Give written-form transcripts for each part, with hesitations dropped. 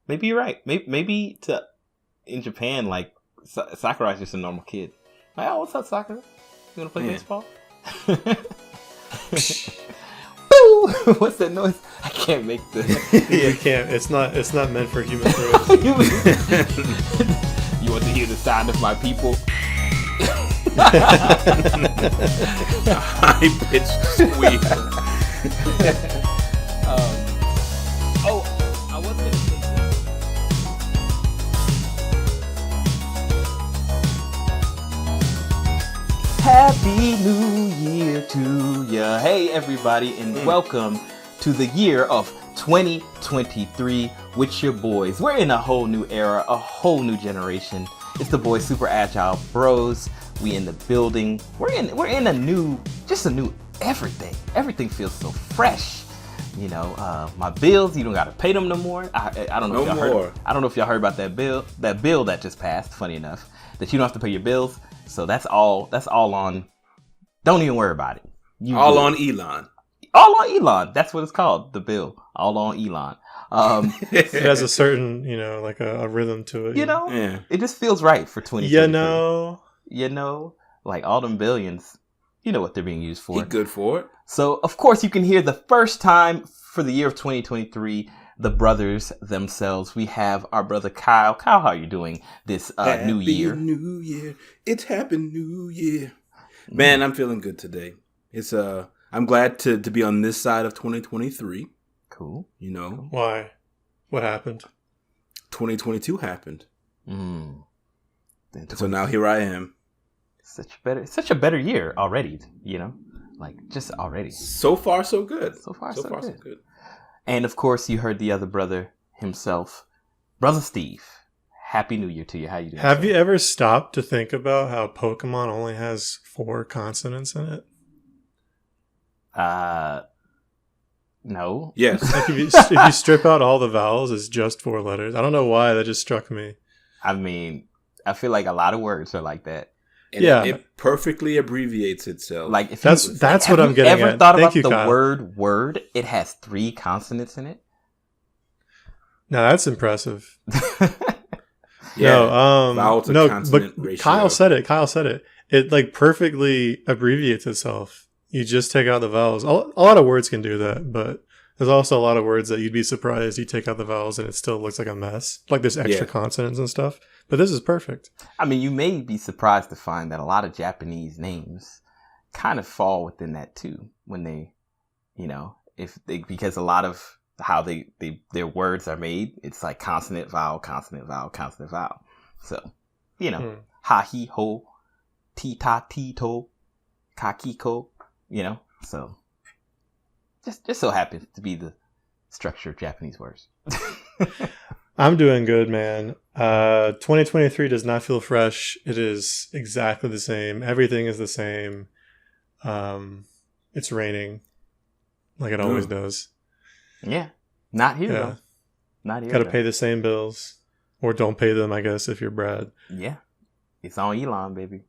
Maybe you're right. Maybe in Japan, like Sakurai's just a normal kid. Like, oh, what's up, Sakura? You want to play baseball? Boo! What's that noise? I can't make the. You can't. It's not meant for human throats. You want to hear the sound of my people? High pitched squeak. I was going to say. Happy New Year to ya. Hey, everybody, and welcome to the year of 2023 with your boys. We're in a whole new era, a whole new generation. It's the boys, Super Agile Bros. We in the building. We're in a new everything. Everything feels so fresh. You know, my bills, you don't gotta pay them no more. I don't know if y'all heard. I don't know if y'all heard about that bill that just passed. Funny enough, that you don't have to pay your bills. So that's all on. Don't even worry about it. All on Elon. All on Elon. That's what it's called. The bill. All on Elon. It has a certain, like a rhythm to it. It just feels right for 2023. Like all them billions, you know what they're being used for. He good for it. So, of course, you can hear the first time for the year of 2023, the brothers themselves. We have our brother Kyle. Kyle, how are you doing this new year? Happy New Year. It's Happy New Year. Man, I'm feeling good today. It's I'm glad to be on this side of 2023. Cool. You know. Why? What happened? 2022 happened. So now here I am. Such a better year already, like just already. So far, so good. So far, so good. And of course, you heard the other brother himself, Brother Steve. Happy New Year to you. How you doing? Have you ever stopped to think about how Pokemon only has 4 consonants in it? No. Yes. Like if you strip out all the vowels, it's just 4 letters. I don't know why, that just struck me. I mean, I feel like a lot of words are like that. And it perfectly abbreviates itself. Like if that's what I'm getting at. Ever thought about the Kyle. word? It has 3 consonants in it. No, that's impressive. Vowel to consonant but ratio. Kyle said it. It like perfectly abbreviates itself. You just take out the vowels. A lot of words can do that, but there's also a lot of words that you'd be surprised you take out the vowels and it still looks like a mess. Like there's extra consonants and stuff. But this is perfect. I mean, you may be surprised to find that a lot of Japanese names kind of fall within that too. When they, because a lot of how their words are made, it's like consonant, vowel, consonant, vowel, consonant, vowel. So, ha, he, ho, ti, ta, ti, to, ka, ki, ko, so just so happens to be the structure of Japanese words. I'm doing good, man. 2023 does not feel fresh. It is exactly the same. Everything is the same. It's raining like it always does. Yeah. Not here, though. Not here. Got to pay the same bills. Or don't pay them, I guess, if you're Brad. Yeah. It's on Elon, baby.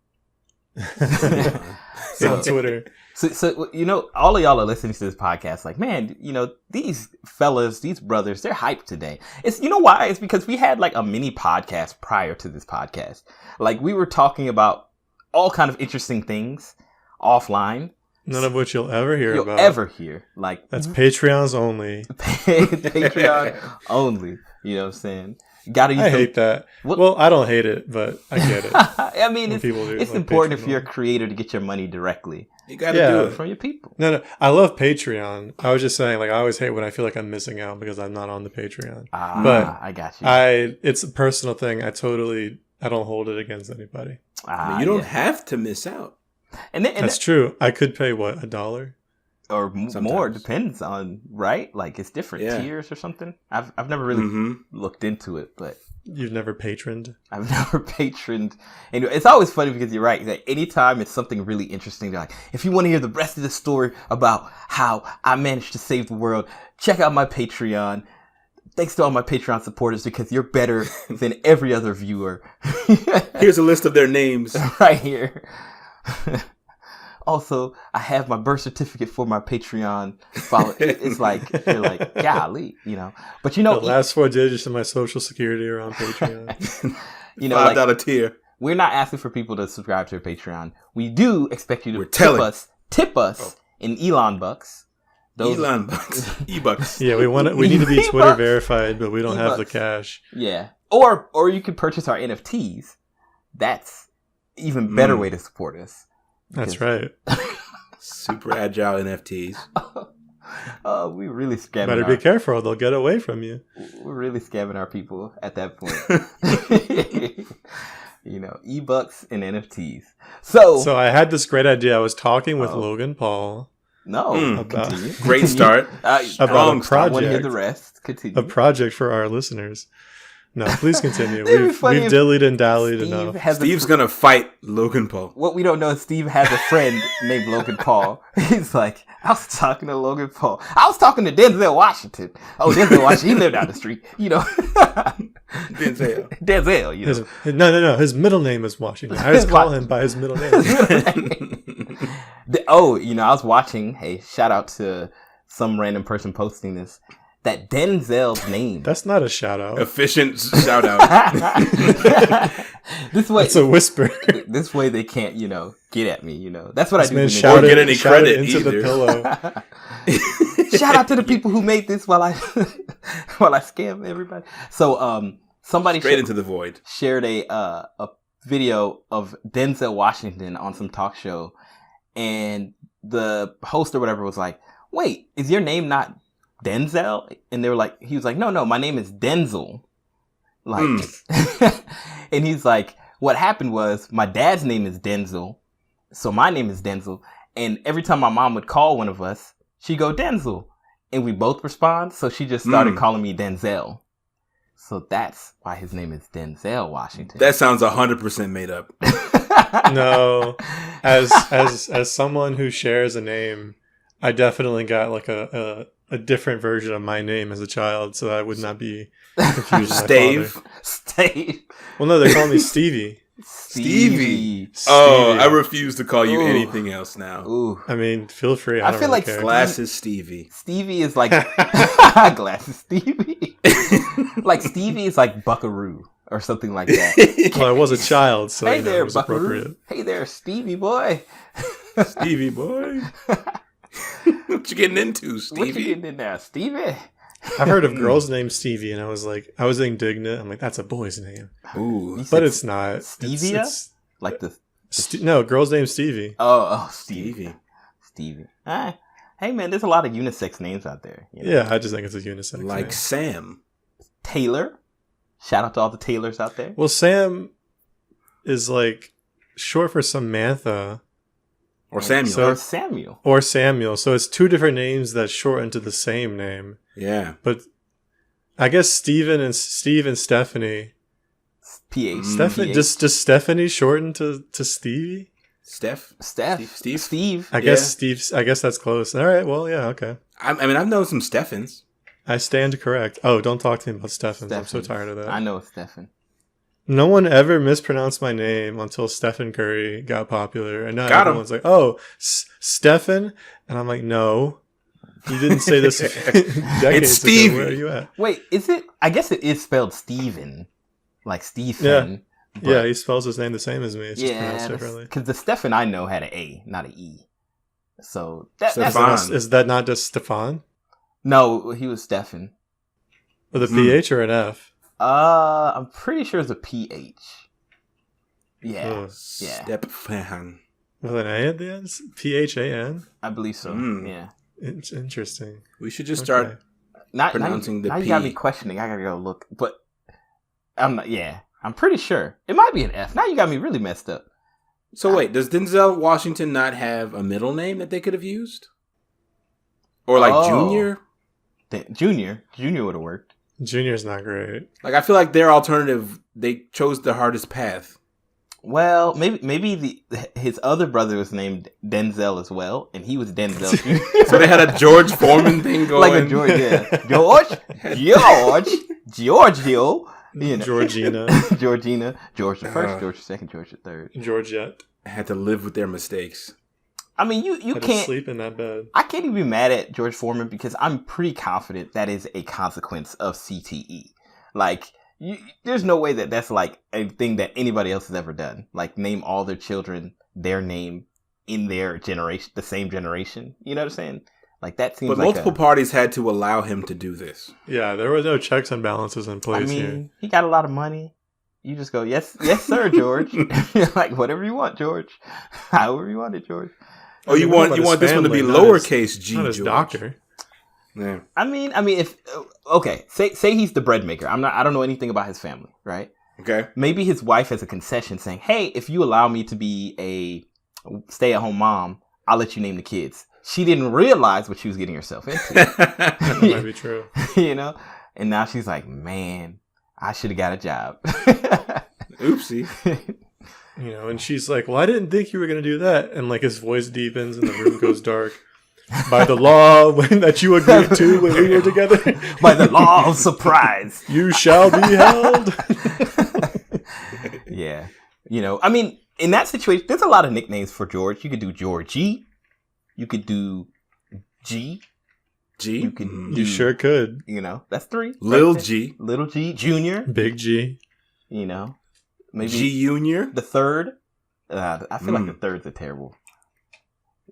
On Twitter. So, all of y'all are listening to this podcast like, man, these fellas, these brothers, they're hyped today. It's, why? It's because we had like a mini podcast prior to this podcast. Like we were talking about all kind of interesting things offline. None of which you'll ever hear about. Ever hear. Like that's Patreons only. Patreon only. You know what I'm saying? I hate that. Well, I don't hate it, but I get it. I mean, it's important if you're a creator to get your money directly. You got to do it from your people. No, I love Patreon. I was just saying, like, I always hate when I feel like I'm missing out because I'm not on the Patreon. But I got you. It's a personal thing. I don't hold it against anybody. You don't have to miss out. And that's true. I could pay $1? Or more, depends on, right? Like it's different tiers or something. I've never really looked into it, but you've never patroned. I've never patroned. And it's always funny because you're right. That anytime it's something really interesting, they're like, if you want to hear the rest of the story about how I managed to save the world, check out my Patreon. Thanks to all my Patreon supporters because you're better than every other viewer. Here's a list of their names right here. Also, I have my birth certificate for my Patreon. It's like, you're like, golly, But the last 4 digits of my social security are on Patreon. $5 tier. We're not asking for people to subscribe to our Patreon. We do expect you to tip us in Elon bucks. Elon bucks. E-bucks. Yeah, we need to be Twitter verified, but we don't have the cash. Yeah. Or you can purchase our NFTs. That's even better way to support us. That's right. Super agile NFTs. Oh, we really scamming. Better be careful; they'll get away from you. We're really scamming our people at that point. E-bucks and NFTs. So I had this great idea. I was talking with Logan Paul. About great start. About a project. Want to hear the rest? Continue. A project for our listeners. No, please continue. We've dillied and dallied enough. Steve's gonna fight Logan Paul. What we don't know is Steve has a friend named Logan Paul. He's like, I was talking to Logan Paul. I was talking to Denzel Washington. Oh, Denzel Washington, he lived down the street. Denzel. No. His middle name is Washington. I just call him by his middle name. I was watching. Hey, shout out to some random person posting this. That Denzel's name. That's not a shout out. Efficient shout out. This way, it's a whisper. This way they can't, get at me. That's what I do. Or get any credit into either. The pillow. Shout out to the people who made this while I scam everybody. So somebody straight into the void shared a video of Denzel Washington on some talk show, and the host or whatever was like, "Wait, is your name not Denzel?" And they were like, he was like, no, my name is Denzel. And he's like, what happened was my dad's name is Denzel. So my name is Denzel. And every time my mom would call one of us, she'd go Denzel. And we both respond. So she just started calling me Denzel. So that's why his name is Denzel Washington. That sounds 100% made up. No, as someone who shares a name, I definitely got like a different version of my name as a child, so I would not be confused. Stave. Well, no, they call me Stevie. Stevie. Oh, I refuse to call you anything else now. Ooh. I mean, feel free. I feel like Glasses Stevie. Stevie is like Glasses Stevie. Like Stevie is like Buckaroo or something like that. Well, I was a child, so hey there, it was Buckaroo. Appropriate. Hey there, Stevie boy. Stevie boy. What you getting into, Stevie? What you getting in there, Stevie? I've heard of girls named Stevie, and I was indignant. I'm like, that's a boy's name. Ooh, but it's not. Stevia? It's like no, girl's named Stevie. Oh, Stevie. Hey man, there's a lot of unisex names out there. Yeah, I just think it's a unisex. Like name. Sam. Taylor. Shout out to all the Taylors out there. Well, Sam is like short for Samantha. Or Samuel. Or Samuel. So it's 2 different names that shorten to the same name. Yeah. But I guess Steve and Stephanie. PH. Stephanie. Does Stephanie shorten to Stevie? Steve. I guess Steve's. I guess that's close. All right. Well, yeah. Okay. I mean, I've known some Steffens. I stand correct. Oh, don't talk to me about Steffens. I'm so tired of that. I know it's Stephen. No one ever mispronounced my name until Stephen Curry got popular. And now everyone's like, oh, Stephen? And I'm like, no. You didn't say this decades it's Steve. ago. Where are you at? Wait, is it? I guess it is spelled Steven. Like Stephen. Yeah, he spells his name the same as me. It's just pronounced differently. Because the Stephen I know had an A, not an E. So that's... Is that not just Stefan? No, he was Stephen. With a PH or an F? I'm pretty sure it's a PH. Yeah. Stephan. With an A at the end? PHAN? I believe so. Yeah. It's interesting. We should just start pronouncing the P. Now you got me questioning. I gotta go look. But I'm not. Yeah, I'm pretty sure it might be an F. Now you got me really messed up. So wait, does Denzel Washington not have a middle name that they could have used? Or like Junior? Junior would have worked. Junior's not great. Like, I feel like their alternative, they chose the hardest path. Well, maybe his other brother was named Denzel as well, and he was Denzel Jr. So they had a George Foreman thing going. Like a George, yeah. Giorgio. Georgina. Georgina. George the First, George the Second, George the Third. Georgette. Had to live with their mistakes. I mean, you I can't sleep in that bed. I can't even be mad at George Foreman because I'm pretty confident that is a consequence of CTE. Like, there's no way that that's like a thing that anybody else has ever done. Like, name all their children their name in their generation, the same generation. You know what I'm saying? Like, that seems. But like multiple parties had to allow him to do this. Yeah, there were no checks and balances in place here. He got a lot of money. You just go, yes, sir, George. Like, whatever you want, George. However you want it, George. Oh, you want this one to be lowercase g, not his George. Doctor. Yeah. I mean, if okay, say he's the bread maker. I don't know anything about his family, right? Okay. Maybe his wife has a concession saying, "Hey, if you allow me to be a stay-at-home mom, I'll let you name the kids." She didn't realize what she was getting herself into. That might be true. You know, and now she's like, "Man, I should have got a job." Oopsie. You know, and she's like, well, I didn't think you were going to do that. And like his voice deepens and the room goes dark. By the law that you agreed to when we were together. By the law of surprise. You shall be held. Yeah. You know, I mean, in that situation, there's a lot of nicknames for George. You could do Georgie. You could do G. G? You sure could. You know, that's 3. Lil G. Little G. Junior. Big G. You know. Maybe G Junior. The third. I feel like the thirds are terrible.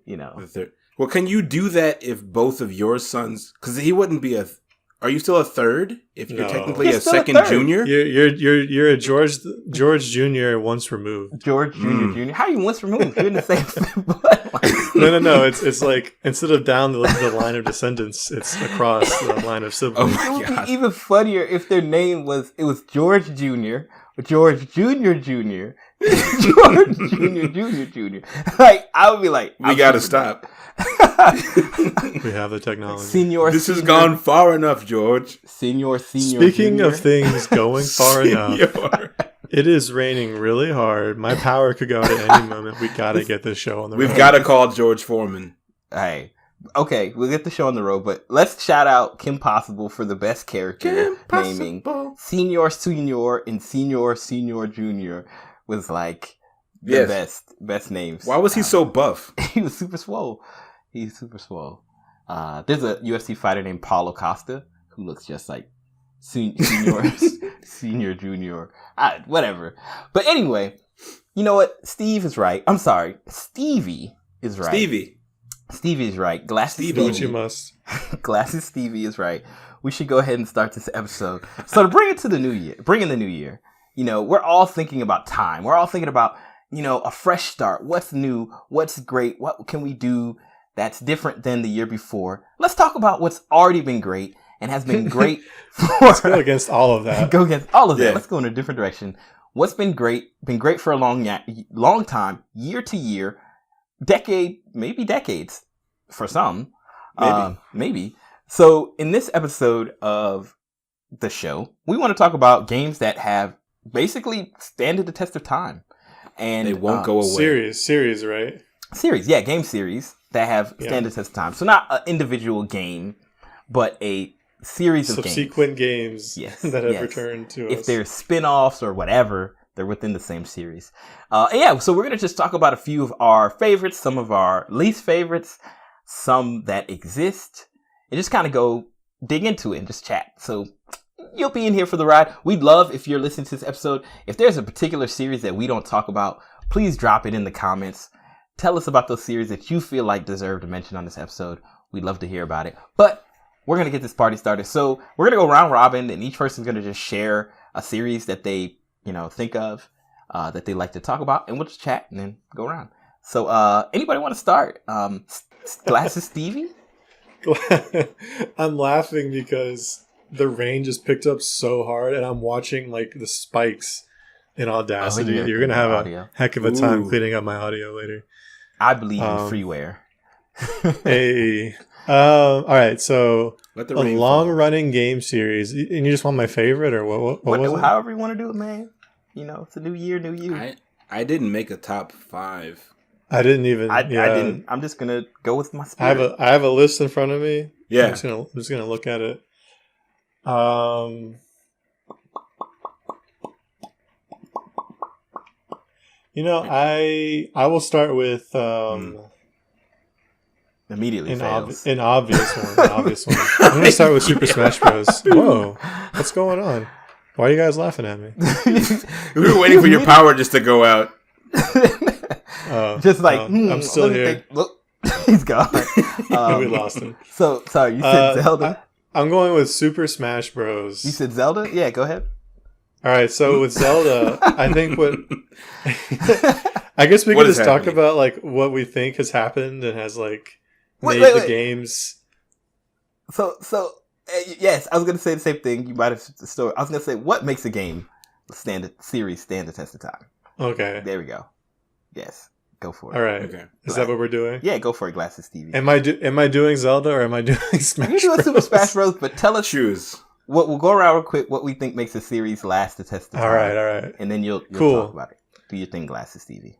You know. The third. Well, can you do that if both of your sons? Because he wouldn't be a. Are you still a third? If you're technically a second junior, you're a George Junior once removed. George Junior. How are you once removed? You're in the same bloodline. No. It's like instead of down the line of descendants, it's across the line of siblings. It would be even funnier if their name was George Junior, George Junior Junior, George Junior. Like, I would be like, we gotta stop. We have the technology. This has gone far enough, George. Senior. Speaking of things going far enough, it is raining really hard. My power could go out at any moment. We gotta get this show on the road. We've gotta call George Foreman. Hey. Okay, we'll get the show on the road, but let's shout out Kim Possible for the best character naming. Senior, and Senior Junior was like the best names. Why was he so buff? He was super swole. He's super swole. There's a UFC fighter named Paulo Costa who looks just like Senior, Junior, whatever. But anyway, you know what? Steve is right. I'm sorry. Stevie is right. Stevie is right. Glasses Stevie is right. We should go ahead and start this episode. So to bring in the new year, you know, we're all thinking about time. We're all thinking about, you know, a fresh start. What's new? What's great? What can we do that's different than the year before? Let's talk about what's already been great and has been great Let's go against all of that. Let's go in a different direction. What's been great for a long time, year to year, maybe decades for some. Maybe. So in this episode of the show, we want to talk about games that have basically standed the test of time. And they won't go away. Series, right? Game series that have standed the test of time. So not an individual game, but a series of subsequent games that have returned to us. If they're spin-offs or whatever, they're within the same series. So we're going to just talk about a few of our favorites, some of our least favorites, some that exist, and just kind of dig into it and just chat. So you'll be in here for the ride. We'd love if you're listening to this episode. If there's a particular series that we don't talk about, please drop it in the comments. Tell us about those series that you feel like deserve to mention on this episode. We'd love to hear about it. But we're going to get this party started. So we're going to go round robin, and each person's going to just share a series that they, think of, that they like to talk about, and we'll just chat and then go around. So anybody want to start? Glasses Stevie? I'm laughing because the rain just picked up so hard, and I'm watching like the spikes in Audacity. You're going to have a heck of a time cleaning up my audio later. I believe in freeware. Hey. All right, so a long-running game series, and you just want my favorite, or what was it? However you want to do it, man. It's a new year, new you. I didn't make a top 5. I didn't even. I didn't. I'm just gonna go with my spirit. I have a list in front of me. Yeah, I'm just gonna look at it. I will start with Immediately fails. An obvious one. An obvious one. I'm going to start with Super Smash Bros. Whoa. What's going on? Why are you guys laughing at me? We were waiting for your power just to go out. Just like, I'm still here. Look, he's gone. We lost him. So, sorry, you said Zelda? I'm going with Super Smash Bros. You said Zelda? Yeah, go ahead. All right, so with Zelda, I think I guess we could just talk about like what we think has happened and has like made the games. So yes, I was gonna say the same thing. You might have the story. I was gonna say what makes a game stand the test of time. Okay, there we go. Yes, go for it. All right, okay. Is that what we're doing? Yeah, go for it, Glasses TV. Am I doing Zelda or am I doing Smash? You're doing Super Smash Bros. But tell us We'll go around real quick. What we think makes a series last the test of time. All right, and then you'll talk about it. Do your thing, Glasses TV.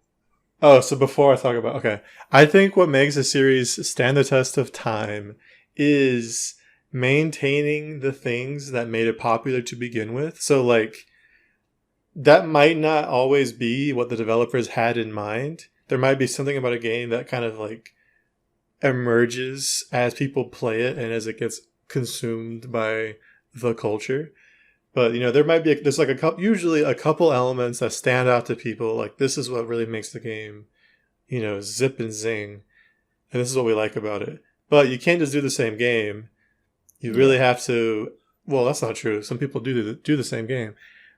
Oh, so before I talk about I think what makes a series stand the test of time is maintaining the things that made it popular to begin with. So like that might not always be what the developers had in mind. There might be something about a game that kind of like emerges as people play it and as it gets consumed by the culture. But there might be there's like usually a couple elements that stand out to people, like this is what really makes the game zip and zing, and this is what we like about it. But you can't just do the same game. You really have to, well, that's not true, some people do the same game,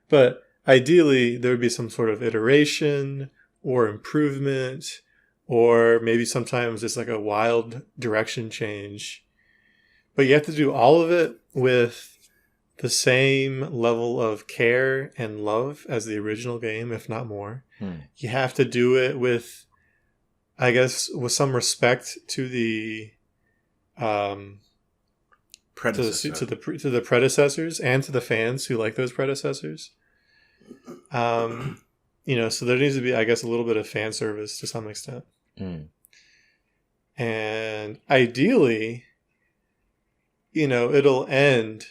but ideally there would be some sort of iteration or improvement, or maybe sometimes it's like a wild direction change. But you have to do all of it with the same level of care and love as the original game, if not more. You have to do it with, I guess, with some respect to the to the predecessors and to the fans who like those predecessors. So there needs to be, I guess, a little bit of fan service to some extent. And ideally, it'll end.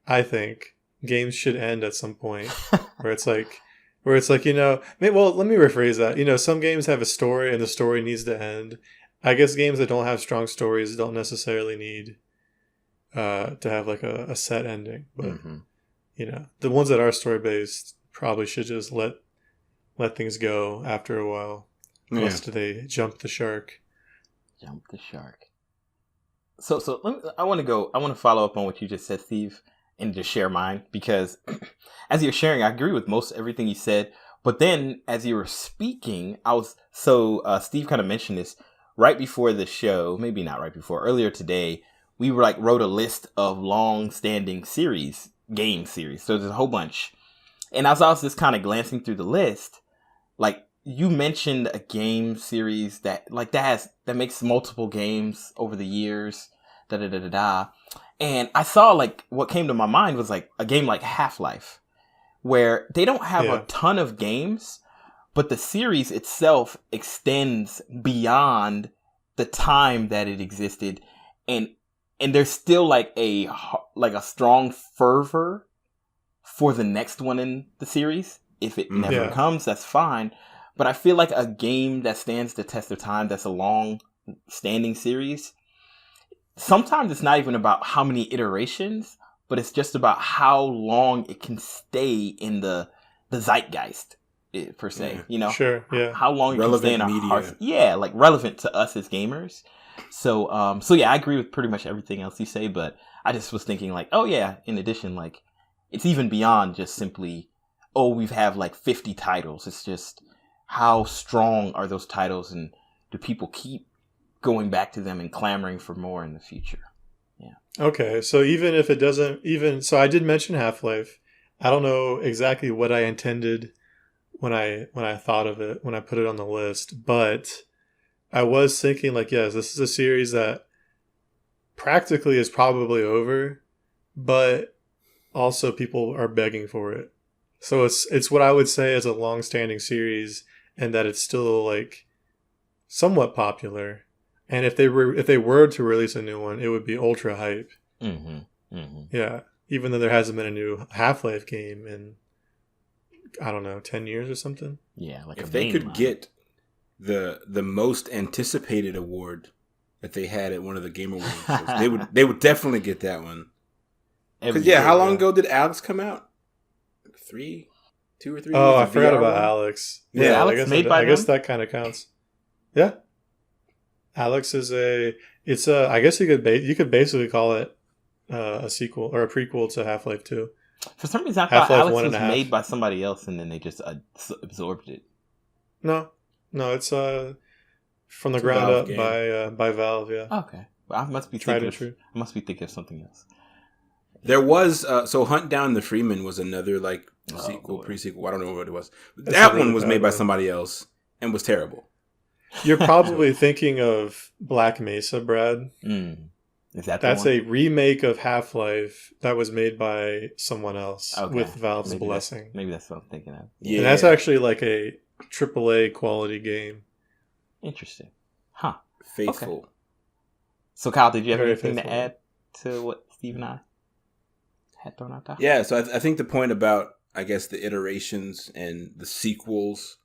I think games should end at some point where it's like, well, let me rephrase that. Some games have a story and the story needs to end. I guess games that don't have strong stories don't necessarily need to have like a set ending. But, the ones that are story based probably should just let things go after a while. Lest they jump the shark. Jump the shark. So I want to follow up on what you just said, Steve, and just share mine, because as you're sharing, I agree with most everything you said. But then as you were speaking, Steve kind of mentioned this right before the show, maybe not right before, earlier today, we wrote a list of long-standing game series. So there's a whole bunch. And as I was just kind of glancing through the list, like you mentioned a game series that makes multiple games over the years, and I saw what came to my mind was like a game like Half-Life, where they don't have a ton of games, but the series itself extends beyond the time that it existed, and there's still a strong fervor for the next one in the series. If it never comes, that's fine. But I feel like a game that stands the test of time, that's a long-standing series, sometimes it's not even about how many iterations, but it's just about how long it can stay in the zeitgeist, per se. Sure, yeah. How long it can stay in our hearts. Yeah, relevant to us as gamers. So I agree with pretty much everything else you say, but I just was thinking in addition, it's even beyond just simply, we have 50 titles. It's just how strong are those titles, and do people keep going back to them and clamoring for more in the future? Yeah. Okay, so even if it doesn't so I did mention Half-Life. I don't know exactly what I intended when I thought of it, when I put it on the list, but I was thinking yes, this is a series that practically is probably over, but also people are begging for it. So it's what I would say is a long-standing series, and that it's still somewhat popular. And if they were to release a new one, it would be ultra hype. Yeah, even though there hasn't been a new Half-Life game in, I don't know, 10 years or something. Yeah, if they could get the most anticipated award that they had at one of the Game Awards shows. They would definitely get that one. Because Every how long ago did Alex come out? 2 or 3 years. Oh, I the forgot VR about one? Alex. Was Alex I guess made by I guess them? that kind of counts. Yeah, Alex is I guess you could basically call it a sequel or a prequel to Half-Life 2. For some reason, I thought Half-Life Alex 1 was and a half. made by somebody else, and then they just absorbed it. No, it's from the It's a ground Valve up game. by Valve. Yeah, Okay, but I must be Tried thinking. and true. I must be thinking of something else. There was so Hunt Down the Freeman was another like Oh, sequel, boy. pre-sequel. I don't know what it was. That's That a really one was bad made by one. somebody else and was terrible. You're probably thinking of Black Mesa, Brad. Is that That's the a remake of Half-Life that was made by someone else one? Okay. with Valve's Maybe blessing. Maybe that's what I'm thinking of. Yeah, And that's actually like a AAA quality game. Interesting. Huh. faithful. So, Kyle, did you have Very anything to faithful. add to what Steve and I had thrown out there? Yeah, so I think the point about I guess the iterations and the sequels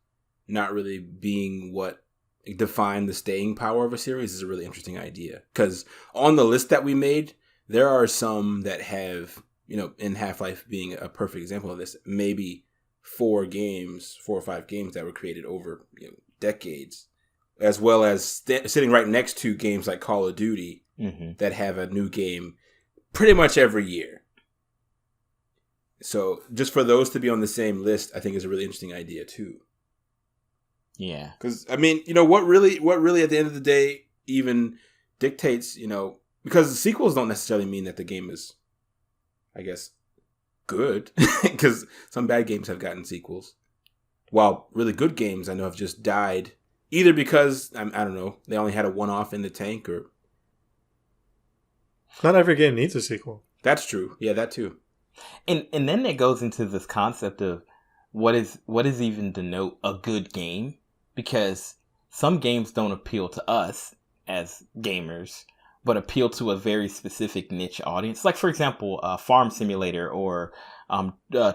not really being what define the staying power of a series is a really interesting idea. Because on the list that we made, there are some that have, in Half-Life being a perfect example of this, maybe 4 or 5 games that were created over decades, as well as sitting right next to games like Call of Duty that have a new game pretty much every year. So just for those to be on the same list, I think is a really interesting idea too. Yeah. Because I mean, what really at the end of the day even dictates, because the sequels don't necessarily mean that the game is, I guess, good. Because some bad games have gotten sequels, while really good games I know have just died either because I don't know, they only had a one-off in the tank, or Not every game needs a sequel. that's true. Yeah, that too. And then it goes into this concept of what is even denote a good game, because some games don't appeal to us as gamers, but appeal to a very specific niche audience. Like, for example, Farm Simulator or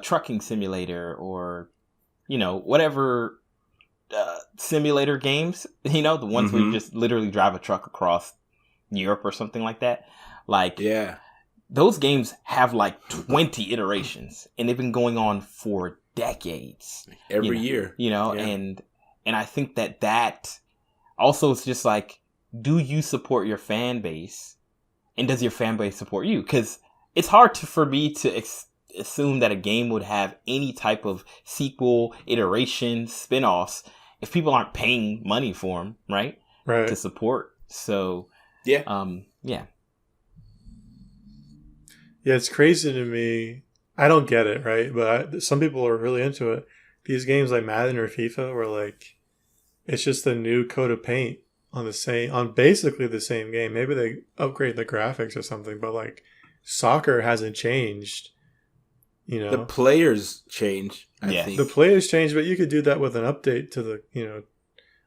Trucking Simulator or, whatever simulator games, the ones where you just literally drive a truck across Europe or something like that. Like, Yeah. those games have like 20 iterations, and they've been going on for decades. Every year. Yeah. And I think that also is just like, do you support your fan base, and does your fan base support you? Because it's hard for me to assume that a game would have any type of sequel, iteration, spin-offs if people aren't paying money for them, right? Right. To support. So, Yeah. yeah. Yeah, it's crazy to me. I don't get it, right? But some people are really into it. These games like Madden or FIFA were like, it's just a new coat of paint on basically the same game. Maybe they upgrade the graphics or something, but like soccer hasn't changed. The players change, I think. The players change, but you could do that with an update to the,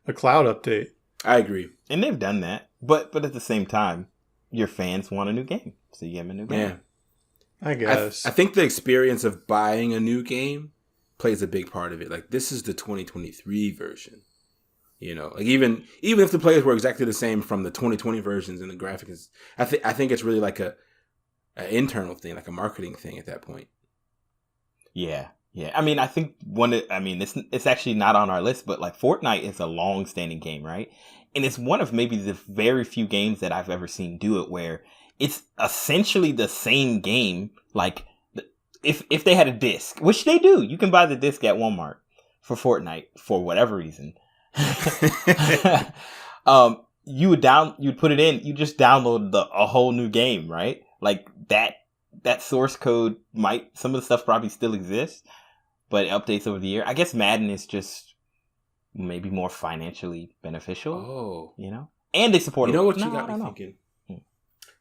a cloud update. I agree. And they've done that. But at the same time, your fans want a new game. So you give them a new game. Yeah. I guess. I think the experience of buying a new game plays a big part of it. Like, this is the 2023 version. Like even if the players were exactly the same from the 2020 versions and the graphics, I think it's really like a internal thing, like a marketing thing at that point. Yeah. Yeah. I mean, I think it's actually not on our list, but like Fortnite is a long-standing game, right? And it's one of maybe the very few games that I've ever seen do it where it's essentially the same game. Like, if they had a disc, which they do, you can buy the disc at Walmart for Fortnite for whatever reason. You'd put it in, you just download a whole new game, right? Like that source code some of the stuff probably still exists, but it updates over the year. I guess Madden is just maybe more financially beneficial. Oh, and they support. You know what you got me thinking?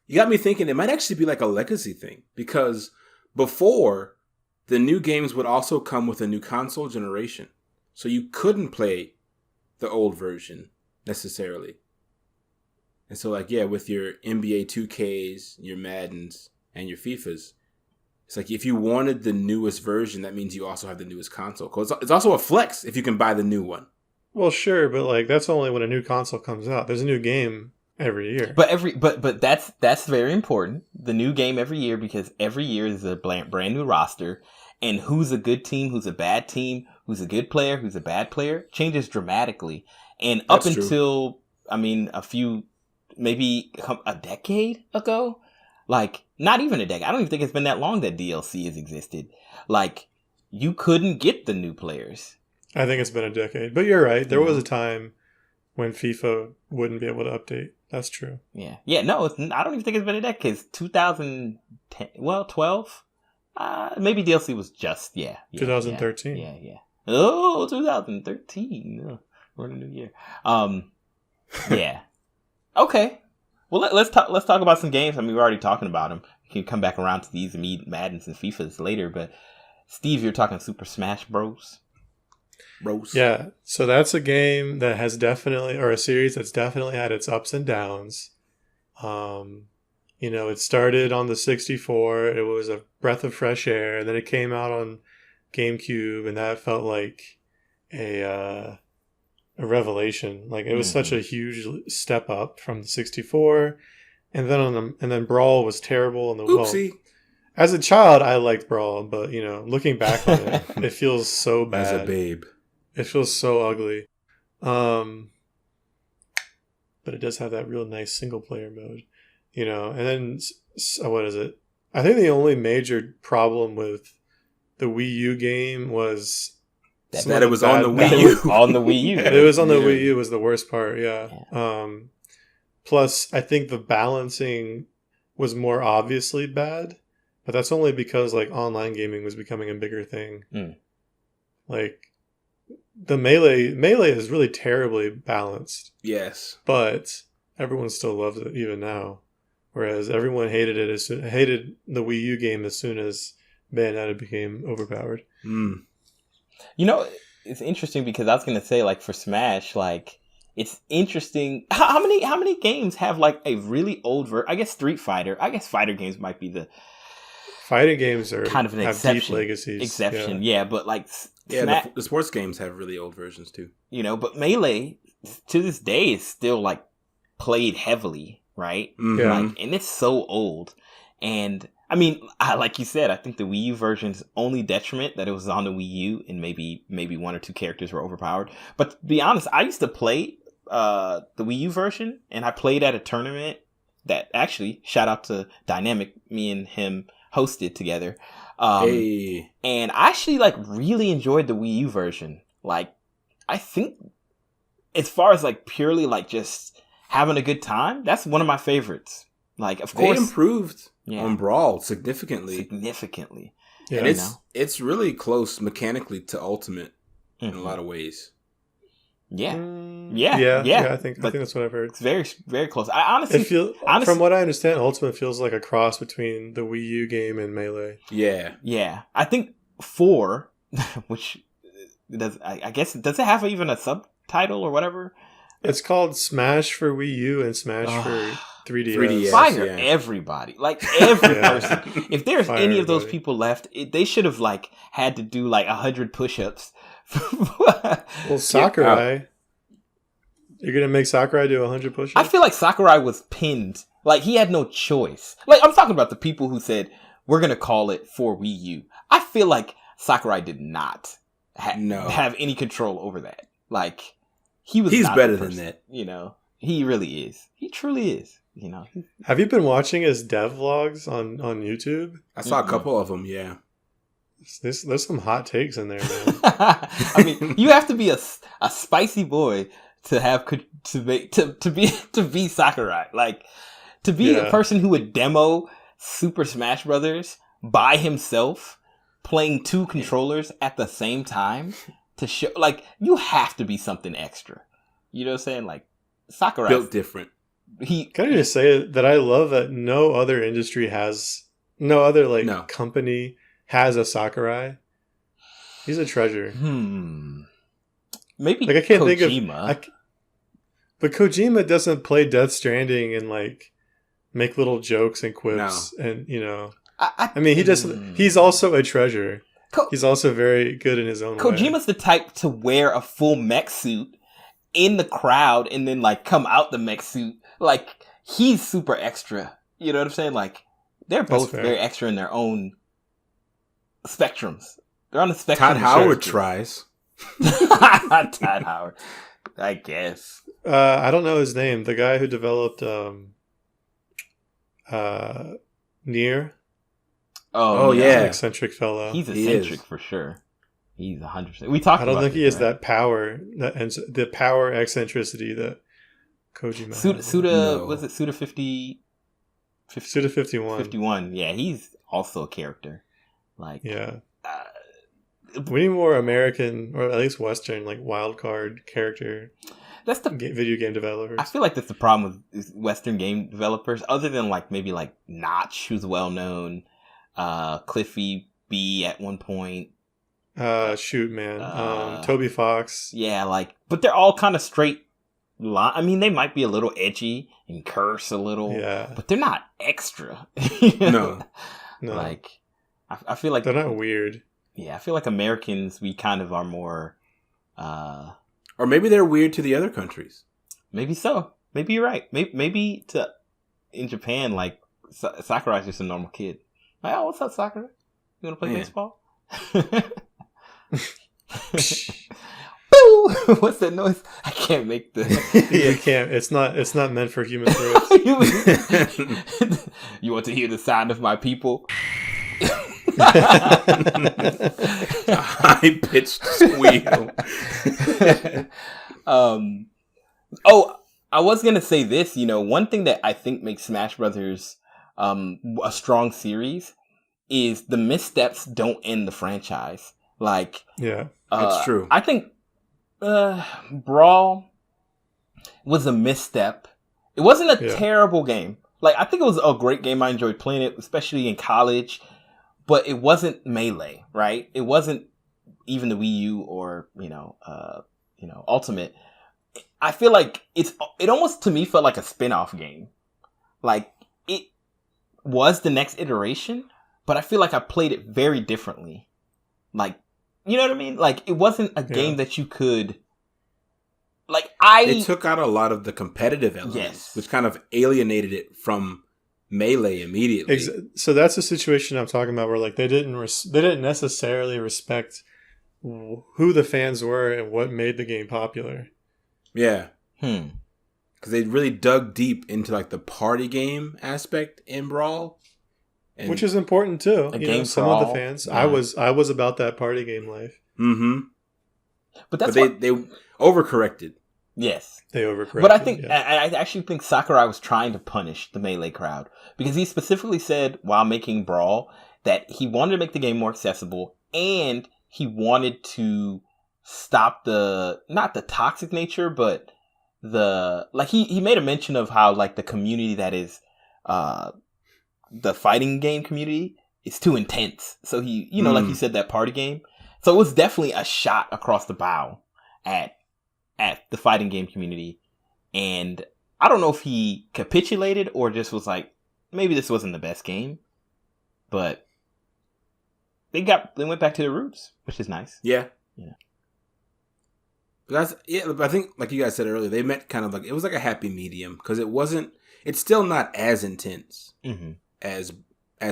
You got me thinking it might actually be like a legacy thing, because before, the new games would also come with a new console generation, so you couldn't play the old version necessarily. And so, like, yeah, with your NBA 2Ks, your Maddens, and your FIFAs, it's like if you wanted the newest version, that means you also have the newest console. Because it's also a flex if you can buy the new one. Well, sure, but like that's only when a new console comes out. There's a new game every year. But that's very important. The new game every year, because every year is a brand new roster, and who's a good team, who's a bad team, who's a good player, who's a bad player, changes dramatically. And up That's until maybe a decade ago, like not even a decade. I don't even think it's been that long that DLC has existed. Like you couldn't get the new players. I think it's been a decade, but you're right. There was a time when FIFA wouldn't be able to update. That's true. Yeah. No, I don't even think it's been a decade. It's 2010, 12. Maybe DLC was just 2013. Yeah. Oh, 2013. Oh, we're in a new year. Yeah. Okay. Well, let's talk about some games. I mean, we're already talking about them. We can come back around to these Maddens and FIFAs later. But Steve, you're talking Super Smash Bros. Yeah, so that's a game that has definitely, or a series that's definitely had its ups and downs. It started on the 64. It was a breath of fresh air. Then it came out on GameCube, and that felt like a revelation. Like it was such a huge step up from the 64. And then Brawl was terrible. And Oopsie. As a child, I liked Brawl, but looking back on it, it feels so bad. As a babe. It feels so ugly. But it does have that real nice single player mode, and then what is it? I think the only major problem with the Wii U game was that it was on the Wii U. On the Wii U. It was on the Wii U was the worst part, yeah. Plus, I think the balancing was more obviously bad, but that's only because like online gaming was becoming a bigger thing. Like the melee is really terribly balanced. Yes, but everyone still loves it even now. Whereas everyone hated the Wii U game as soon as Bayonetta became overpowered. It's interesting because I was gonna say, like, for Smash, like, it's interesting. How many games have like a really old I guess Street Fighter. I guess fighter games might be the fighting games are kind of an have exception. Deep legacies. Exception, yeah, but like the sports games have really old versions too. But Melee to this day is still like played heavily, right? Yeah, and it's so old. And I mean, like you said, I think the Wii U version's only detriment that it was on the Wii U and maybe one or two characters were overpowered. But to be honest, I used to play the Wii U version, and I played at a tournament that actually, shout out to Dynamic, me and him hosted together. And I actually like really enjoyed the Wii U version. Like, I think as far as like purely like just having a good time, that's one of my favorites. Like, of course, they improved on Brawl significantly. Yeah. And it's really close mechanically to Ultimate in a lot of ways. Yeah. I think that's what I've heard. It's very, very close. I honestly, from what I understand, Ultimate feels like a cross between the Wii U game and Melee. Yeah. I think 4, which does it have even a subtitle or whatever? It's called Smash for Wii U and Smash for 3DS. Fire everybody, like every person. If there's any of those people left, they should have like had to do like 100 push-ups. Well, Sakurai, you're gonna make Sakurai do 100 push-ups? I feel like Sakurai was pinned. Like he had no choice. Like I'm talking about the people who said we're gonna call it for Wii U. I feel like Sakurai did not have any control over that. Like he's better than that. He really is. He truly is. Have you been watching his dev vlogs on YouTube? I saw a couple of them. Yeah. There's some hot takes in there, man. I mean, you have to be a spicy boy to be Sakurai. Like to be a person who would demo Super Smash Brothers by himself, playing 2 controllers at the same time to show. Like you have to be something extra. You know what I'm saying? Like Sakurai built different. Can I just say that I love that no other company has a Sakurai. He's a treasure. Maybe like I can't Kojima. think of. But Kojima doesn't play Death Stranding and like make little jokes and quips, and I mean, he's also a treasure. He's also very good in his own way. Kojima's the type to wear a full mech suit in the crowd and then like come out the mech suit Like, he's super extra. You know what I'm saying? Like, they're both very extra in their own spectrums. They're on the spectrum. Todd Howard tries. Todd Howard, I guess. I don't know his name. The guy who developed Nier. Oh yeah, an eccentric fellow. He's eccentric for sure. He's 100%. We talked. I don't about think this, he has right? that power, the power eccentricity that Kojima. Suda was it Suda 50? Suda 51. 51. Yeah, he's also a character. Like, yeah. We need more American, or at least Western, like wild card character. That's the video game developers. I feel like that's the problem with Western game developers, other than like maybe like Notch, who's well known, Cliffy B at one point. Shoot, man. Toby Fox. Yeah, like, but they're all kind of straight line. I mean, they might be a little edgy and curse a little, but they're not extra. No. Like, I feel like they're not weird. Yeah, I feel like Americans, we kind of are more. Or maybe they're weird to the other countries. Maybe so. Maybe you're right. Maybe in Japan, like, Sakurai's just a normal kid. Like, oh, what's up, Sakurai? You want to play baseball? Boo! What's that noise? I can't make the. You can't. It's not meant for human throats. You want to hear the sound of my people? High pitched squeal. I was gonna say this. One thing that I think makes Smash Brothers a strong series is the missteps don't end the franchise. Like, yeah, that's true. I think Brawl was a misstep. It wasn't a terrible game. Like, I think it was a great game. I enjoyed playing it, especially in college. But it wasn't Melee, right? It wasn't even the Wii U or Ultimate. I feel like it almost to me felt like a spin-off game. Like, it was the next iteration, but I feel like I played it very differently. Like, you know what I mean? Like, it wasn't a game that you could. Like, it took out a lot of the competitive elements, which kind of alienated it from Melee immediately. So that's the situation I'm talking about, where like they didn't necessarily respect who the fans were and what made the game popular. Yeah, because they really dug deep into like the party game aspect in Brawl, which is important too. Some of the fans, I was about that party game life. Mm-hmm. But that's they overcorrected. Yes. They overcorrected. But I think I actually think Sakurai was trying to punish the Melee crowd, because he specifically said while making Brawl that he wanted to make the game more accessible, and he wanted to stop not the toxic nature, but he made a mention of how like the community that is the fighting game community is too intense. So he, like you said, that party game. So it was definitely a shot across the bow at the fighting game community. And I don't know if he capitulated or just was like, maybe this wasn't the best game, but they went back to their roots, which is nice. Yeah. But I think, like you guys said earlier, they meant kind of like, it was like a happy medium, because it's still not as intense as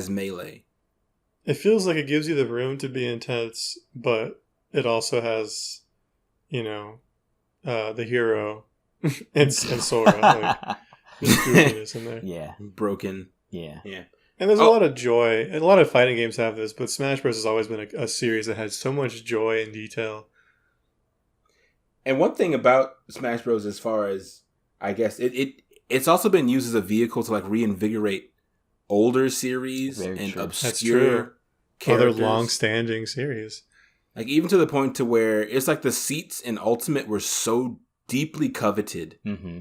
Melee. It feels like it gives you the room to be intense, but it also has, the hero and Sora. Like, there's goofiness in there. Yeah. Broken. Yeah. And there's a lot of joy. And a lot of fighting games have this, but Smash Bros. Has always been a series that has so much joy and detail. And one thing about Smash Bros. As far as, I guess, it's also been used as a vehicle to like reinvigorate older series and obscure characters. Other long-standing series. Like, even to the point to where it's like the seats in Ultimate were so deeply coveted. Mm-hmm.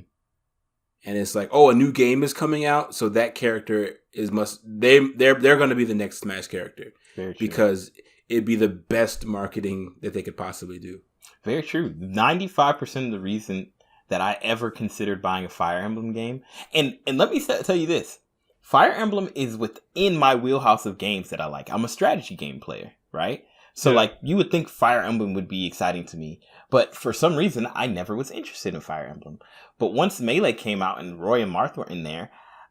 And it's like, oh, a new game is coming out, so that character they're going to be the next Smash character. Very true. Because it'd be the best marketing that they could possibly do. Very true. 95% of the reason that I ever considered buying a Fire Emblem game, and let me tell you this, Fire Emblem is within my wheelhouse of games that I like. I'm a strategy game player, right? So Yeah. like you would think Fire Emblem would be exciting to me, but for some reason I never was interested in Fire Emblem. But once Melee came out and Roy and Marth were in there,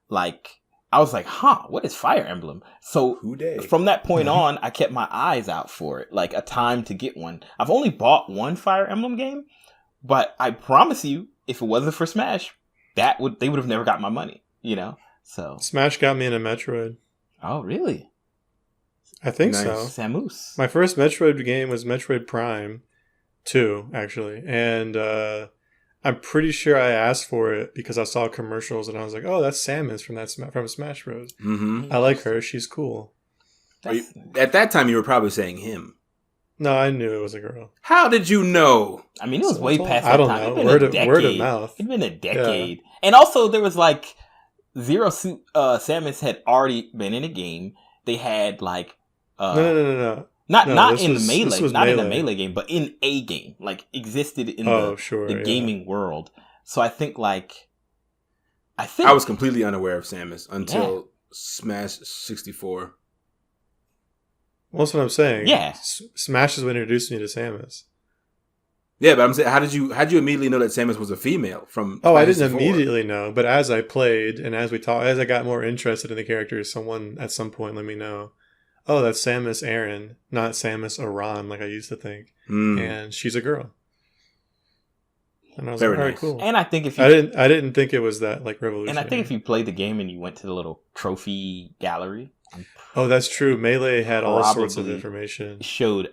like I was like, huh, what is Fire Emblem? So Who dey? from that point on, I kept my eyes out for it, like a time to get one. I've only bought one Fire Emblem game, but I promise you, if it wasn't for Smash, they would have never got my money, you know? So Smash got me into Metroid. oh really? I think Nice. so. Samus. My first Metroid game was Metroid Prime 2, actually. And I'm pretty sure I asked for it because I saw commercials and I was like, oh, that's Samus from Smash Bros. Mm-hmm. I like her. She's cool. At that time, you were probably saying him. No, I knew it was a girl. How did you know? I mean, it was So way told- past I that don't time. know. It'd been Word a of- decade. word of mouth. It'd been a decade. And also, there was like Zero Suit. Samus had already been in a game. They had like No. not No, not this in was- Melee, this was not in a Melee. Melee game, but in a game, like existed in Oh, sure. the yeah. gaming world. So I think I was completely unaware of Samus until Yeah. Smash 64. Well, that's what I'm saying. Yeah. Smash is what introduced me to Samus. Yeah, but I'm saying, how did you immediately know that Samus was a female from? Oh, I Smash didn't 64? immediately know, but as I played and as I got more interested in the characters, someone at some point let me know, oh, that's Samus Aran, not Samus Aran like I used to think, Mm. and she's a girl. And I was Very like, all right, nice. cool. and I think if you I didn't think it was that like revolutionary. and I think if you played the game and you went to the little trophy gallery, Oh, that's true. Melee had all sorts of Probably. information. showed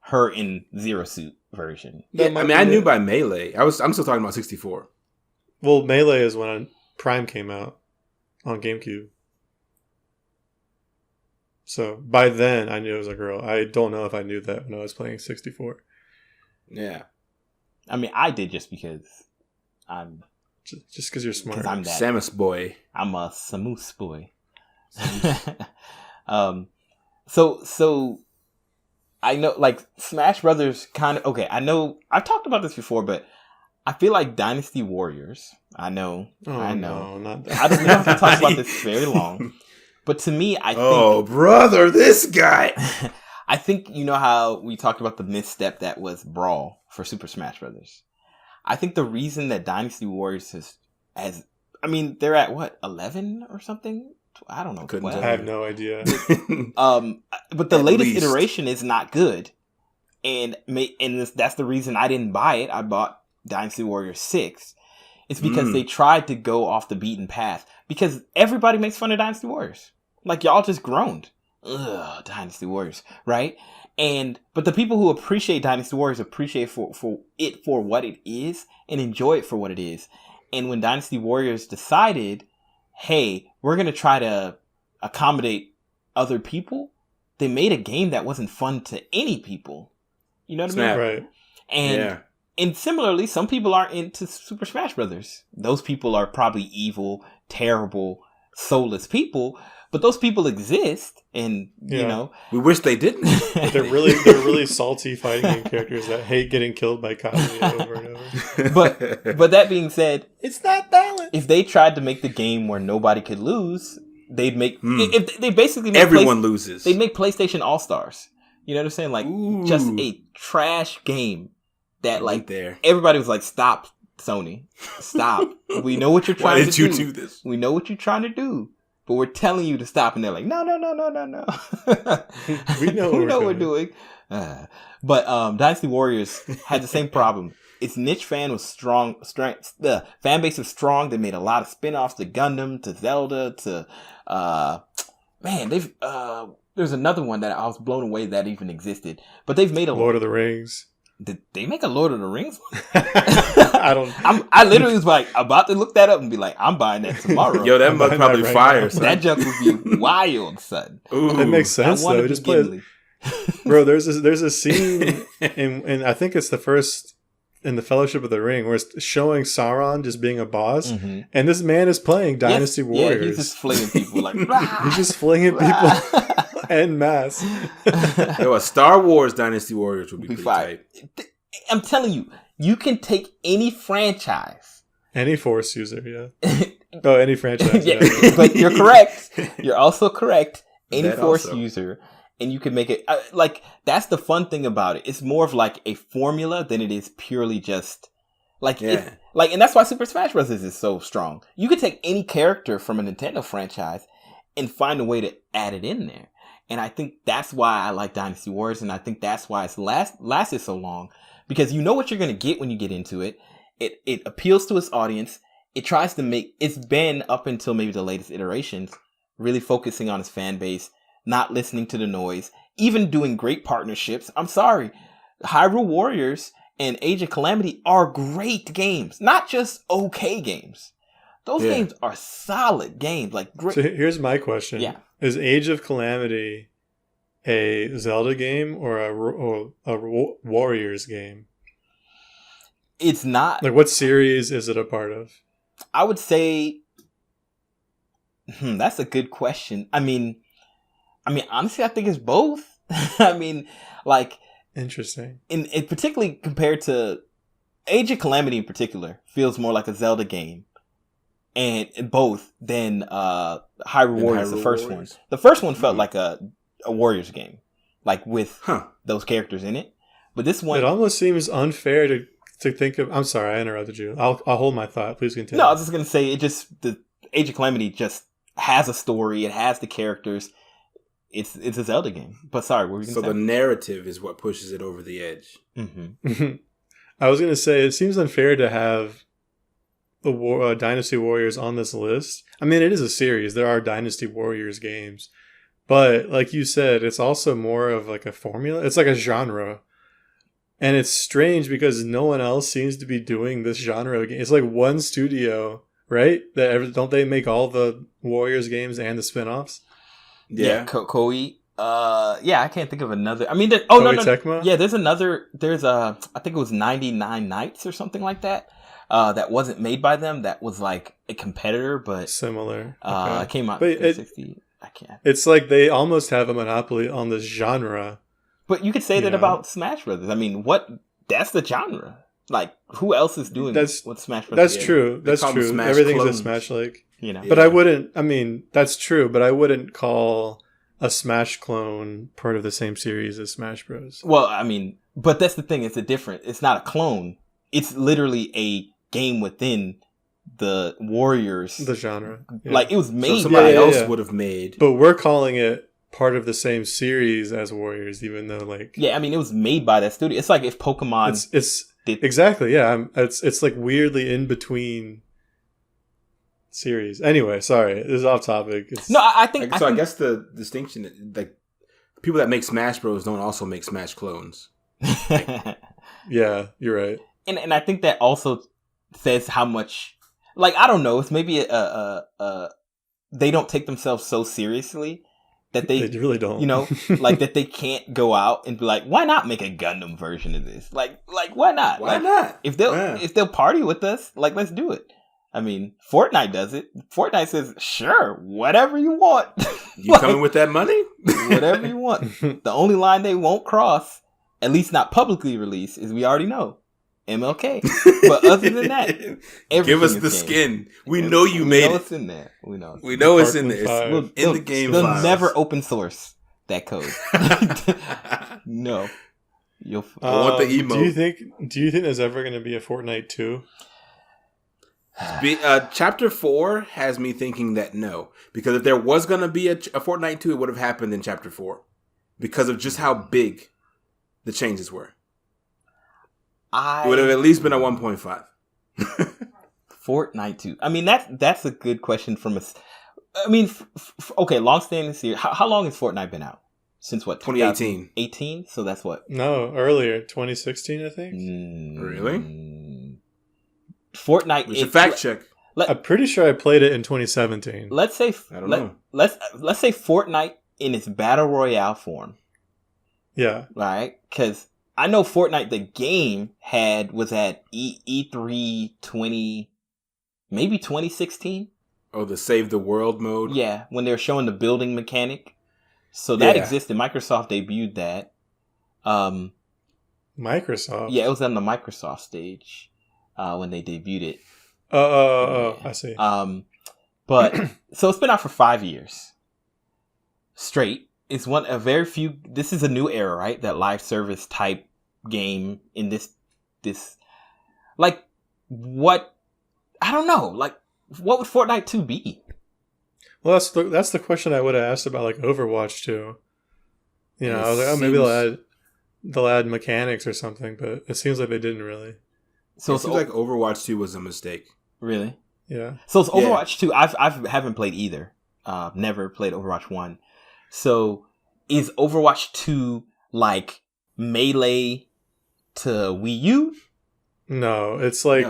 her in Zero Suit version. Yeah, That might I mean, be I knew it. by Melee. I'm still talking about 64. Well, Melee is when Prime came out on GameCube. So by then, I knew it was a girl. I don't know if I knew that when I was playing 64. Yeah, I mean, I did just because I'm Just because you're smart. because I'm that Samus boy. I'm a Samus boy. So I know like Smash Brothers kind of okay. I know I've talked about this before, but I feel like Dynasty Warriors. I know. No, not that. I don't know if to talk about this very long, but to me, I think. Oh, brother, this guy. I think you know how we talked about the misstep that was Brawl for Super Smash Brothers. I think the reason that Dynasty Warriors has I mean, they're at what 11 or something. I don't know. Couldn't 12. tell I have no idea. But the At latest least. iteration is not good, and that's the reason I didn't buy it. I bought Dynasty Warriors 6. It's because they tried to go off the beaten path. Because everybody makes fun of Dynasty Warriors. Like y'all just groaned. Ugh, Dynasty Warriors, right? But the people who appreciate Dynasty Warriors appreciate for it for what it is and enjoy it for what it is. And when Dynasty Warriors decided, hey, we're going to try to accommodate other people, they made a game that wasn't fun to any people. You know what I Snap. mean? Right. And similarly, some people aren't into Super Smash Brothers. Those people are probably evil, terrible, soulless people, but those people exist, and you Yeah. know, We wish they didn't. But they're really salty fighting game characters that hate getting killed by Kazuya over and over. but that being said, It's not balanced. if they tried to make the game where nobody could lose, they'd make if they basically make Everyone loses. They'd make PlayStation All Stars. You know what I'm saying? Like Ooh. just a trash game that like there. everybody was like, "Stop, Sony, stop. We know what you're Why trying did to you do. do this? We know what you're trying to do, but we're telling you to stop." And they're like, "No. We know what we know we're what we're doing." But Dynasty Warriors had the same problem. Its niche fan was strong. The fan base was strong. They made a lot of spin-offs to Gundam, to Zelda, to they've there's another one that I was blown away that even existed. But they've made a Lord of the Rings. Did they make a Lord of the Rings one? I don't. I literally was like about to look that up and be like, I'm buying that tomorrow. Yo, that I'm mug buying probably that right fire. now. Son. That junk would be wild, son. Ooh. It makes sense I want though. to Just be play, Gimli. bro. There's a scene in I think it's the first in the Fellowship of the Ring where it's showing Sauron just being a boss, Mhm. and this man is playing Dynasty Yes, Warriors. Yeah, he's just flinging people like He's just flinging people en masse. Yo, a Star Wars Dynasty Warriors would be Be pretty fire. tight. I'm telling you, you can take any franchise. Any Force user, yeah. Oh, any franchise. Yeah, Yeah. but you're correct. You're also correct. Any That Force also. user, and you can make it that's the fun thing about it. It's more of like a formula than it is purely just and that's why Super Smash Bros. Is so strong. You could take any character from a Nintendo franchise and find a way to add it in there. And I think that's why I like Dynasty Warriors, and I think that's why it's lasted so long, because you know what you're going to get when you get into it. It appeals to its audience. It tries to it's been up until maybe the latest iterations, really focusing on its fan base, not listening to the noise, even doing great partnerships. I'm sorry, Hyrule Warriors and Age of Calamity are great games, not just okay games. Those games are solid games, like great. So here's my question. Yeah. Is Age of Calamity a Zelda game or a Warriors game? It's not. Like, what series is it a part of? I would say, that's a good question. I mean, honestly, I think it's both. I mean, like, interesting. In particularly compared to Age of Calamity in particular, feels more like a Zelda game. And both than Hyrule Warriors, the first one. The first one felt like a Warriors game, like with those characters in it. But this one, it almost seems unfair to think of. I'm sorry, I interrupted you. I'll hold my thought. Please continue. No, I was just gonna say the Age of Calamity just has a story. It has the characters. It's a Zelda game. But sorry, what were you gonna say? So the narrative is what pushes it over the edge. Mm-hmm. I was gonna say it seems unfair to have the Dynasty Warriors on this list. I mean, it is a series. There are Dynasty Warriors games. But like you said, it's also more of like a formula. It's like a genre. And it's strange because no one else seems to be doing this genre of game. It's like one studio, right? Don't they make all the Warriors games and the spin-offs? Yeah. Koei. I can't think of another. I mean, Tecmo? Yeah, there's another. There's I think it was 99 Nights or something like that. That wasn't made by them. That was like a competitor, but similar. Okay. Came out in 360. I can't. It's like they almost have a monopoly on this genre. But you could say that about Smash Brothers. I mean, that's the genre. Like, who else is doing what Smash Brothers? That's true. That's true. Everything's a Smash-like. But I wouldn't. I mean, that's true. But I wouldn't call a Smash clone part of the same series as Smash Bros. Well, I mean, but that's the thing. It's not a clone. It's literally a game within the Warriors, the genre. Yeah. Like, it was made. So somebody else would have made. But we're calling it part of the same series as Warriors, even though like I mean, it was made by that studio. It's like if Pokemon. It's exactly It's like weirdly in between series. Anyway, sorry, this is off topic. I think I guess the distinction, like, people that make Smash Bros don't also make Smash clones. Yeah, you're right. And I think that also says how much, like, I don't know, it's maybe they don't take themselves so seriously that they really don't, like, that they can't go out and be like, why not make a Gundam version of this? Like why not? Why not? If they'll party with us, like, let's do it. I mean, Fortnite does it. Fortnite says, sure, whatever you want. You coming with that money? Whatever you want. The only line they won't cross, at least not publicly released, is we already know. MLK. But other than that, give us the skin. We know you made it. We know it's in there. We know it's in there. It's in the game. They'll never open source that code. No. I want the emote. Do you think there's ever going to be a Fortnite 2? Chapter 4 has me thinking that no. Because if there was going to be a Fortnite 2, it would have happened in Chapter 4. Because of just how big the changes were. It would have at least been a 1.5. Fortnite 2. I mean, that's a good question from us. I mean, okay, long-standing series. How long has Fortnite been out? Since what? 2018. 18? So that's what? No, earlier. 2016, I think. Really? Fortnite. We should fact check. I'm pretty sure I played it in 2017. Let's say I don't know. Let's say Fortnite in its battle royale form. Yeah. Right? Because I know Fortnite the game was at E3 maybe 2016. Oh, the Save the World mode? Yeah, when they were showing the building mechanic. So that existed. Microsoft debuted that. Microsoft? Yeah, it was on the Microsoft stage when they debuted it. I see. But so it's been out for 5 years straight. it's one a very few. This is a new era, right? That live service type game in this like what I don't know. Like what would Fortnite 2 be? Well, that's the question I would have asked about like Overwatch 2. You know, I was like, oh, maybe they'll add mechanics or something, but it seems like they didn't really. So it seems like Overwatch 2 was a mistake. Really? Yeah. So it's Overwatch 2. I haven't played either. Never played Overwatch 1. So is Overwatch 2 like Melee to Wii U? No, it's like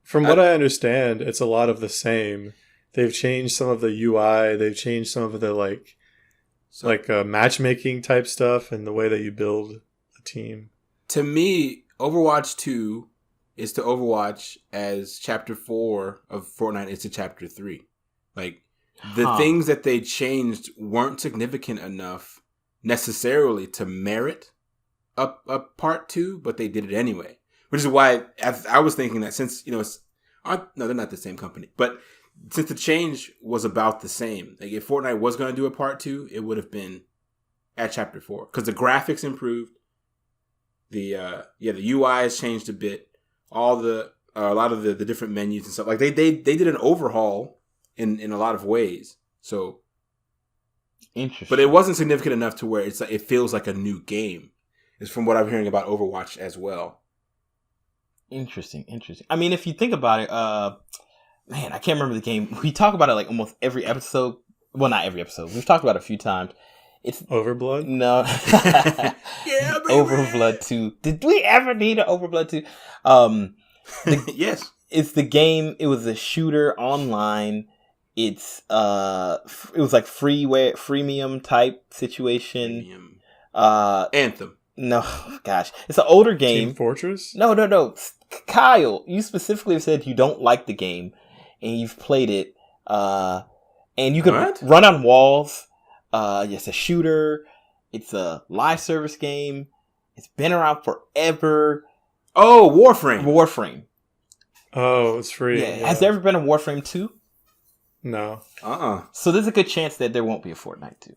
from what I understand, it's a lot of the same. They've changed some of the UI. They've changed some of the matchmaking type stuff and the way that you build a team. To me, Overwatch 2 is to Overwatch as Chapter 4 of Fortnite is to Chapter 3. Like, the things that they changed weren't significant enough necessarily to merit a Part 2, but they did it anyway. Which is why I was thinking that since, no, they're not the same company. But since the change was about the same, like if Fortnite was going to do a Part 2, it would have been at Chapter 4. Because the graphics improved. The UI has changed a bit. A lot of the different menus and stuff. Like they did an overhaul in a lot of ways. So interesting. But it wasn't significant enough to where it feels like a new game. Is from what I'm hearing about Overwatch as well. Interesting. I mean, if you think about it, man, I can't remember the game. We talk about it like almost every episode. Well, not every episode. We've talked about it a few times. It's Overblood? No. Yeah, baby. Overblood 2. Did we ever need an Overblood 2? Yes. It's the game. It was a shooter online. It's it was like freemium type situation. Anthem. No, gosh. It's an older game. Team Fortress? No. Kyle, you specifically said you don't like the game, and you've played it, and you can run on walls. It's a shooter. It's a live service game. It's been around forever. Oh, Warframe. Oh, it's free. Yeah. Has there ever been a Warframe 2? No. So there's a good chance that there won't be a Fortnite 2.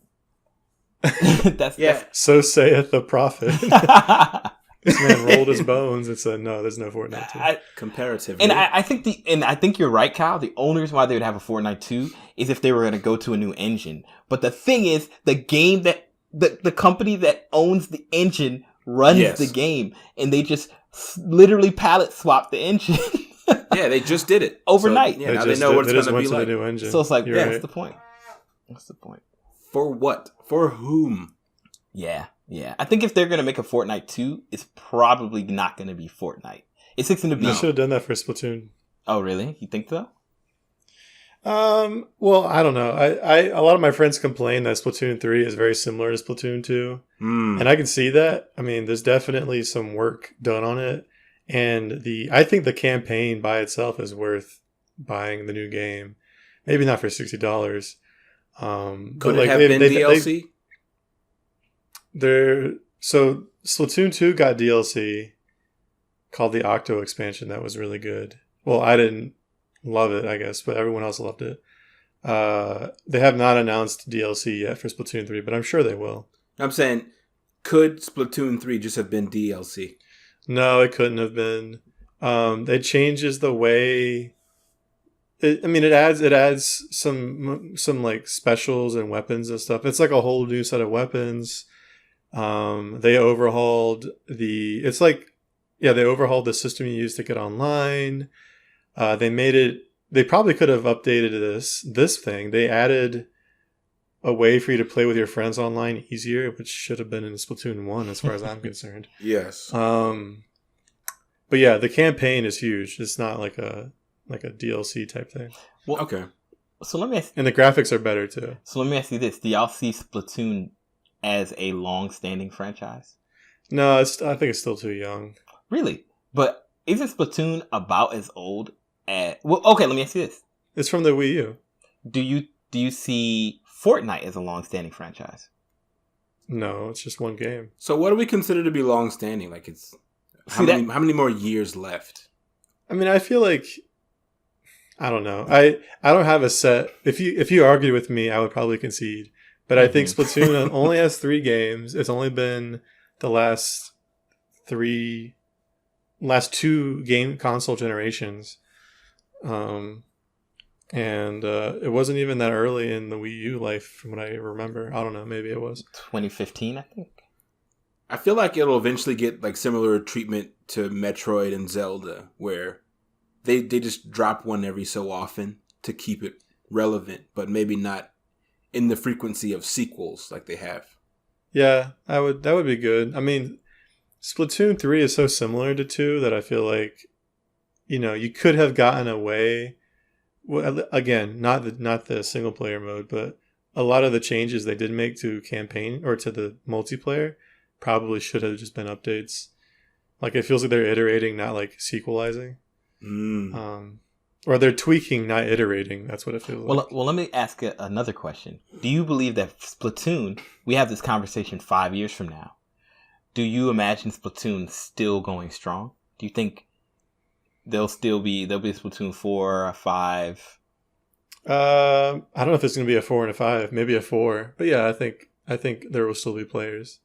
That's so saith the prophet. This man rolled his bones and said, "No, there's no Fortnite 2." Comparatively, and I think you're right, Kyle. The only reason why they would have a Fortnite 2 is if they were going to go to a new engine. But the thing is, the game that the company that owns the engine runs the game, and they just literally palette swap the engine. Yeah, they just did it overnight. So, now they know what it's going to be like. New engine. So it's like, right. What's the point? What's the point? For what? For whom? Yeah. I think if they're going to make a Fortnite 2, it's probably not going to be Fortnite. It's going to be... They should have done that for Splatoon. Oh, really? You think so? Well, I don't know. A lot of my friends complain that Splatoon 3 is very similar to Splatoon 2. And I can see that. I mean, there's definitely some work done on it. And I think the campaign by itself is worth buying the new game. Maybe not for $60. Could it have been DLC? So Splatoon 2 got DLC called the Octo expansion that was really good. Well, I didn't love it, I guess, but everyone else loved it. They have not announced DLC yet for Splatoon 3, but I'm sure they will. I'm saying, could Splatoon 3 just have been DLC? No, it couldn't have been. It changes the way... It adds some like specials and weapons and stuff. It's like a whole new set of weapons. They overhauled they overhauled the system you use to get online. They probably could have updated this thing. They added a way for you to play with your friends online easier, which should have been in Splatoon 1 as far as I'm concerned. Yes. But yeah, the campaign is huge. It's not like a DLC type thing. Well, okay. So let me ask, and the graphics are better too. So let me ask you this: do y'all see Splatoon as a long-standing franchise? No, I think it's still too young. Really? But isn't Splatoon about as old as... Well, okay, let me ask you this. It's from the Wii U. Do you see Fortnite as a long-standing franchise? No, it's just one game. So what do we consider to be long-standing? Like it's... How many more years left? I mean, I feel like... I don't know. I don't have a set... If you argue with me, I would probably concede. But I think Splatoon only has 3 games. It's only been the last 2 game console generations. And it wasn't even that early in the Wii U life from what I remember. I don't know, maybe it was 2015, I think. I feel like it'll eventually get like similar treatment to Metroid and Zelda, where they just drop one every so often to keep it relevant, but maybe not in the frequency of sequels like they have. Yeah, that would be good. I mean, Splatoon 3 is so similar to 2 that I feel like, you could have gotten away. Well, again, not the single player mode, but a lot of the changes they did make to campaign or to the multiplayer probably should have just been updates. Like, it feels like they're iterating, not like sequelizing. Or they're tweaking, not iterating. That's what it feels like. Well, let me ask another question. Do you believe that Splatoon, we have this conversation 5 years from now, do you imagine Splatoon still going strong? Do you think there'll be Splatoon 4 or 5? I don't know if it's going to be a 4 and a 5, maybe a 4. But yeah, I think there will still be players.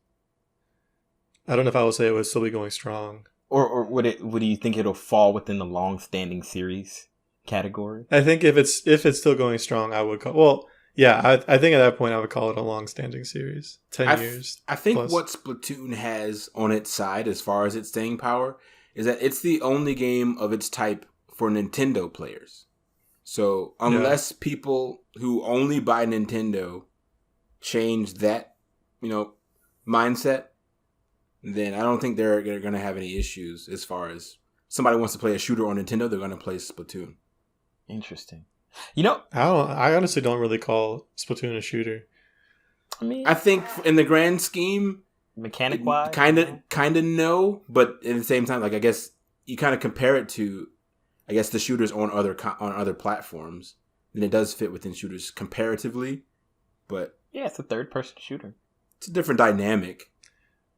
I don't know if I would say it would still be going strong. Or would you think it'll fall within the long-standing series category? I think if it's still going strong, I would call. Well, yeah, I think at that point I would call it a long-standing series. 10 years. I think plus. What Splatoon has on its side, as far as its staying power, is that it's the only game of its type for Nintendo players. So unless people who only buy Nintendo change that, mindset, then I don't think they're going to have any issues as far as somebody wants to play a shooter on Nintendo, they're going to play Splatoon. Interesting. I honestly don't really call Splatoon a shooter. I think in the grand scheme, mechanic wise, kind of no, but at the same time, like I guess you kind of compare it to, I guess the shooters on other platforms, and it does fit within shooters comparatively, but yeah, it's a third-person shooter. It's a different dynamic.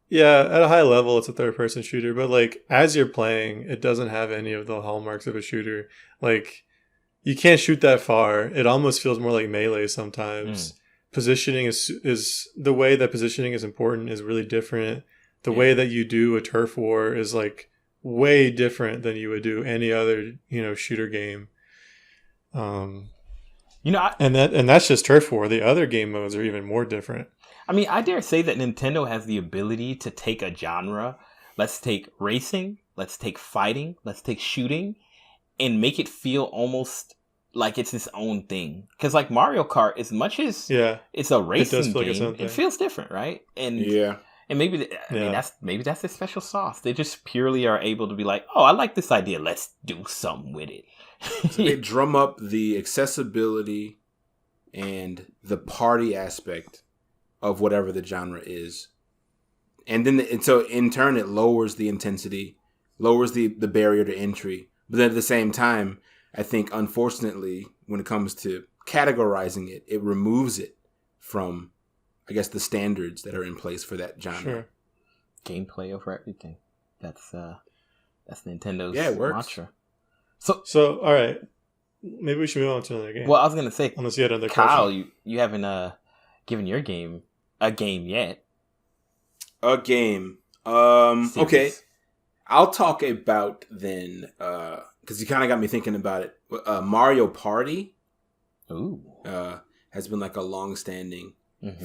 Yeah, at a high level, it's a third-person shooter, but like as you're playing, it doesn't have any of the hallmarks of a shooter. Like you can't shoot that far. It almost feels more like Melee sometimes. Positioning is the way that positioning is important is really different. The way that you do a turf war is like way different than you would do any other shooter game. And that's just turf war. The other game modes are even more different. I mean, I dare say that Nintendo has the ability to take a genre. Let's take racing. Let's take fighting. Let's take shooting, and make it feel almost like it's its own thing. Because like Mario Kart, as much as it's a racing game, it feels different, right? And maybe that's their special sauce. They just purely are able to be like, oh, I like this idea. Let's do something with it. So they drum up the accessibility and the party aspect of whatever the genre is. And then so in turn it lowers the intensity, lowers the barrier to entry. But then at the same time, I think unfortunately when it comes to categorizing it, it removes it from, I guess, the standards that are in place for that genre. Sure. Gameplay over everything. That's Nintendo's mantra. So all right. Maybe we should move on to another game. Well, I was gonna say, unless you had another Kyle, question. you haven't given your game a game yet. A game. Okay. I'll talk about then, because you kind of got me thinking about it. Mario Party. Ooh. Has been like a long-standing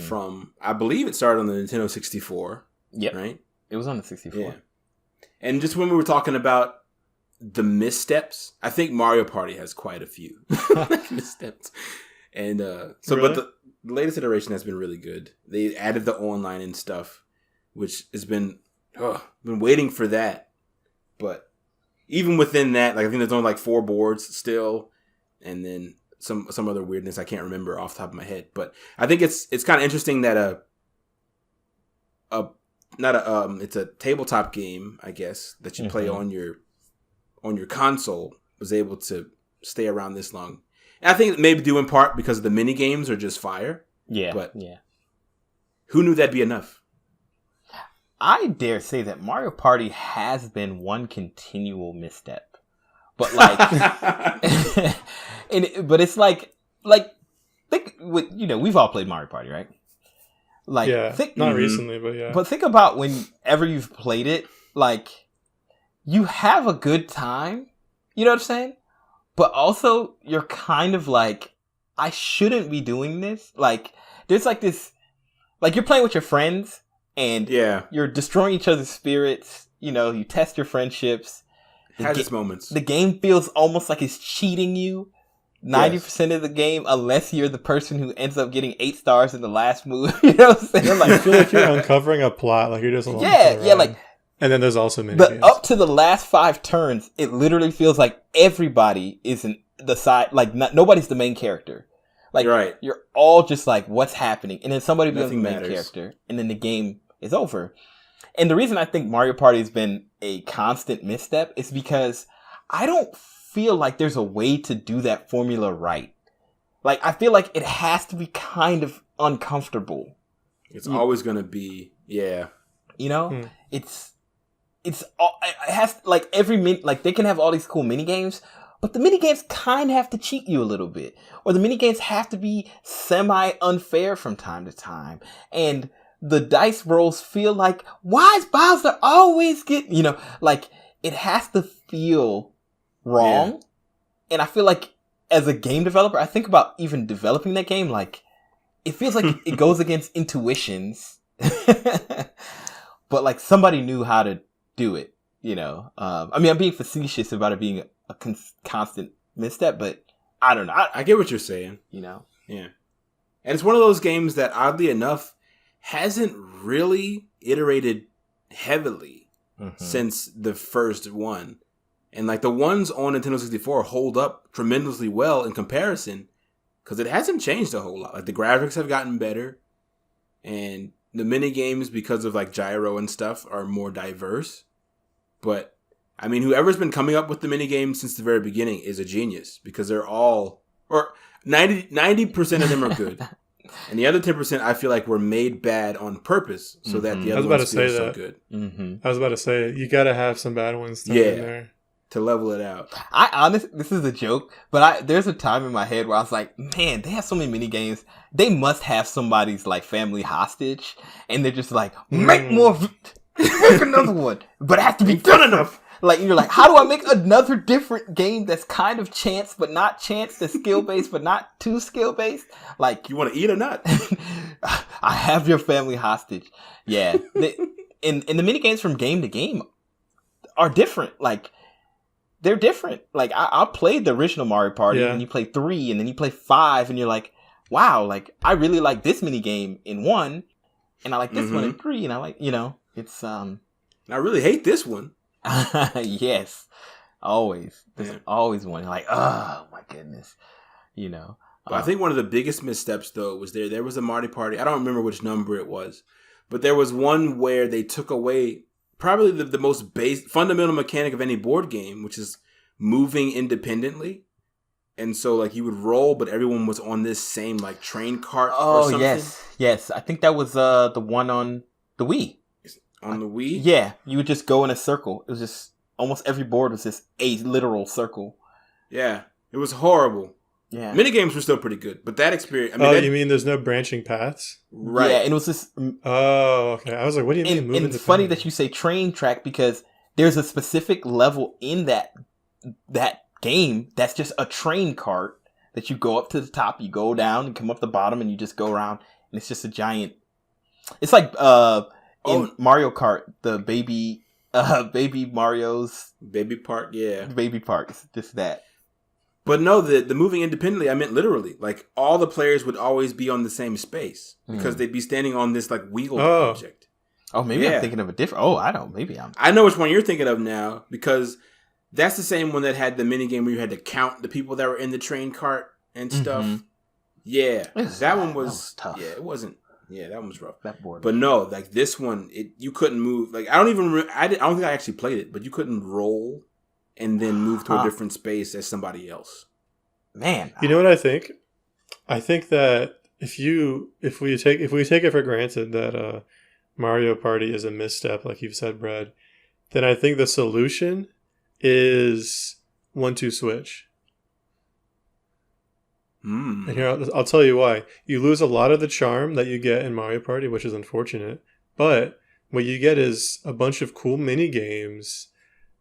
from, I believe it started on the Nintendo 64. Yep. Right? It was on the 64. Yeah. And just when we were talking about the missteps, I think Mario Party has quite a few missteps. And but the latest iteration has been really good. They added the online and stuff, which has been waiting for that. But even within that, like I think there's only like 4 boards still, and then some other weirdness I can't remember off the top of my head. But I think it's kind of interesting that it's a tabletop game, I guess, that you play on your console was able to stay around this long. And I think maybe due in part because the mini games are just fire. Yeah. But who knew that'd be enough? I dare say that Mario Party has been one continual misstep. But like but it's like think with, we've all played Mario Party, right? Like, Yeah, not recently, but yeah. But think about whenever you've played it, like, you have a good time. You know what I'm saying? But also, you're kind of like, I shouldn't be doing this. Like, there's like this, like, you're playing with your friends, and you're destroying each other's spirits. You know, you test your friendships. Has its moments. The game feels almost like it's cheating you 90% of the game, unless you're the person who ends up getting 8 stars in the last move. You know what I'm saying? Like, I feel like you're uncovering a plot, like you're just along for the ride. Like, and then there's also mini games. Up to the last 5 turns, it literally feels like everybody is in the side, like nobody's the main character. Like, you're all just like, what's happening? And then somebody becomes the main character, and then the game is over. And the reason I think Mario Party has been a constant misstep is because I don't feel like there's a way to do that formula right. Like, I feel like it has to be kind of uncomfortable. It's always going to be, You know? It has, like, like, they can have all these cool mini games, but the mini games kind of have to cheat you a little bit. Or the mini games have to be semi-unfair from time to time. And the dice rolls feel like, why is Bowser always like, it has to feel wrong. And I feel like as a game developer, I think about even developing that game, like, it feels like it goes against intuitions. But like, somebody knew how to do it, you know. I mean, I'm being facetious about it being a constant misstep, but I don't know. I get what you're saying. You know? Yeah. And it's one of those games that, oddly enough, hasn't really iterated heavily since the first one. And like, the ones on Nintendo 64 hold up tremendously well in comparison, because it hasn't changed a whole lot. Like, the graphics have gotten better, and the mini games, because of like gyro and stuff, are more diverse. But I mean, whoever's been coming up with the mini games since the very beginning is a genius, because they're all, or 90% of them are good. And the other 10%, I feel like, were made bad on purpose, so that the other ones feel so good. I was about to say, you got to have some bad ones in there to level it out. This is a joke, but there's a time in my head where I was like, man, they have so many mini games. They must have somebody's like family hostage, and they're just like, make another one, but it has to be good enough. Like, you're like, how do I make another different game that's kind of chance but not chance, that's skill based but not too skill based? Like, you want to eat or not? I have your family hostage. Yeah, and the mini games from game to game are different. Like, they're different. Like, I played the original Mario Party, and you play 3, and then you play 5, and you're like, wow, like, I really like this mini game in 1, and I like this one in 3, and I like, it's I really hate this one. Yes, always. There's always one. Like, oh my goodness, But I think one of the biggest missteps, though, was there was a Mario Party. I don't remember which number it was, but there was one where they took away probably the most fundamental mechanic of any board game, which is moving independently. And so, like, you would roll, but everyone was on this same, like, train cart or something. Yes. I think that was the one on the Wii. On the Wii? Yeah, you would just go in a circle. It was just, almost every board was just a literal circle. Yeah, it was horrible. Yeah. Minigames were still pretty good, but that experience... you mean there's no branching paths? Right. Yeah, and it was just... Oh, okay. I was like, what do you mean moving? And it's funny that you say train track, because there's a specific level in that game that's just a train cart that you go up to the top, you go down, and come up the bottom, and you just go around, and it's just a giant... It's like... in Mario Kart, the baby Mario's baby park, baby park, it's just that. But no, the moving independently, I meant literally. Like, all the players would always be on the same space because they'd be standing on this like wheel object. Oh, maybe I'm thinking of a different. Oh, I don't. Maybe I know which one you're thinking of now, because that's the same one that had the mini game where you had to count the people that were in the train cart and stuff. Yeah, that one was tough. Yeah, it wasn't. Yeah, that one was rough. That board. But no, like this one, you couldn't move. Like, I don't think I actually played it, but you couldn't roll and then move to a different space as somebody else. Man, you know what I think? I think that if we take it for granted that Mario Party is a misstep, like you've said, Brad, then I think the solution is 1-2 switch. And here, I'll tell you why. You lose a lot of the charm that you get in Mario Party, which is unfortunate. But what you get is a bunch of cool mini games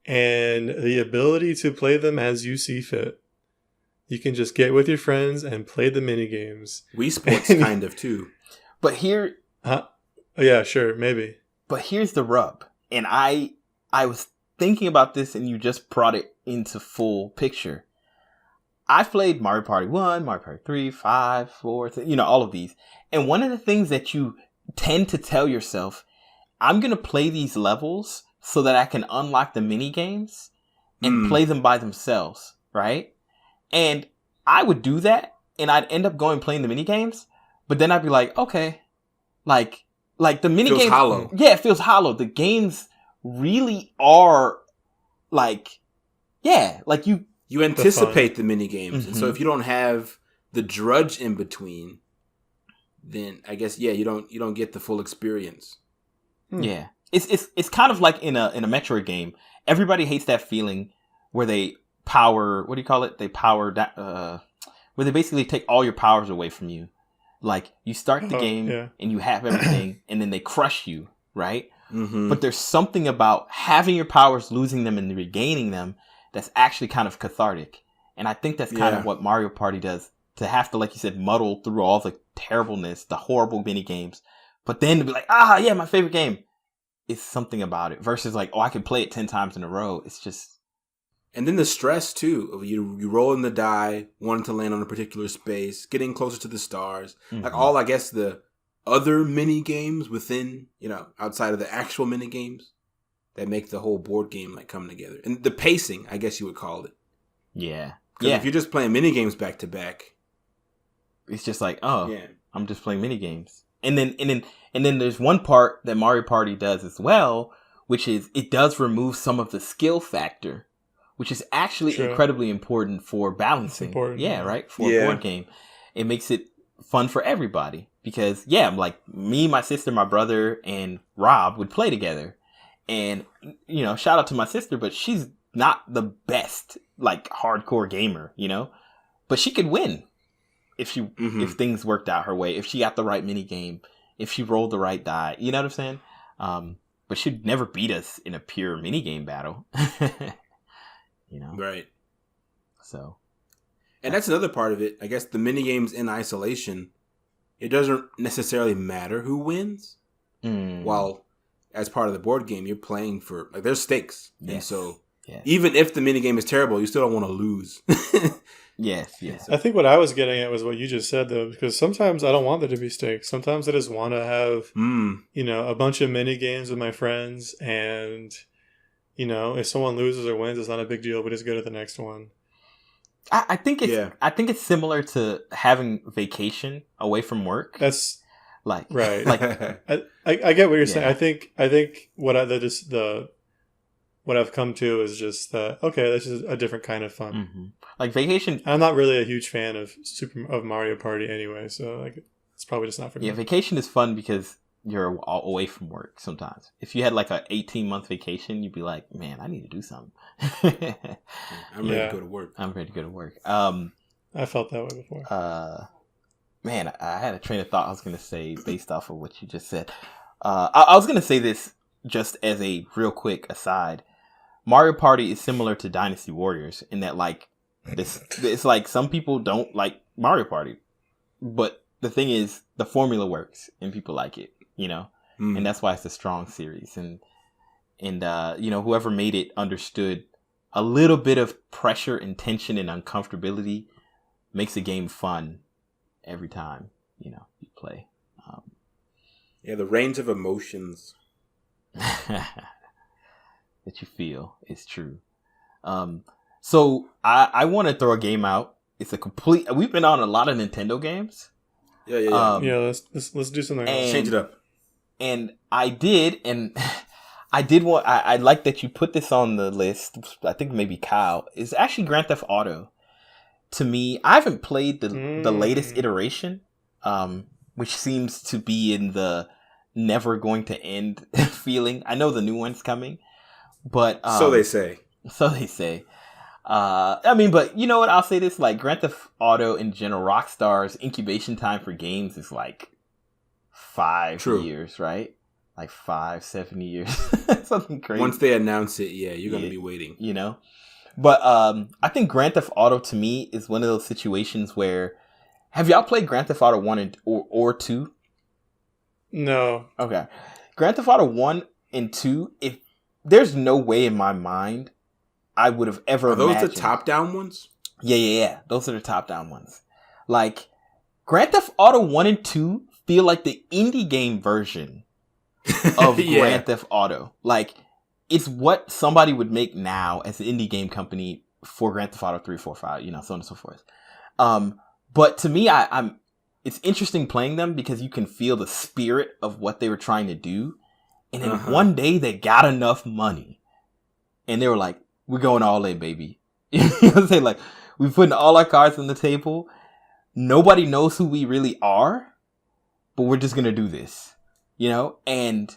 and the ability to play them as you see fit. You can just get with your friends and play the mini games. Wii Sports kind of too. But here, yeah, sure, maybe. But here's the rub, and I was thinking about this, and you just brought it into full picture. I've played Mario Party 1, Mario Party 3, 5, 4, all of these. And one of the things that you tend to tell yourself, I'm going to play these levels so that I can unlock the mini games and play them by themselves, right? And I would do that, and I'd end up going playing the mini games, but then I'd be like, okay, like the mini feels games, hollow. Yeah, it feels hollow. The games really are like you anticipate the mini games, and so if you don't have the drudge in between, then I guess you don't get the full experience. Yeah, it's kind of like in a Metroid game. Everybody hates that feeling where they power. What do you call it? They power that. Where they basically take all your powers away from you. Like you start the game and you have everything, and then they crush you, right? Mm-hmm. But there's something about having your powers, losing them, and regaining them that's actually kind of cathartic. And I think that's kind of what Mario Party does. To have to, like you said, muddle through all the terribleness, the horrible mini games, but then to be like, my favorite game. It's something about it versus like, I can play it 10 times in a row. It's just. And then the stress too of you rolling the die, wanting to land on a particular space, getting closer to the stars, like all, I guess, the other mini games within, outside of the actual mini games that make the whole board game like come together, and the pacing, I guess you would call it. Yeah. If you're just playing mini games back to back, it's just like, I'm just playing mini games, and then there's one part that Mario Party does as well, which is it does remove some of the skill factor, which is actually incredibly important for balancing. Right? For a board game. It makes it fun for everybody because, like me, my sister, my brother, and Rob would play together. And, shout out to my sister, but she's not the best, like, hardcore gamer, But she could win if if things worked out her way, if she got the right mini game, if she rolled the right die. You know what I'm saying? But she'd never beat us in a pure mini game battle. Right. So. And that's another part of it. I guess the mini games in isolation, it doesn't necessarily matter who wins. While as part of the board game, you're playing for, like, there's stakes. Yes. And so even if the mini game is terrible, you still don't want to lose. Yes. I think what I was getting at was what you just said, though, because sometimes I don't want there to be stakes. Sometimes I just want to have, a bunch of mini games with my friends, and, if someone loses or wins, it's not a big deal. We just go to the next one. I think it's similar to having vacation away from work. That's right. Like I get what you're saying. I think what I've come to is just that, okay, this is a different kind of fun. Mm-hmm. Like vacation. I'm not really a huge fan of Mario Party anyway, so like it's probably just not for me. Yeah, vacation is fun because you're away from work sometimes. If you had like a 18-month vacation, you'd be like, man, I need to do something. I'm ready to go to work. I felt that way before. Man, I had a train of thought I was going to say based off of what you just said. I was going to say this just as a real quick aside. Mario Party is similar to Dynasty Warriors in that, like, it's like some people don't like Mario Party, but the thing is, the formula works and people like it, and that's why it's a strong series. And whoever made it understood a little bit of pressure and tension and uncomfortability makes a game fun every time, you play. The range of emotions that you feel is true. So I want to throw a game out. It's we've been on a lot of Nintendo games. Yeah. Let's do something else. Change it up. And I like that you put this on the list. I think maybe Kyle. It's actually Grand Theft Auto. To me, I haven't played the latest iteration, which seems to be in the never going to end feeling. I know the new one's coming, but so they say. I mean, but you know what? I'll say this: like Grand Theft Auto in general, Rockstar's incubation time for games is like 5 years, right? Like 5-7 years, something crazy. Once they announce it, yeah, you're gonna be waiting. You know, but I think Grand Theft Auto to me is one of those situations where, have y'all played Grand Theft Auto 1 or 2? No. Okay, Grand Theft Auto 1 and 2. If there's no way in my mind I would have ever imagined. Are those the top-down ones? Yeah. Those are the top-down ones. Like, Grand Theft Auto 1 and 2 feel like the indie game version of Grand Theft Auto. Like, it's what somebody would make now as an indie game company for Grand Theft Auto 3, 4, 5, you know, so on and so forth. But to me, it's interesting playing them because you can feel the spirit of what they were trying to do. And then one day they got enough money and they were like, we're going all in, baby. You know what I'm saying? Like, we're putting all our cards on the table. Nobody knows who we really are, but we're just going to do this, you know? And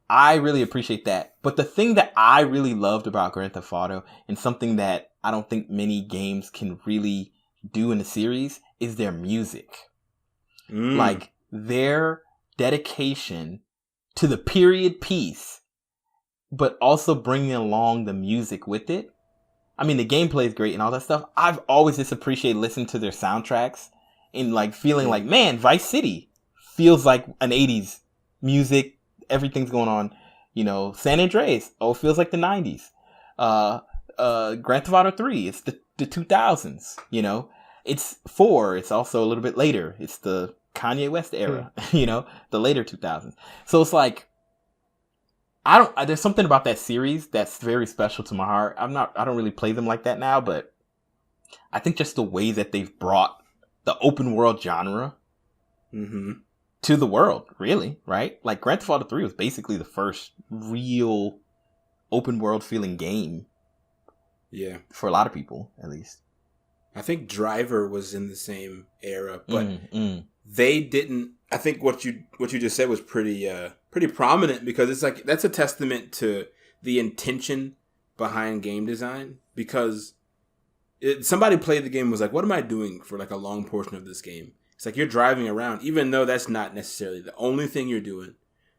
I really appreciate that. But the thing that I really loved about Grand Theft Auto, and something that I don't think many games can really do in the series, is their music. Like, their dedication to the period piece, but also bringing along the music with it. I mean, the gameplay is great and all that stuff. I've always just appreciated listening to their soundtracks and like feeling like, man, Vice City feels like an 80s music. Everything's going on, you know. San Andreas, it feels like the 90s. Grand Theft Auto 3, it's the 2000s, you know. It's 4, it's also a little bit later. It's the Kanye West era, you know, the later 2000s. So it's like, there's something about that series that's very special to my heart. I don't really play them like that now, but I think just the way that they've brought the open world genre to the world, really, right? Like Grand Theft Auto 3 was basically the first real open world feeling game. Yeah. For a lot of people, at least. I think Driver was in the same era, but they didn't. I think what you just said was pretty prominent, because it's like that's a testament to the intention behind game design. Because somebody played the game and was like, "What am I doing for like a long portion of this game?" It's like you're driving around, even though that's not necessarily the only thing you're doing.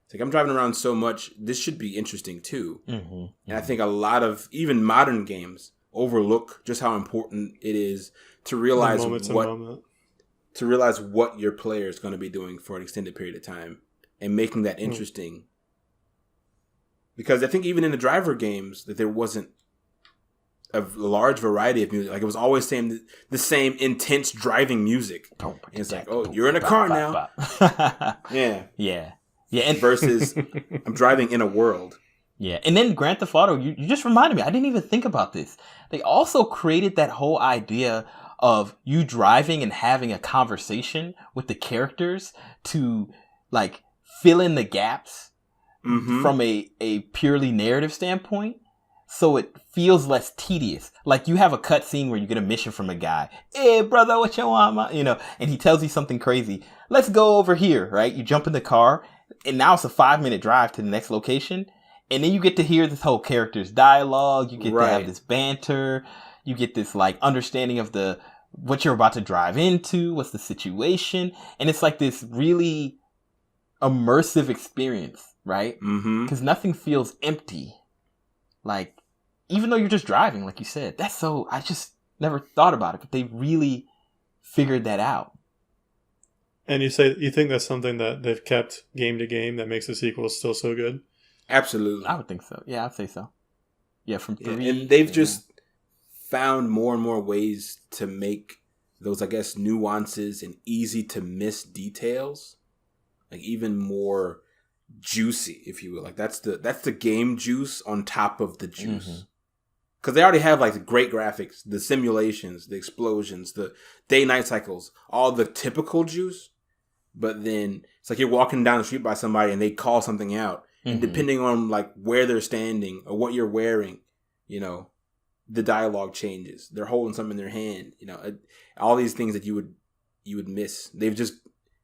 It's like, I'm driving around so much, this should be interesting too. And I think a lot of even modern games overlook just how important it is to realize what your player is going to be doing for an extended period of time and making that interesting. Because I think even in the Driver games that there wasn't a large variety of music. Like, it was always saying the same intense driving music. And it's like, oh, you're in a car now. Yeah. And versus I'm driving in a world. Yeah. And then Grand Theft Auto, you just reminded me. I didn't even think about this. They also created that whole idea of you driving and having a conversation with the characters to like fill in the gaps from a purely narrative standpoint. So it feels less tedious. Like, you have a cutscene where you get a mission from a guy. Hey, brother, what you want? You know, and he tells you something crazy. Let's go over here, right? You jump in the car, and now it's a 5-minute drive to the next location. And then you get to hear this whole character's dialogue. You get to have this banter. You get this, like, understanding of what you're about to drive into. What's the situation? And it's like this really immersive experience, right? Because nothing feels empty. Like, even though you're just driving, like you said, I just never thought about it, but they really figured that out. And you think that's something that they've kept game to game that makes the sequels still so good? Absolutely. I would think so. Yeah, I'd say so. Yeah, from 3. And they've just found more and more ways to make those, I guess, nuances and easy to miss details, like, even more juicy, if you will. Like, that's the game juice on top of the juice, because they already have like the great graphics, the simulations, the explosions, the day-night cycles, all the typical juice. But then it's like you're walking down the street by somebody and they call something out, and depending on like where they're standing or what you're wearing, you know, the dialogue changes. They're holding something in their hand, you know, all these things that you would miss. They've just,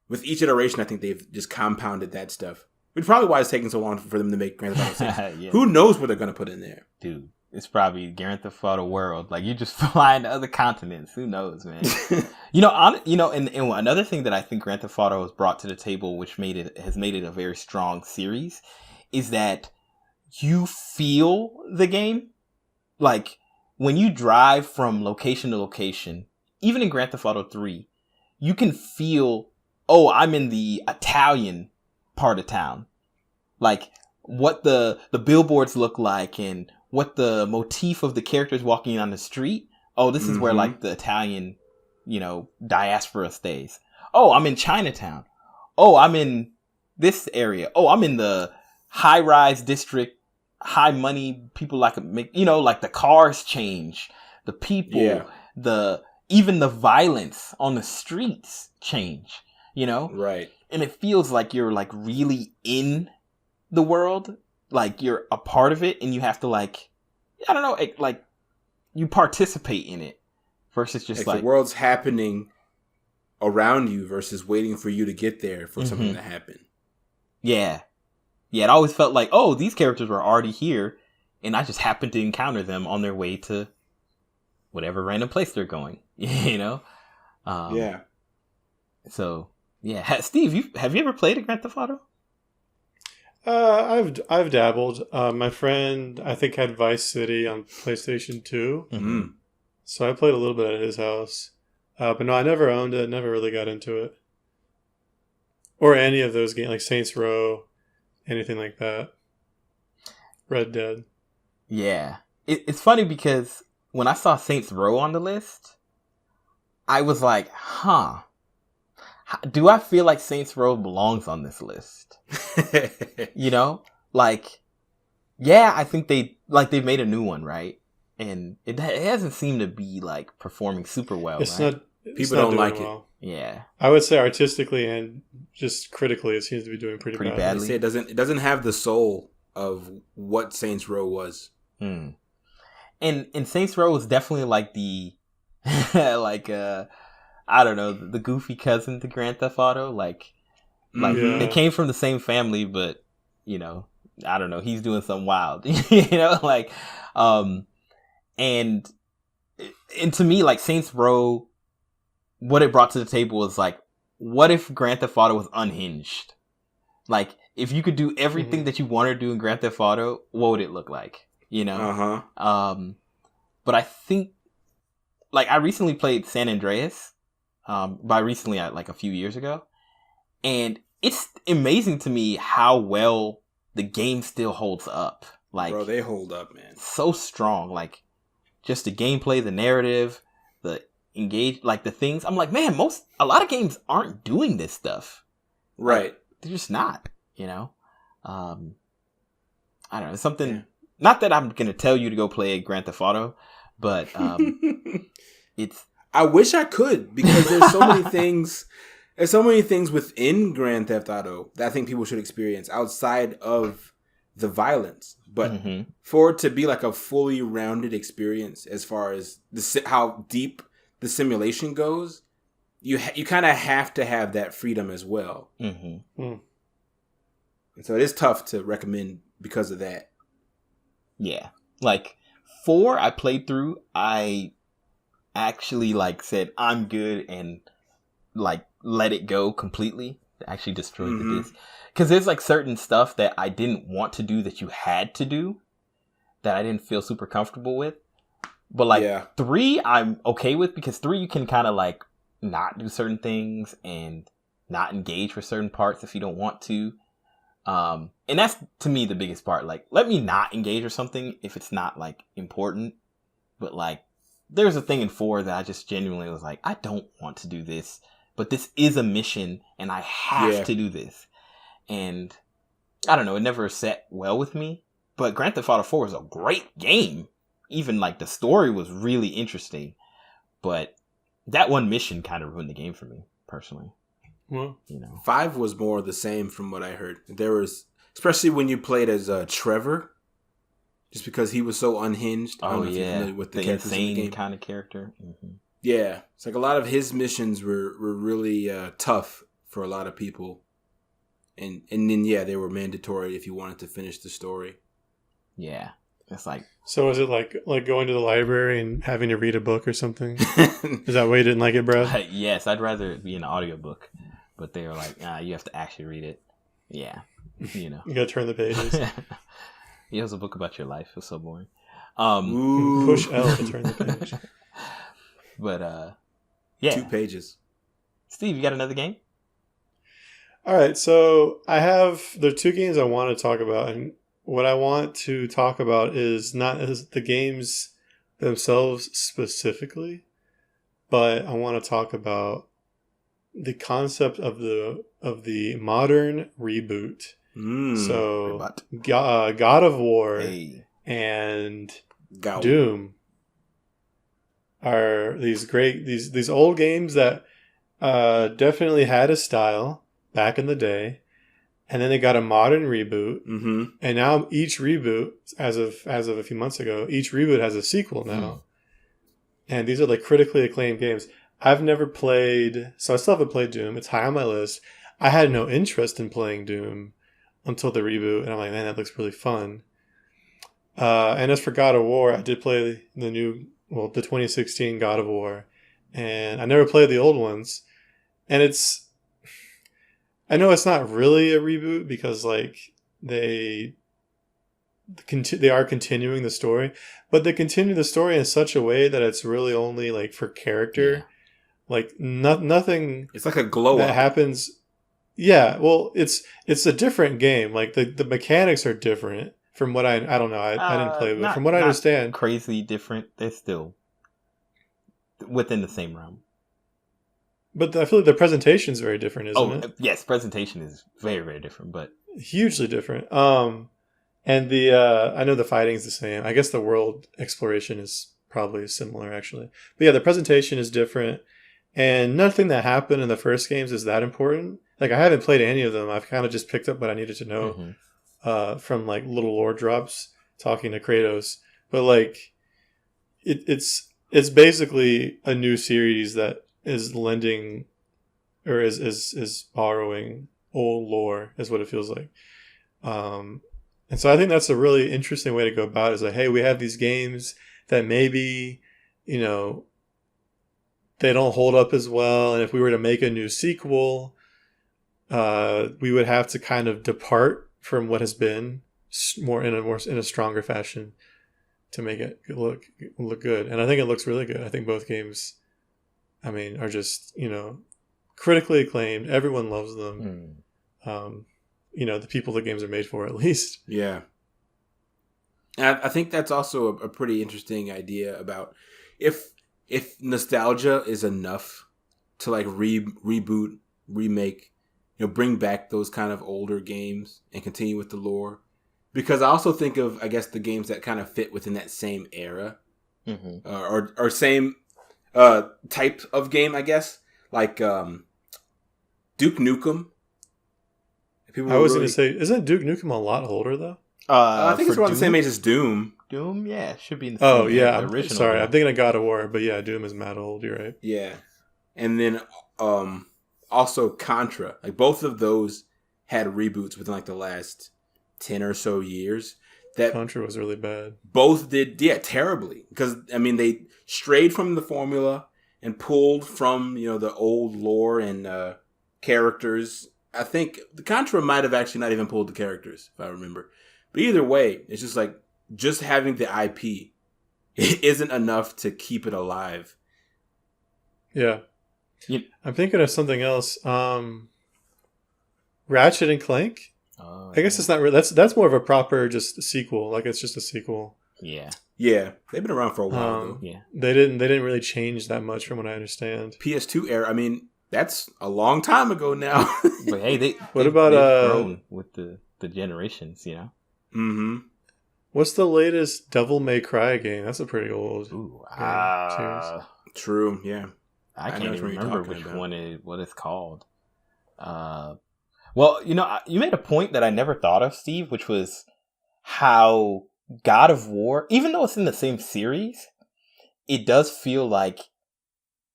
with each iteration, I think they've just compounded that stuff. Which is probably why it's taking so long for them to make Grand Theft Auto 6. Who knows what they're going to put in there? Dude, it's probably Grand Theft Auto World. Like you just fly into other continents. Who knows, man? And another thing that I think Grand Theft Auto has brought to the table, which has made it a very strong series, is that you feel the game. Like when you drive from location to location, even in Grand Theft Auto 3, you can feel, oh, I'm in the Italian part of town. Like what the billboards look like and what the motif of the characters walking on the street. Oh, this is where like the Italian, diaspora stays. Oh, I'm in Chinatown. Oh, I'm in this area. Oh, I'm in the high-rise district, high money people like like the cars change, the people, even the violence on the streets change, Right. And it feels like you're like really in the world, like you're a part of it, and you have to like, I don't know, like you participate in it versus just like the world's happening around you versus waiting for you to get there for something to happen. Yeah. Yeah, it always felt like, oh, these characters were already here, and I just happened to encounter them on their way to whatever random place they're going, Yeah. So, yeah. Steve, have you ever played a Grand Theft Auto? I've dabbled. My friend, I think, had Vice City on PlayStation 2. Mm-hmm. So I played a little bit at his house. But no, I never owned it, never really got into it. Or any of those games, like Saints Row, anything like that. Red Dead. Yeah. It's funny because when I saw Saints Row on the list, I was like, do I feel like Saints Row belongs on this list? Like, yeah, I think they've made a new one, right? And it hasn't seemed to be like performing super well. People don't like it. Yeah, I would say artistically and just critically, it seems to be doing pretty badly. Say it doesn't have the soul of what Saints Row was. And Saints Row was definitely like the I don't know, the goofy cousin to Grand Theft Auto. They came from the same family, but I don't know, he's doing something wild. And to me, like Saints Row, what it brought to the table was like, what if Grand Theft Auto was unhinged? Like, if you could do everything that you want to do in Grand Theft Auto, what would it look like? But I think, like, I recently played San Andreas. By recently, like a few years ago, and it's amazing to me how well the game still holds up. Like, bro, they hold up, man. So strong. Like, just the gameplay, the narrative, the the things. I'm like, man, a lot of games aren't doing this stuff. Right. Like, they're just not, I don't know, something, not that I'm going to tell you to go play Grand Theft Auto, but, I wish I could, because there's so many things. There's so many things within Grand Theft Auto that I think people should experience outside of the violence. But for it to be like a fully rounded experience, as far as how deep the simulation goes, you kind of have to have that freedom as well. And so it is tough to recommend because of that. Yeah, like 4, I played through. I actually said I'm good and let it go completely. Actually destroyed the disc, because there's certain stuff that I didn't want to do that you had to do that I didn't feel super comfortable with. But 3 I'm okay with, because 3 you can kind of not do certain things and not engage for certain parts if you don't want to. And that's to me the biggest part. Let me not engage or something if it's not important. But there's a thing in 4 that I just genuinely was like, I don't want to do this, but this is a mission and I have to do this. And I don't know, it never sat well with me. But Grand Theft Auto 4 is a great game. Even the story was really interesting. But that one mission kind of ruined the game for me, personally. Well, 5 was more of the same from what I heard. There was, especially when you played as Trevor, just because he was so unhinged. Oh, yeah. With the insane kind of character. Yeah. It's a lot of his missions were really tough for a lot of people. And then, they were mandatory if you wanted to finish the story. Yeah. It's like, So is it like going to the library and having to read a book or something? Is that why you didn't like it, Brad? yes, I'd rather it be an audiobook, but they were like, you have to actually read it. Yeah, You gotta turn the pages. It was a book about your life. It was so boring. Push L to turn the page. But yeah. 2 pages. Steve, you got another game? All right, so there are 2 games I want to talk about, and what I want to talk about is not as the games themselves specifically, but I want to talk about the concept of the modern reboot. So God of War and Doom are these old games that definitely had a style back in the day, and then they got a modern reboot, and now each reboot, as of a few months ago, each reboot has a sequel now, and these are like critically acclaimed games. I've never played, so I still haven't played Doom. It's high on my list. I had no interest in playing Doom until the reboot, and I'm like, man, that looks really fun. And as for God of War, I did play the 2016 God of War, and I never played the old ones. And I know it's not really a reboot because like they are continuing the story, but they continue the story in such a way that it's really only like for character. Yeah. Like nothing. It's like a glow that up happens. Yeah, well, it's a different game. Like the mechanics are different from what I don't know. I didn't play, but from what I understand, crazy different. They're still within the same realm. But I feel like the presentation is very different, isn't it? Yes, presentation is very, very different, but hugely different. And the I know the fighting is the same. I guess the world exploration is probably similar, actually. But yeah, the presentation is different. And nothing that happened in the first games is that important. Like, I haven't played any of them. I've kind of just picked up what I needed to know from, like, little lore drops talking to Kratos. But, like, it's basically a new series that is lending or is borrowing old lore, is what it feels like. And so I think that's a really interesting way to go about it. Is like, hey, we have these games that maybe, they don't hold up as well, and if we were to make a new sequel, we would have to kind of depart from what has been in a stronger fashion to make it look good. And I think it looks really good. I think both games, are just critically acclaimed. Everyone loves them. The people the games are made for, at least. Yeah. And I think that's also a pretty interesting idea about if nostalgia is enough to like reboot, remake, bring back those kind of older games and continue with the lore. Because I also think of, I guess, the games that kind of fit within that same era or same type of game, I guess, like Duke Nukem. I was going to say, isn't Duke Nukem a lot older though? I think it's around the same age as Doom. Doom, yeah, it should be in the same age, the original. Sorry, I'm thinking of God of War, but yeah, Doom is mad old. You're right. Yeah, and then also Contra. Like both of those had reboots within like the last 10 or so years. That Contra was really bad. Both did, terribly, because they strayed from the formula and pulled from the old lore and characters. I think the Contra might have actually not even pulled the characters, if I remember. But either way, it's just like just having the IP isn't enough to keep it alive. Yeah. I'm thinking of something else. Ratchet and Clank. I guess it's not really. That's more of a proper just sequel. Like it's just a sequel. Yeah. Yeah, they've been around for a while though. Yeah. They didn't really change that much from what I understand. PS2 era. That's a long time ago now. But hey, they've grown with the generations, Mm-hmm. What's the latest Devil May Cry game? That's a pretty old game. True, yeah. I can't even remember what it's called. Well, you made a point that I never thought of, Steve, which was how God of War, even though it's in the same series, it does feel like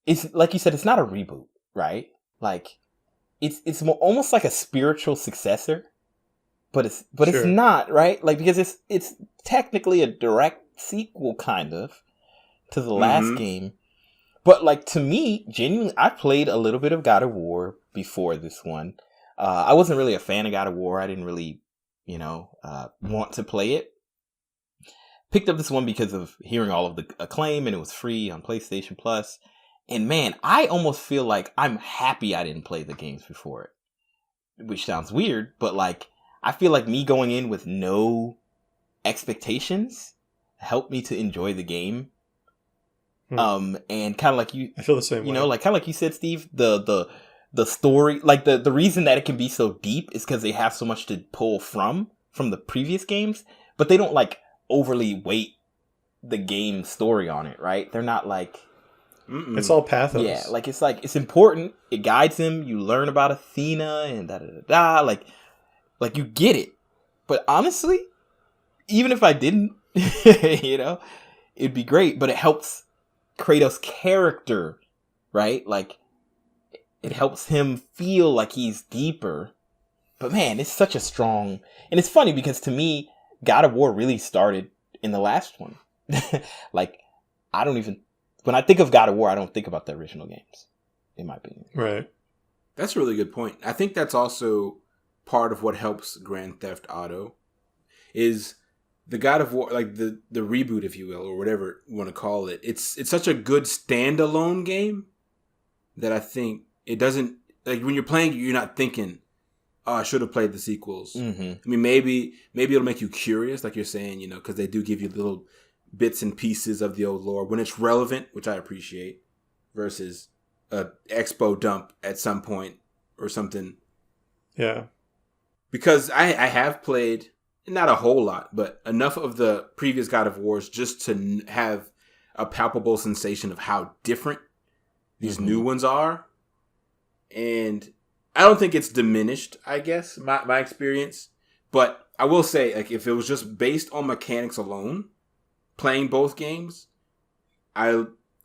it's like you said, it's not a reboot, right? Like it's almost like a spiritual successor, but it's Sure. not, right? Like, because it's technically a direct sequel, kind of, to the last game. But, like, to me, genuinely, I played a little bit of God of War before this one. I wasn't really a fan of God of War. I didn't really, want to play it. Picked up this one because of hearing all of the acclaim, and it was free on PlayStation Plus. And man, I almost feel like I'm happy I didn't play the games before it. Which sounds weird, but like, I feel like me going in with no expectations helped me to enjoy the game. And kind of like you, I feel the same way. Like kind of like you said, Steve, the story, like the reason that it can be so deep is because they have so much to pull from the previous games, but they don't like overly weight the game story on it, right? They're not like, it's all pathos. yeah, like it's important. It guides him. You learn about Athena and da da da da. Like you get it. But honestly, even if I didn't, it'd be great. But it helps Kratos' character, right? Like it helps him feel like he's deeper. But man, it's such a strong, and it's funny because to me, God of War really started in the last one. Like, when I think of God of War, I don't think about the original games, in my opinion. Right. That's a really good point. I think that's also part of what helps Grand Theft Auto is the God of War, like the reboot, if you will, or whatever you want to call it. It's such a good standalone game that I think it doesn't, like when you're playing, you're not thinking, oh, I should have played the sequels. I mean, maybe it'll make you curious, like you're saying, because they do give you little bits and pieces of the old lore when it's relevant, which I appreciate, versus a expo dump at some point or something. Yeah. Because I have played, not a whole lot, but enough of the previous God of Wars just to have a palpable sensation of how different these new ones are. And I don't think it's diminished, I guess, my experience. But I will say, like, if it was just based on mechanics alone, playing both games,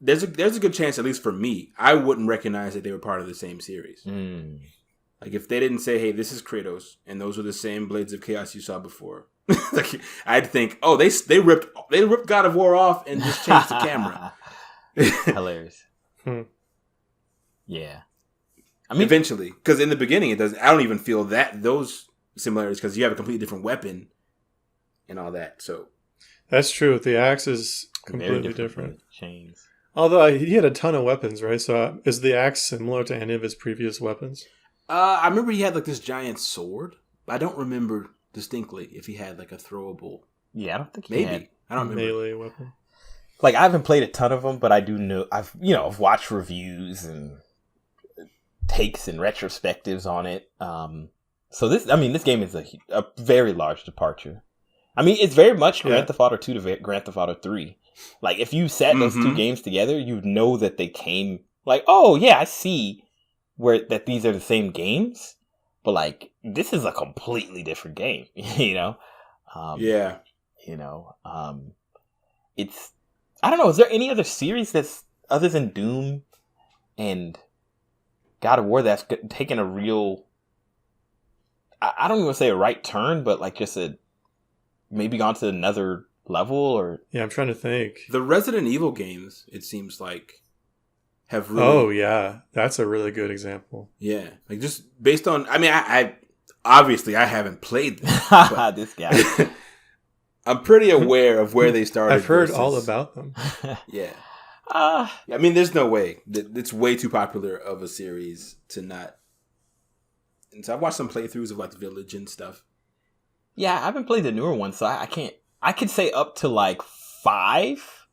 there's a good chance, at least for me, I wouldn't recognize that they were part of the same series. Like, if they didn't say, hey, this is Kratos, and those are the same Blades of Chaos you saw before, like, I'd think, oh, they ripped God of War off and just changed the camera. Hilarious. Yeah. I mean, eventually, because in the beginning it doesn't. I don't even feel those similarities because you have a completely different weapon and all that. So that's true. The axe is completely different. Chains. Although he had a ton of weapons, right? So is the axe similar to any of his previous weapons? I remember he had like this giant sword. But I don't remember distinctly if he had like a throwable. Yeah, I don't think he had. I don't remember. Melee weapon. Like, I haven't played a ton of them, but I do know. I've watched reviews and takes and retrospectives on it. So this game is a very large departure. I mean, it's very much Grand Theft Auto 2 to Grand Theft Auto 3. Like, if you set those two games together, you know that they came, like, oh yeah, I see that these are the same games, but like, this is a completely different game, it's, I don't know, is there any other series that's, other than Doom and God of War, that's taken a real, I don't even want to say a right turn, but like just maybe gone to another level? Or yeah, I'm trying to think. The Resident Evil games, it seems like, have really... Oh yeah, that's a really good example. Yeah, like just based on, I mean, I obviously I haven't played them. This guy. I'm pretty aware of where they started. I've heard all about them. Yeah. I mean, there's no way. It's way too popular of a series to not. And so I've watched some playthroughs of like Village and stuff. Yeah, I haven't played the newer one, so I can't. I could say up to like 5,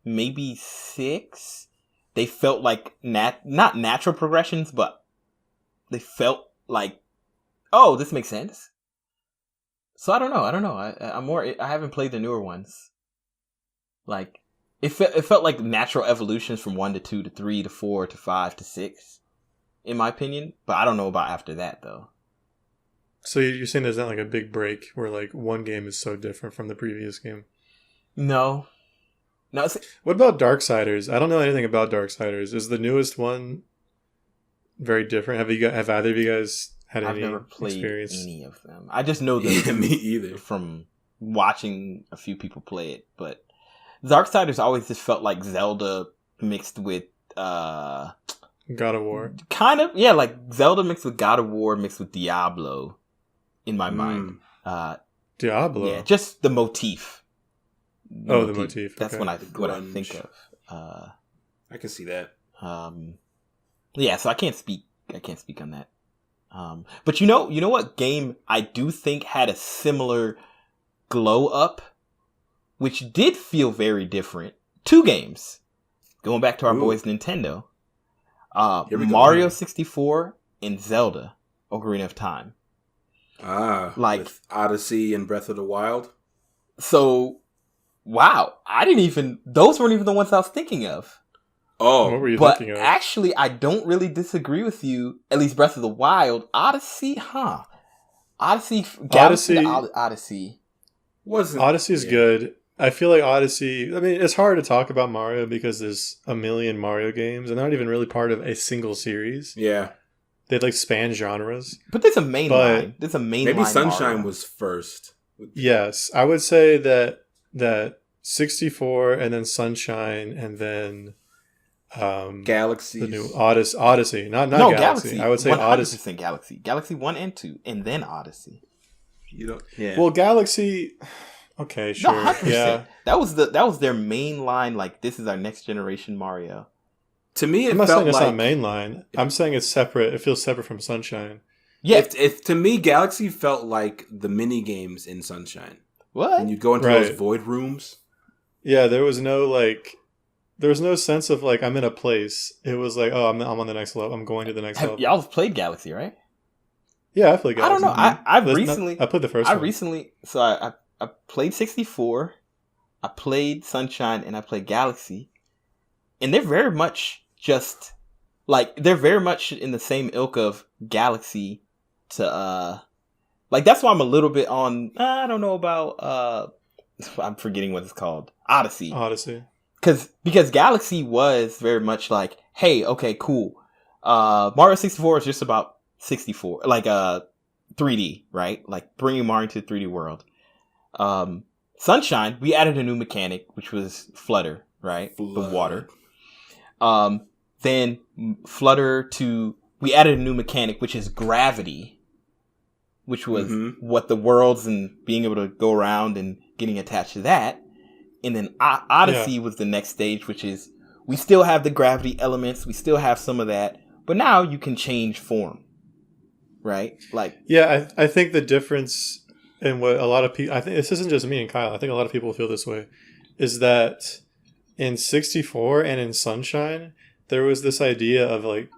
maybe 6. They felt like not natural progressions, but they felt like, oh, this makes sense. So I don't know. I haven't played the newer ones. Like, it felt like natural evolutions from 1 to 2 to 3 to 4 to 5 to 6, in my opinion. But I don't know about after that, though. So you're saying there's not like a big break where like one game is so different from the previous game? No. What about Darksiders? I don't know anything about Darksiders. Is the newest one very different? Have either of you guys had I've any never played experience. any of them. I just know them Yeah, me either. from watching a few people play it. But Darksiders always just felt like Zelda mixed with God of War. kind of, yeah, like Zelda mixed with God of War mixed with Diablo in my mind. Diablo. Yeah, just the motif. The motif. That's okay. what I Grunge. think of. I can see that. Yeah, so I can't speak on that. But you know what game I do think had a similar glow up, which did feel very different. 2 games. Going back to our boys Nintendo. Here we go. Mario 64 and Zelda Ocarina of Time. With Odyssey and Breath of the Wild. So, wow, those weren't even the ones I was thinking of. Oh, what were you But thinking of? actually, I don't really disagree with you. At least Breath of the Wild. Odyssey, Odyssey. Odyssey Odyssey's good. I feel like Odyssey, I mean, it's hard to talk about Mario because there's a million Mario games and they're not even really part of a single series. Yeah. They like span genres. But there's a main line. There's a main line. Maybe Sunshine Mario. was first. Yes, I would say that 64 and then Sunshine and then Galaxy. the new Odyssey. Not No, Galaxy. I would say 100% Odyssey. Galaxy. Galaxy 1 and 2, and then Odyssey. You don't. Yeah. Well, Galaxy. Okay, sure. No, 100%. Yeah. That was their main line. Like, this is our next generation Mario. To me, it I'm not felt saying it's like not mainline. I'm saying it's separate. It feels separate from Sunshine. Yeah. If to me, Galaxy felt like the mini games in Sunshine. What? And you go into those void rooms. Yeah, there was no sense of like I'm in a place. It was like, oh, I'm on the next level. I'm going to the next level. Y'all have played Galaxy, right? Yeah, I played Galaxy. I don't know. I played the first one. I played 64. I played Sunshine and I played Galaxy. And they're very much they're very much in the same ilk of Galaxy to that's why I'm a little bit on I don't know about I'm forgetting what it's called. Odyssey. Because Galaxy was very much like, hey, okay, cool. Mario 64 is just about 64, like 3D, right? Like bringing Mario to the 3D world. Sunshine, we added a new mechanic, which was Flutter, right? The water. Then we added a new mechanic, which is gravity, which was what the worlds and being able to go around and getting attached to that. And then Odyssey was the next stage, which is we still have the gravity elements, we still have some of that, but now you can change form, right? Like, yeah, I think the difference in what a lot of people, I think this isn't just me and Kyle, I think a lot of people feel this way, is that in 64 and in Sunshine, there was this idea of like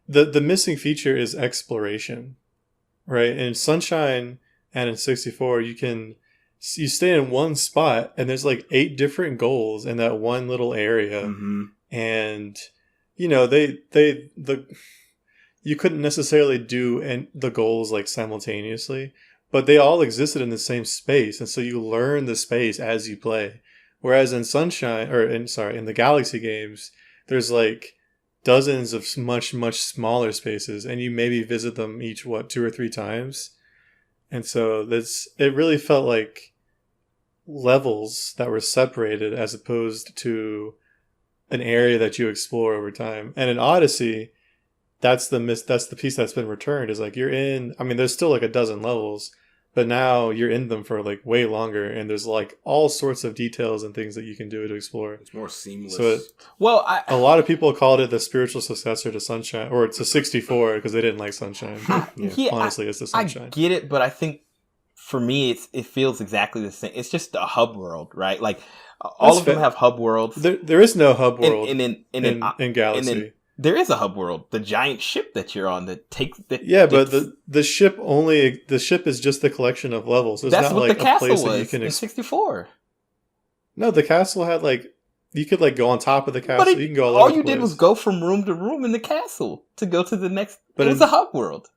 the missing feature is exploration, right? In Sunshine and in 64, you stay in one spot and there's like 8 different goals in that one little area. And you know, you couldn't necessarily do the goals like simultaneously, but they all existed in the same space. And so you learn the space as you play. Whereas in in the Galaxy games, there's like dozens of much, much smaller spaces and you maybe visit them each, 2 or 3 times. And so it really felt like levels that were separated as opposed to an area that you explore over time. And in Odyssey, that's the piece that's been returned is like there's still like a dozen levels, but now you're in them for like way longer and there's like all sorts of details and things that you can do to explore. It's more seamless. So a lot of people called it the spiritual successor to Sunshine or to 64 because they didn't like Sunshine. Honestly, it's the Sunshine. I get it, but I think for me, it feels exactly the same. It's just a hub world, right? Like all of them have hub worlds. There is no hub world in Galaxy. And there is a hub world, the giant ship that you're on that takes. But the ship is just the collection of levels. It's that's not what like the castle a place was that you can in 64. No, the castle had like you could like go on top of the castle. But you can go all you did was go from room to room in the castle to go to the next. But it was a hub world.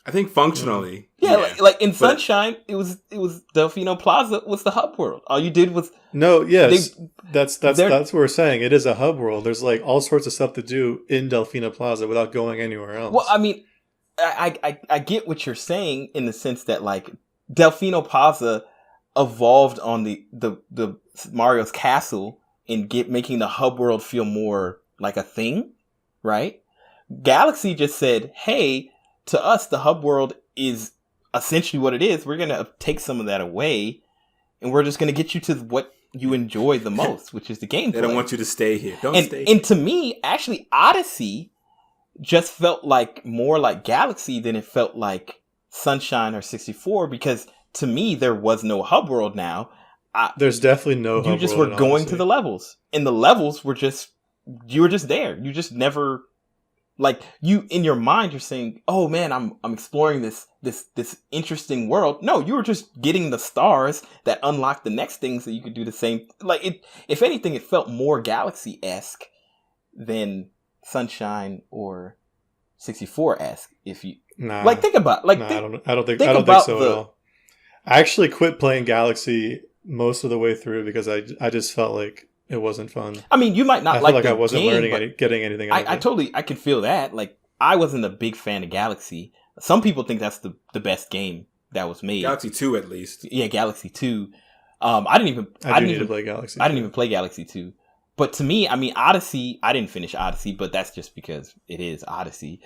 I think functionally, like in Sunshine, it was Delfino Plaza was the hub world. All you did was that's what we're saying. It is a hub world. There's like all sorts of stuff to do in Delfino Plaza without going anywhere else. Well, I mean, I get what you're saying in the sense that like Delfino Pazza evolved on the Mario's castle and making the hub world feel more like a thing, right? Galaxy just said, hey, to us the hub world is essentially what it is. We're gonna take some of that away, and we're just gonna get you to what you enjoy the most, which is the gameplay. They don't want you to stay here. Stay. And to me, actually, Odyssey just felt like more like Galaxy than it felt like Sunshine or 64, because to me there was no hub world now. There's definitely no hub world. You just were going to the levels, and the levels were just, you were just there. You just never, like, you in your mind you're saying, oh man, I'm exploring this interesting world. No, you were just getting the stars that unlock the next things that you could do the same. Like, it, if anything, it felt more Galaxy-esque than Sunshine or 64-esque. If you like, think about, like, I don't think so at all. I actually quit playing Galaxy most of the way through because I just felt like it wasn't fun. I mean, you might not like the I wasn't game, learning getting anything out of it. I totally, I can feel that. Like, I wasn't a big fan of Galaxy. Some people think that's the best game that was made. Galaxy 2 at least. Yeah, Galaxy 2. I didn't even play Galaxy 2. I didn't even play Galaxy 2. But to me, I mean, Odyssey, I didn't finish Odyssey, but that's just because it is Odyssey.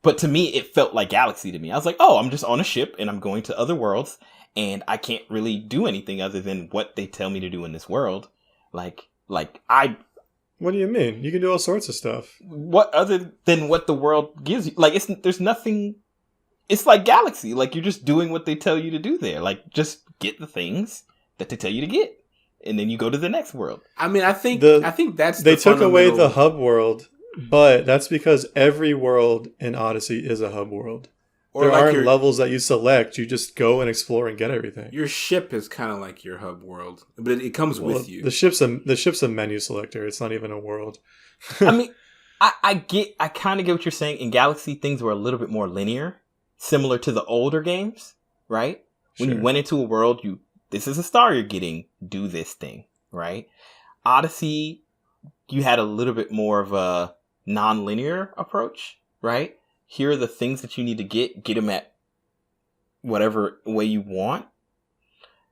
But to me, it felt like Galaxy to me. I was like, oh, I'm just on a ship and I'm going to other worlds, and I can't really do anything other than what they tell me to do in this world. Like What do you mean? You can do all sorts of stuff. What other than what the world gives you? Like, there's nothing. It's like Galaxy. Like, you're just doing what they tell you to do there. Like, just get the things that they tell you to get, and then you go to the next world. I mean, I think that's they took away the hub world, but that's because every world in Odyssey is a hub world. Or there like aren't levels that you select. You just go and explore and get everything. Your ship is kind of like your hub world, but it comes with you. The ship's a menu selector. It's not even a world. I mean, I kind of get what you're saying. In Galaxy, things were a little bit more linear, similar to the older games, right? When you went into a world, this is a star you're getting, do this thing, right? Odyssey, you had a little bit more of a non-linear approach, right? Here are the things that you need to get them at whatever way you want.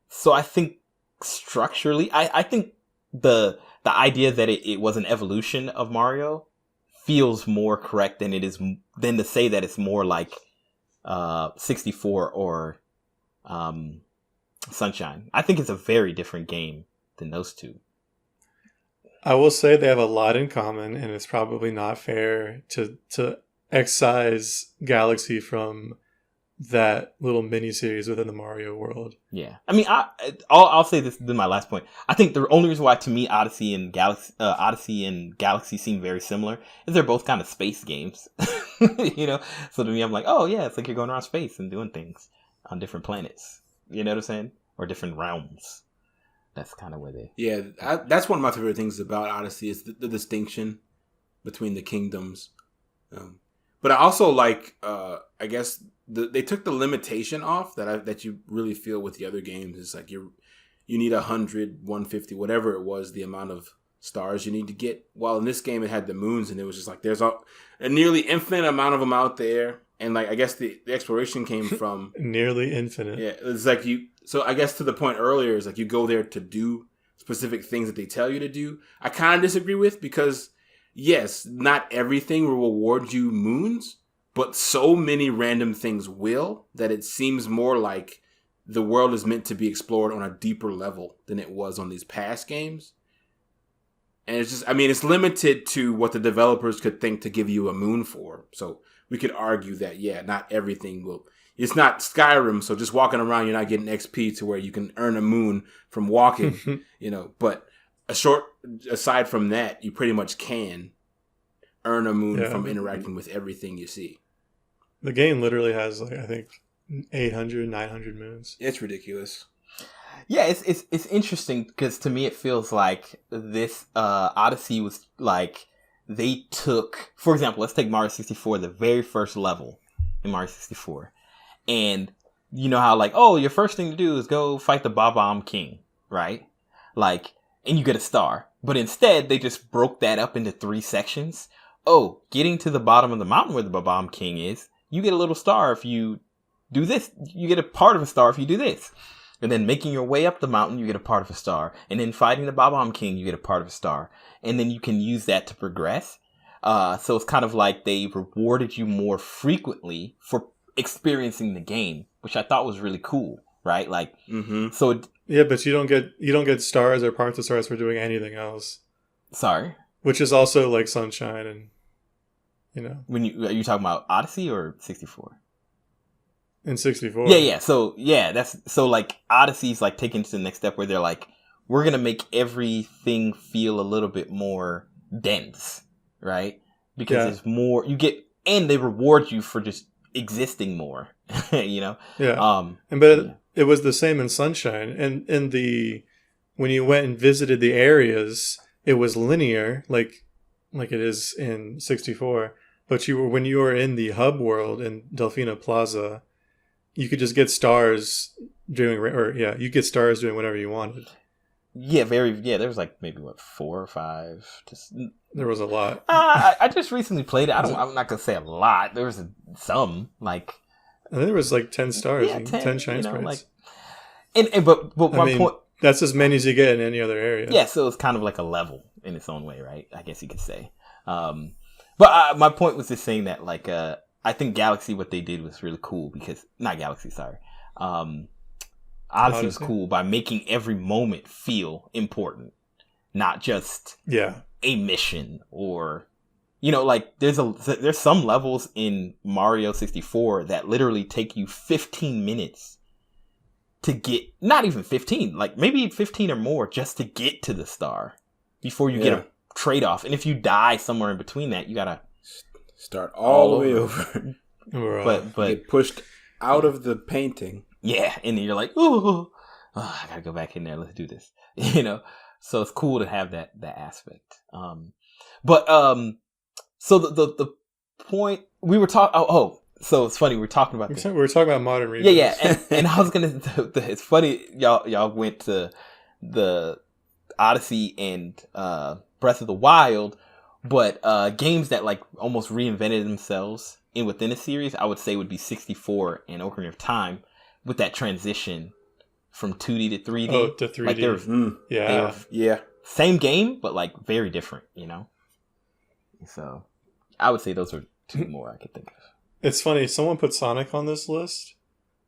So I think structurally, I think the idea that it was an evolution of Mario feels more correct than to say that it's more like 64 or Sunshine. I think it's a very different game than those two. I will say they have a lot in common, and it's probably not fair to excise Galaxy from that little mini series within the Mario world. Yeah, I mean, I'll say this is my last point. I think the only reason why to me Odyssey and Galaxy seem very similar is they're both kind of space games. You know, so to me, I'm like, oh yeah, it's like you're going around space and doing things on different planets. You know what I'm saying? Or different realms. That's kind of where they... Yeah, that's one of my favorite things about Odyssey is the distinction between the kingdoms. But I also like, I guess, they took the limitation off that you really feel with the other games. It's like you need 100, 150, whatever it was, the amount of stars you need to get. While in this game it had the moons, and it was just like there's a nearly infinite amount of them out there. And like I guess the exploration came from nearly infinite. Yeah, it's like so I guess to the point earlier is like you go there to do specific things that they tell you to do. I kind of disagree with, because yes, not everything will reward you moons, but so many random things will that it seems more like the world is meant to be explored on a deeper level than it was on these past games. And it's just, I mean, it's limited to what the developers could think to give you a moon for. So we could argue that, yeah, not everything will. It's not Skyrim, so just walking around, you're not getting XP to where you can earn a moon from walking, you know. But aside from that, you pretty much can earn a moon from interacting with everything you see. The game literally has, like, I think 800, 900 moons. It's ridiculous. Yeah, it's interesting because to me it feels like this Odyssey was like they took, for example, let's take Mario 64, the very first level in Mario 64. And you know how like, oh, your first thing to do is go fight the Bob-omb King, right? Like, and you get a star. But instead, they just broke that up into 3 sections. Oh, getting to the bottom of the mountain where the Bob-omb King is, you get a little star if you do this. You get a part of a star if you do this. And then making your way up the mountain, you get a part of a star. And then fighting the Bob-omb King, you get a part of a star. And then you can use that to progress. So it's kind of like they rewarded you more frequently for experiencing the game, which I thought was really cool, right? Like, so yeah, but you don't get stars or parts of stars for doing anything else. Sorry, which is also like Sunshine, and when are you talking about Odyssey or 64? In 64. Yeah. So like Odyssey's like taking to the next step where they're like, we're gonna make everything feel a little bit more dense, right? Because there's more you get, and they reward you for just existing more. Yeah. But it was the same in Sunshine, and when you went and visited the areas, it was linear, like it is in 64. But when you were in the hub world in Delfina Plaza, you could just get stars you get stars doing whatever you wanted. Yeah, there was like maybe 4 or 5. There was a lot. I just recently played it. I'm not gonna say a lot. There was some like. I think there was like 10 stars, 10 shine sprites. But my point. That's as many as you get in any other area. Yeah, so it's kind of like a level in its own way, right? I guess you could say. But my point was just saying that, like, I think Galaxy, what they did was really cool because not Galaxy, sorry. Odyssey was cool by making every moment feel important, not just a mission or, like there's some levels in Mario 64 that literally take you 15 minutes to get, not even 15, like maybe 15 or more just to get to the star before you get a trade-off. And if you die somewhere in between that, you gotta start all the way over. But get pushed out of the painting. Yeah, and then you're like, oh, I gotta go back in there. Let's do this. So it's cool to have that aspect. So the point we were talking. So it's funny, we were talking about this. We were talking about modern reviews. Yeah. And I was gonna. It's funny, y'all went to the Odyssey and Breath of the Wild, but games that like almost reinvented themselves within a series, I would say would be 64 and Ocarina of Time, with that transition from 2D to 3D. Oh, to 3D. Like they were same game, but like very different, So I would say those are 2 more I could think of. It's funny, someone put Sonic on this list,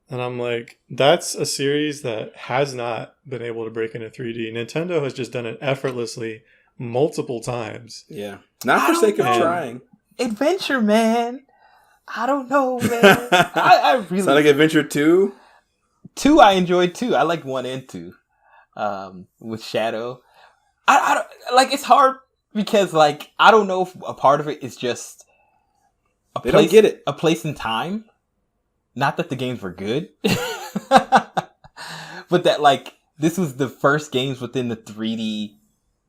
and I'm like, that's a series that has not been able to break into 3D. Nintendo has just done it effortlessly multiple times. Yeah. Not for sake of trying. Adventure, man. I don't know, man. I really... Sonic Adventure 2? 2 I enjoyed too. I like 1 and 2. With Shadow. I don't, like, it's hard because, like, I don't know if a part of it is just they don't get it. A place in time. Not that the games were good. But that, like, this was the first games within the 3D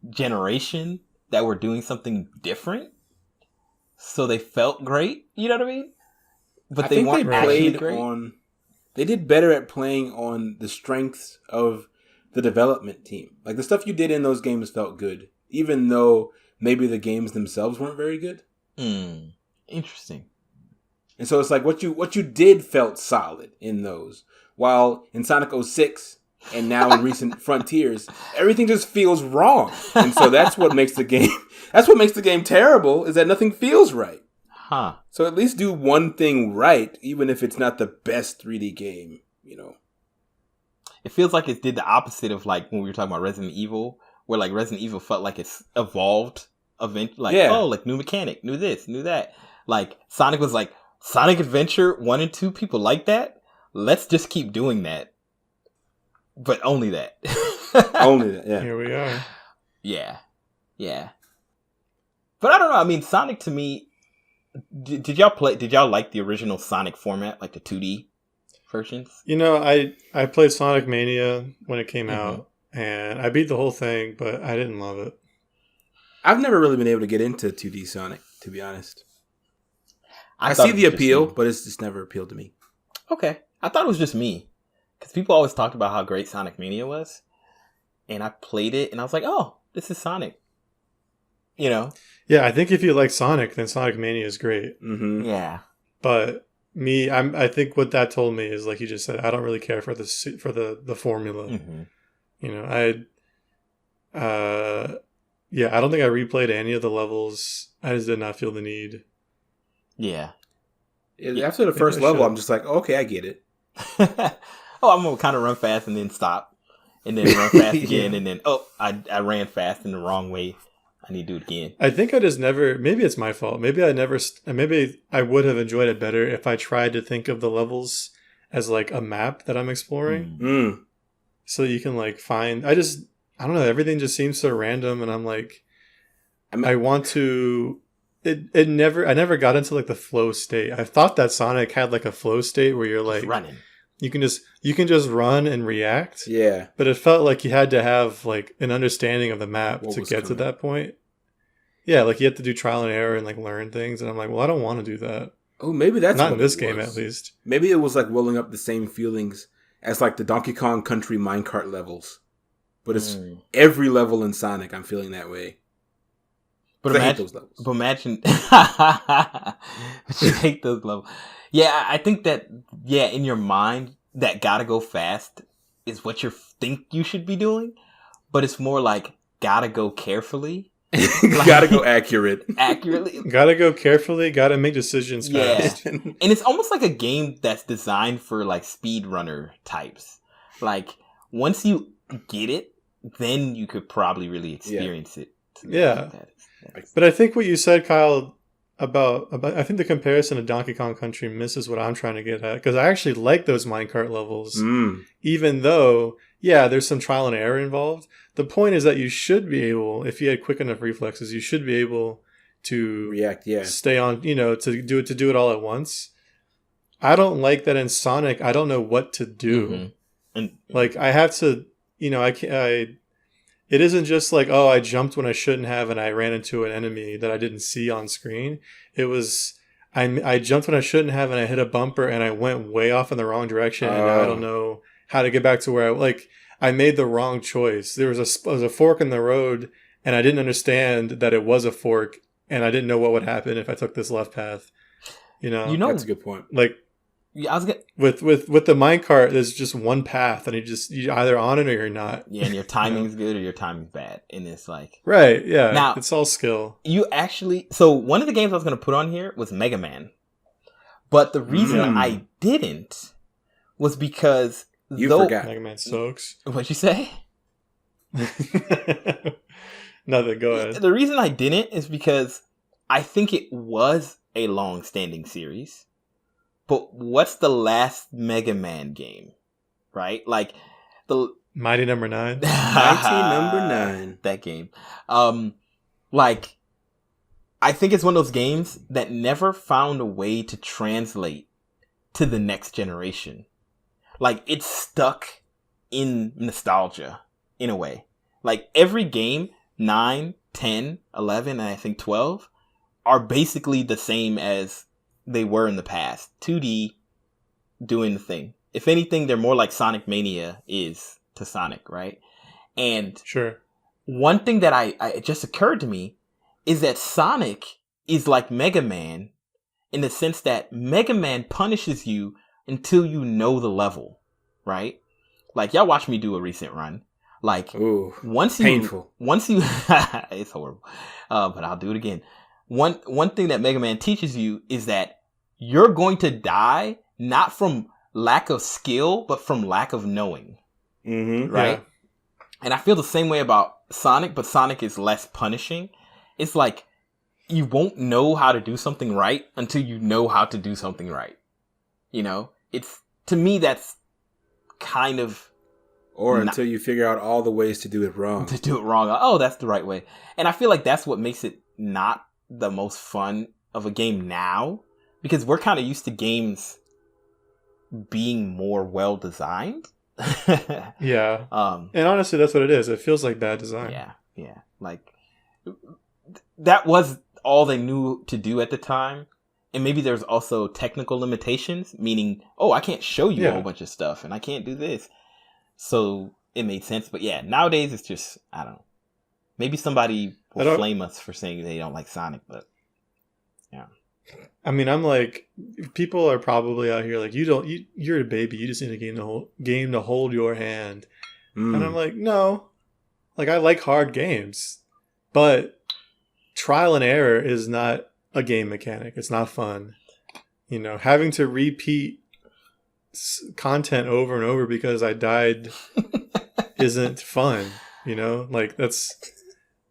generation that were doing something different. So they felt great. You know what I mean? But they weren't actually great. They did better at playing on the strengths of the development team. Like, the stuff you did in those games felt good, even though maybe the games themselves weren't very good. Interesting. And so it's like what you did felt solid in those. While in Sonic 06 and now in recent Frontiers, everything just feels wrong. And so that's what makes the game terrible, is that nothing feels right. Huh. So at least do one thing right, even if it's not the best 3D game, It feels like it did the opposite of, like, when we were talking about Resident Evil, where, like, Resident Evil felt like it's evolved like new mechanic, new this, new that. Like, Sonic was like, Sonic Adventure 1 and 2, people like that? Let's just keep doing that. But only that. Only that, yeah. Here we are. Yeah. But I don't know, I mean, Sonic to me, did y'all like the original Sonic format, like the 2D versions? I played Sonic Mania when it came out, and I beat the whole thing, but I didn't love it. I've never really been able to get into 2D Sonic, to be honest. I see the appeal, but it's just never appealed to me. Okay. I thought it was just me. Because people always talked about how great Sonic Mania was. And I played it, and I was like, oh, this is Sonic. Yeah, I think if you like Sonic, then Sonic Mania is great. Mm-hmm. Yeah. But I think what that told me is, like you just said, I don't really care for the formula. Mm-hmm. You know, I don't think I replayed any of the levels. I just did not feel the need. Yeah. After the first level, I'm just like, okay, I get it. I'm gonna kind of run fast and then stop, and then run fast again, and then I ran fast in the wrong way. I need to do it again. I think I just never. Maybe it's my fault. Maybe I would have enjoyed it better if I tried to think of the levels as like a map that I'm exploring, so you can like find. I don't know. Everything just seems so random, and I'm like, I want to. I never got into like the flow state. I thought that Sonic had like a flow state where you're like just running. You can just run and react. Yeah. But it felt like you had to have like an understanding of the map to get to that point. Yeah, like you have to do trial and error and like learn things, and I'm like, well, I don't want to do that. Oh, maybe that's not in this game at least. Maybe it was like welling up the same feelings as like the Donkey Kong Country minecart levels, but it's every level in Sonic. I'm feeling that way. But I hate those levels. But imagine, you hate those levels. Yeah, I think that in your mind, that gotta go fast is what you think you should be doing, but it's more like gotta go carefully. Gotta go accurately. Gotta go carefully. Gotta make decisions fast. And it's almost like a game that's designed for like speedrunner types. Like once you get it, then you could probably really experience it. Yeah. But I think what you said, Kyle, about I think the comparison to Donkey Kong Country misses what I'm trying to get at, because I actually like those minecart levels, even though there's some trial and error involved. The point is that you should be able, if you had quick enough reflexes, you should be able to react, stay on, to do it all at once. I don't like that in Sonic. I don't know what to do. And like I have to, it isn't just like, oh, I jumped when I shouldn't have and I ran into an enemy that I didn't see on screen. It was, I jumped when I shouldn't have and I hit a bumper and I went way off in the wrong direction and now I don't know how to get back to where I made the wrong choice. There was a fork in the road and I didn't understand that it was a fork and I didn't know what would happen if I took this left path. That's a good point. Like, with the minecart, there's just one path, and you're either on it or you're not. Yeah, and your timing's good or your timing's bad, and it's like right. Yeah, now it's all skill. So one of the games I was going to put on here was Mega Man, but the reason I didn't was because forgot Mega Man sucks. What'd you say? Nothing. Go ahead. The reason I didn't is because I think it was a long-standing series. But what's the last Mega Man game, right? Like the Mighty Number 9. Mighty Number 9. That game. Like I think it's one of those games that never found a way to translate to the next generation. Like it's stuck in nostalgia in a way. Like every game, 9, 10, 11, and I think 12 are basically the same as they were in the past. 2D doing the thing. If anything, they're more like Sonic Mania is to Sonic, right? And sure. One thing that it just occurred to me is that Sonic is like Mega Man in the sense that Mega Man punishes you until you know the level, right? Like y'all watch me do a recent run. Like once you it's horrible. But I'll do it again. One thing that Mega Man teaches you is that you're going to die not from lack of skill, but from lack of knowing. Right? Yeah. And I feel the same way about Sonic, but Sonic is less punishing. It's like you won't know how to do something right until you know how to do something right. It's, to me, that's kind of... Or until you figure out all the ways to do it wrong. To do it wrong. Oh, that's the right way. And I feel like that's what makes it not the most fun of a game now. Because we're kind of used to games being more well designed. Yeah. And honestly, that's what it is. It feels like bad design. Yeah. Like, that was all they knew to do at the time. And maybe there's also technical limitations, meaning, I can't show you a whole bunch of stuff and I can't do this. So it made sense. But yeah, nowadays it's just, I don't know. Maybe somebody will flame us for saying they don't like Sonic, but yeah. I mean, I'm like, people are probably out here like, you're a baby. You just need a game to hold your hand. And I'm like, no. Like, I like hard games, but trial and error is not a game mechanic. It's not fun. You know, having to repeat content over and over because I died isn't fun. You know, like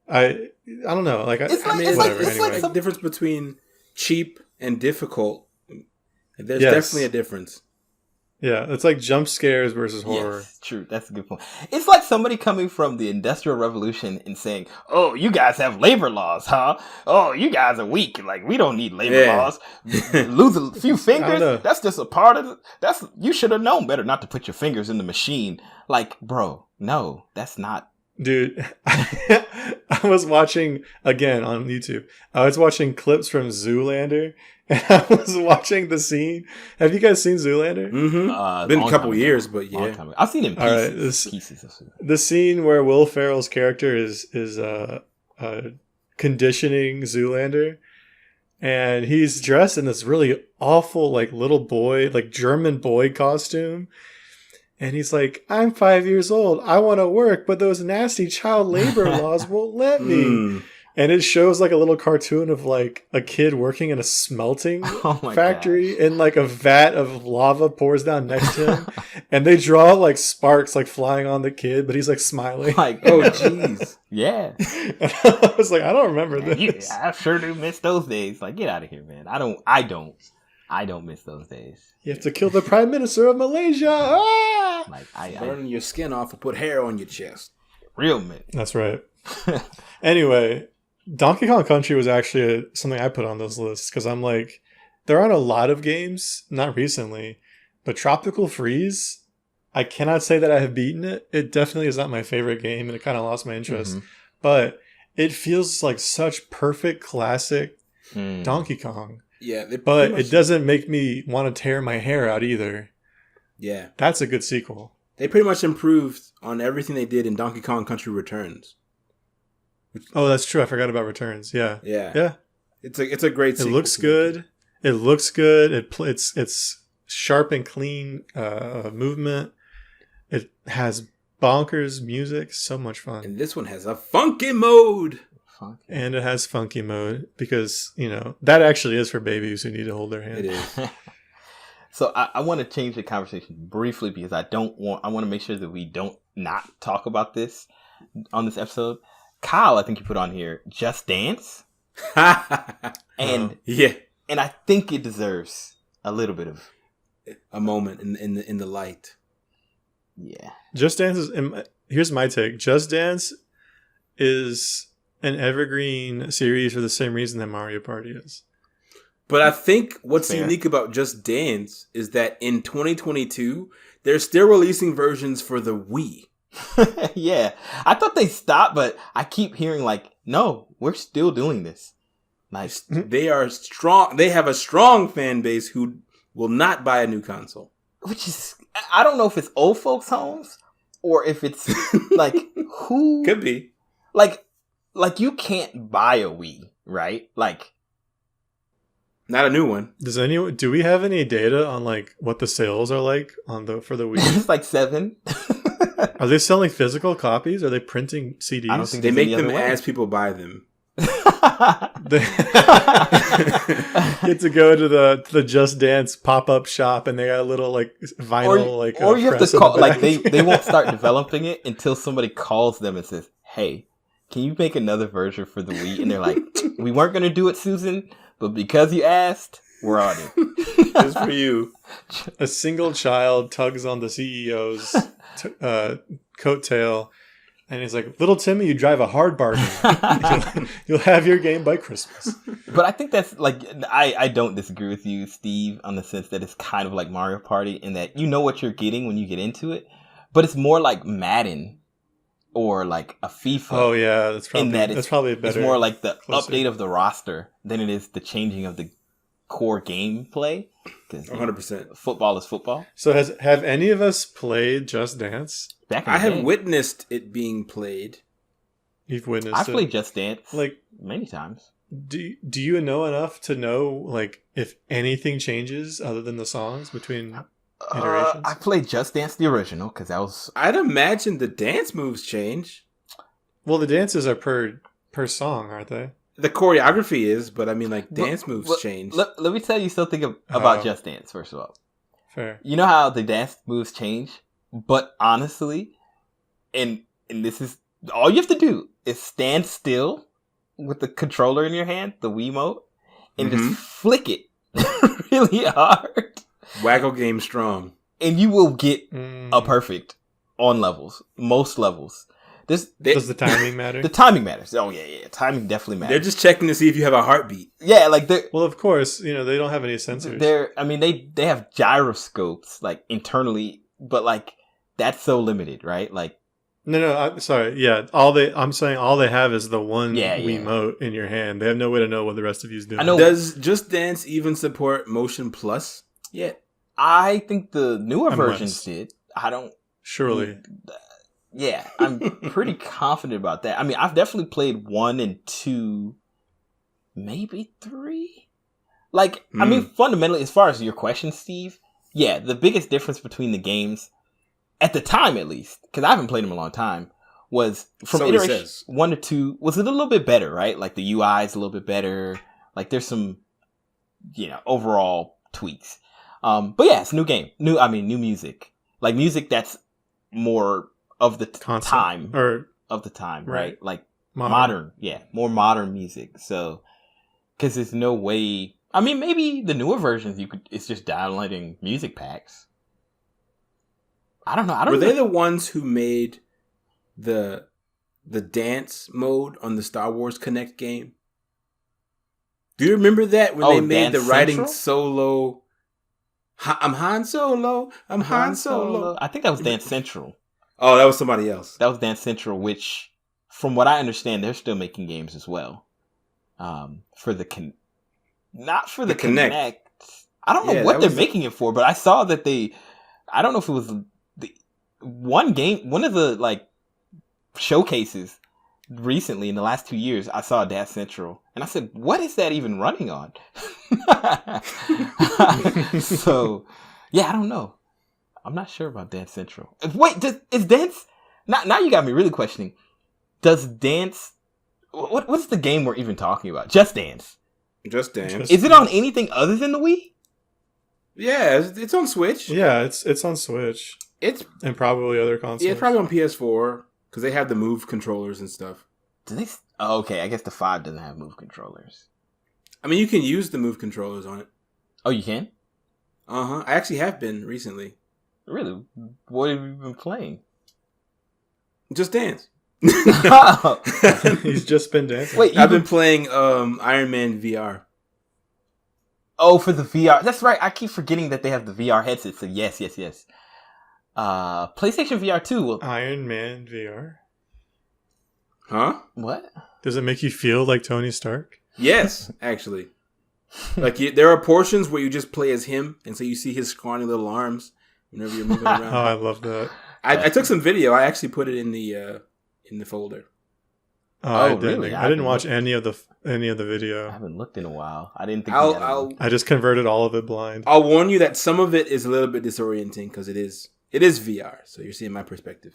I don't know. Like, it's whatever. It's anyway. like the difference between cheap and difficult. There's definitely a difference. Yeah, it's like jump scares versus horror. Yes, true. That's a good point. It's like somebody coming from the Industrial Revolution and saying, "Oh, you guys have labor laws, huh? Oh, you guys are weak. Like, we don't need labor laws. Lose a few fingers, that's just a part of it. You should have known better not to put your fingers in the machine." Like, bro, no, that's not. Dude, I was watching, again, on YouTube, I was watching clips from Zoolander, and I was watching the scene. Have you guys seen Zoolander? Mm-hmm. Been a couple years, but yeah. I've seen it in pieces. The scene where Will Ferrell's character is conditioning Zoolander, and he's dressed in this really awful, like, little boy, like, German boy costume. And he's like, I'm 5 years old. I want to work, but those nasty child labor laws won't let me. And it shows like a little cartoon of like a kid working in a smelting factory, and like a vat of lava pours down next to him. And they draw like sparks like flying on the kid, but he's like smiling. Like, oh, jeez. Yeah. And I was like, I don't remember this. I sure do miss those days. Like, get out of here, man. I don't miss those days. You have to kill the Prime Minister of Malaysia. Ah! Like, I burn your skin off and put hair on your chest. Real man. That's right. Anyway, Donkey Kong Country was actually something I put on those lists because I'm like, there aren't a lot of games, not recently, but Tropical Freeze, I cannot say that I have beaten it. It definitely is not my favorite game, and it kind of lost my interest. But it feels like such perfect classic Donkey Kong. Yeah, but it doesn't make me want to tear my hair out either. Yeah. That's a good sequel. They pretty much improved on everything they did in Donkey Kong Country Returns. Oh, that's true. I forgot about Returns. Yeah. Yeah. It's a great sequel. It looks good. It looks good. It's sharp and clean movement. It has bonkers music. So much fun. And this one has a funky mode. And it has funky mode because, you know, that actually is for babies who need to hold their hand. It is. So I want to change the conversation briefly because I want to make sure that we don't not talk about this on this episode. Kyle, I think you put on here Just Dance. And and I think it deserves a little bit of a moment in the light. Yeah. Just Dance is, here's my take. Just Dance is an evergreen series for the same reason that Mario Party is. But I think what's unique about Just Dance is that in 2022, they're still releasing versions for the Wii. Yeah. I thought they stopped, but I keep hearing like, no, we're still doing this. Nice. They are strong. They have a strong fan base who will not buy a new console. Which is, I don't know if it's old folks' homes or if it's like, who? Could be. Like you can't buy a Wii, right? Like, not a new one. Do we have any data on like what the sales are like for the Wii? It's like 7. Are they selling physical copies? Are they printing CDs? I don't think they make them as people buy them. They get to go to the Just Dance pop-up shop, and they got a little like vinyl or you have to call like they won't start developing it until somebody calls them and says, "Hey, can you make another version for the Wii?" And they're like, "We weren't going to do it, Susan, but because you asked, we're on it." Just for you. A single child tugs on the CEO's coattail, and he's like, "Little Timmy, you drive a hard bargain. You'll have your game by Christmas." But I think that's like, I don't disagree with you, Steve, on the sense that it's kind of like Mario Party in that you know what you're getting when you get into it, but it's more like Madden or like a FIFA. Oh yeah, that's probably better. It's more like the closer. update of the roster than it is the changing of the core gameplay. 100%. Football is football. So have any of us played Just Dance? I have witnessed it being played. You've witnessed I've it. played Just Dance like many times. Do you know enough to know like if anything changes other than the songs between iterations? I played Just Dance the original because that was. I'd imagine the dance moves change. Well, the dances are per song, aren't they? The choreography is, but I mean, like, dance moves change. Let me tell you something about Just Dance, first of all. Fair. You know how the dance moves change? But honestly, and this is all you have to do is stand still with the controller in your hand, the Wiimote, and just flick it really hard. Waggle game strong. And you will get a perfect on levels, most levels. Does the timing matter? The timing matters. Oh yeah. Timing definitely matters. They're just checking to see if you have a heartbeat. Yeah, like well, of course, they don't have any sensors. They have gyroscopes like internally, but like that's so limited, right? Like no, I'm sorry. Yeah, I'm saying all they have is the one yeah. Wiimote in your hand. They have no way to know what the rest of you's doing. I know. Does Just Dance even support Motion Plus yet? I think the newer versions did. I don't. Surely. Yeah, I'm pretty confident about that. I mean, I've definitely played 1 and 2, maybe 3. Like, I mean, fundamentally, as far as your question, Steve, yeah, the biggest difference between the games, at the time at least, because I haven't played them a long time, was from iteration 1 to 2, was it a little bit better, right? Like, the UI is a little bit better. Like, there's some, overall tweaks. But yeah, it's a new game. New music. Like, music that's more of the time of the time, right? Like modern, more modern music. So, because there's no way. I mean, maybe the newer versions it's just downloading music packs. I don't know. Were they the ones who made the dance mode on the Star Wars Connect game? Do you remember that when they made the writing solo? I'm Han Solo. I'm Han Solo. I think that was Dance Central. Oh, that was somebody else. That was Dance Central, which, from what I understand, they're still making games as well. For the not for the Connect. I don't know what they're making it for, but I saw that I don't know if it was the one of the like showcases recently in the last 2 years. I saw Dance Central, and I said, "What is that even running on?" So, yeah, I don't know. I'm not sure about Dance Central. Wait, is Dance... Now you got me really questioning. Does Dance... What's the game we're even talking about? Just Dance. Just Dance. Is it on anything other than the Wii? Yeah, it's on Switch. Yeah, it's on Switch. And probably other consoles. Yeah, it's probably on PS4, because they have the Move controllers and stuff. Do they... Oh, okay, I guess the 5 doesn't have Move controllers. I mean, you can use the Move controllers on it. Oh, you can? Uh-huh. I actually have been recently. Really? What have you been playing? Just Dance. He's just been dancing. Wait, I've been playing Iron Man VR. Oh, for the VR. That's right. I keep forgetting that they have the VR headset. So yes. PlayStation VR 2. Iron Man VR? Huh? What? Does it make you feel like Tony Stark? Yes, actually. Like, there are portions where you just play as him, and so you see his scrawny little arms whenever you're moving around. Oh, I love that. I took some video. I actually put it in the folder. I didn't. Really? I didn't watch any of the video. I haven't looked in a while. I didn't think. I just converted all of it blind. I'll warn you that some of it is a little bit disorienting because it is VR. So you're seeing my perspective.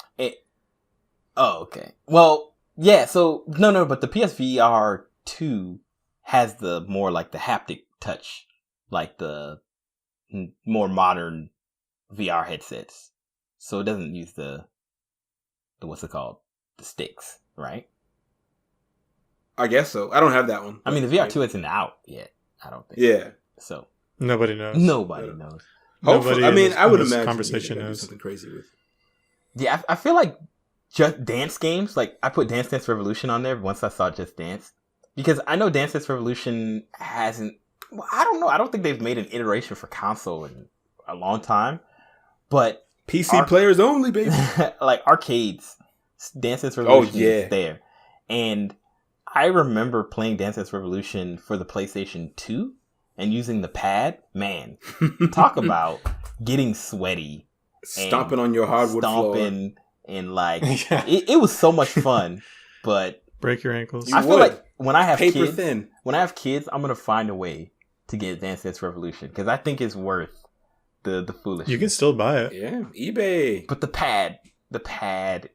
Okay. Well, yeah. So no, but the PSVR 2 has the more like the haptic touch, like the more modern VR headsets. So it doesn't use the what's it called? The sticks, right? I guess so. I don't have that one. I mean, the VR 2 isn't out yet. I don't think. Yeah. So nobody knows. Nobody knows. Hopefully, I mean, I would imagine conversation knows something crazy with. Yeah, I feel like Just Dance games. Like I put Dance Dance Revolution on there once I saw Just Dance, because I know Dance Dance Revolution hasn't. Well, I don't know. I don't think they've made an iteration for console in a long time, but PC players only, baby. Like arcades, Dance Dance Revolution is there, and I remember playing Dance Dance Revolution for the PlayStation 2 and using the pad. Man, talk about getting sweaty, stomping on your hardwood floor, and like it was so much fun. But break your ankles. You I feel would. like when I have Paper kids, thin. I'm gonna find a way to get Dance Dance Revolution because I think it's worth the foolishness. You can still buy it. Yeah, eBay. But the pad,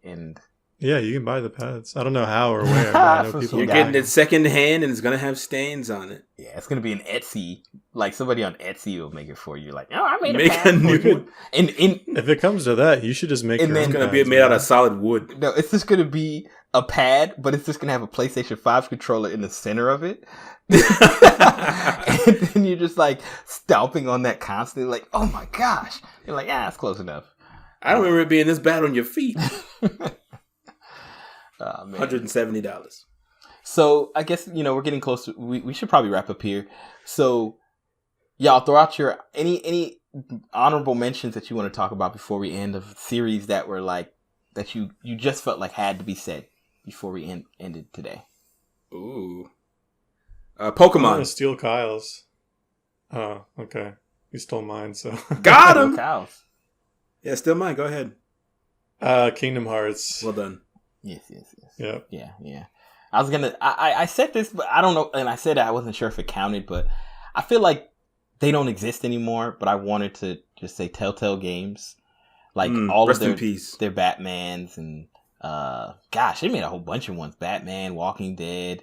and Yeah, you can buy the pads. I don't know how or where, but I know For people. You're some getting guy. it second hand, and it's gonna have stains on it. yeah, it's gonna be an Etsy. Like somebody on Etsy will make it for you. Like, oh, I made Make a a pad new for you. one. And If it comes to that, you should just make And your then- own It's gonna be pads, made out man. of solid wood. no, it's just gonna be a pad, but it's just gonna have a PlayStation 5 controller in the center of it. And then you're just like stomping on that constantly, like, oh my gosh. You're like, that's close enough. I don't remember it being this bad on your feet. Oh, man. $170. So I guess, we're getting close to, we should probably wrap up here. So y'all throw out your any honorable mentions that you want to talk about before we end of series that were like that you just felt like had to be said before we ended today. Ooh. I'm gonna Pokemon. steal Kyle's. Oh, okay. You stole mine, so. Got Go him. Cows. Yeah, still mine. Go ahead. Kingdom Hearts. Well done. Yes. Yep. Yeah. I was gonna. I said this, but I don't know. And I said I wasn't sure if it counted, but I feel like they don't exist anymore. But I wanted to just say Telltale Games, like all rest of in peace. their Batmans and gosh, they made a whole bunch of ones. Batman, Walking Dead,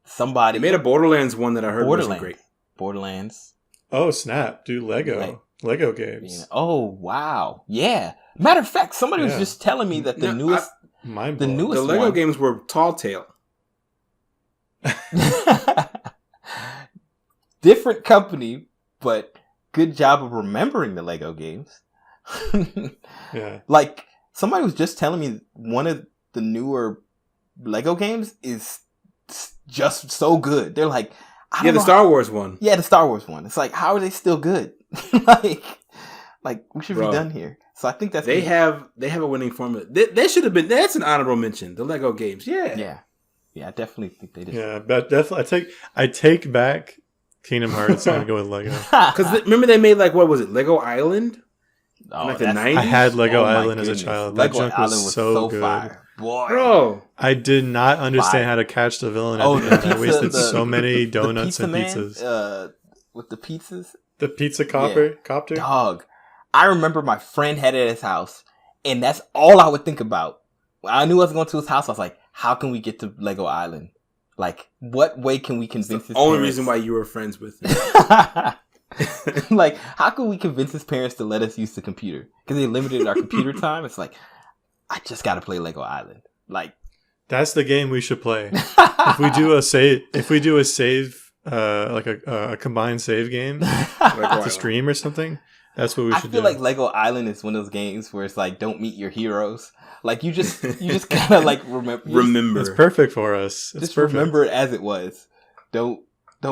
somebody They made a Borderlands one that I heard wasn't great. Borderlands. Oh, snap. Dude, Lego games. Yeah. Oh wow, yeah. Matter of fact, somebody was Yeah. just telling me that the No, newest. Mind The blowing. newest The Lego one. games were Tall Tale. Different company, but good job of remembering the Lego games. Yeah. Like somebody was just telling me one of the newer Lego games is just so good. They're like, I Yeah, don't the know Star Wars one. Yeah, the Star Wars one. It's like, how are they still good? like we should Bro. be done here. So I think that's They have a winning formula. They should have been. That's an honorable mention. The Lego games. Yeah. Yeah, I definitely think they did. Yeah, but definitely, I take back Kingdom Hearts and go with Lego. Because remember they made like, what was it, Lego Island? Oh, like the that's- 90s? I had Lego Oh my Island as a goodness. child. That Lego junk was so good. fire. Boy. Bro, I did not understand Fire. how to catch the villain Oh, at the the end. I pizza- wasted the- so many The donuts pizza and man, pizzas. with the pizzas. The pizza copter? Dog. I remember my friend had it at his house, and that's all I would think about. When I knew I was going to his house, I was like, how can we get to Lego Island? Like, what way can we convince his only parents? reason why you were friends with him. Like, how can we convince his parents to let us use the computer? Because they limited our computer time. It's like, I just got to play Lego Island. Like, That's the game we should play. If we do a save, like a combined save game Lego to stream or something, that's what we I should feel do. like Lego Island is one of those games where it's like, don't meet your heroes. Like, you just gotta like remember. It's perfect for us. It's Just perfect. remember it as it was. Don't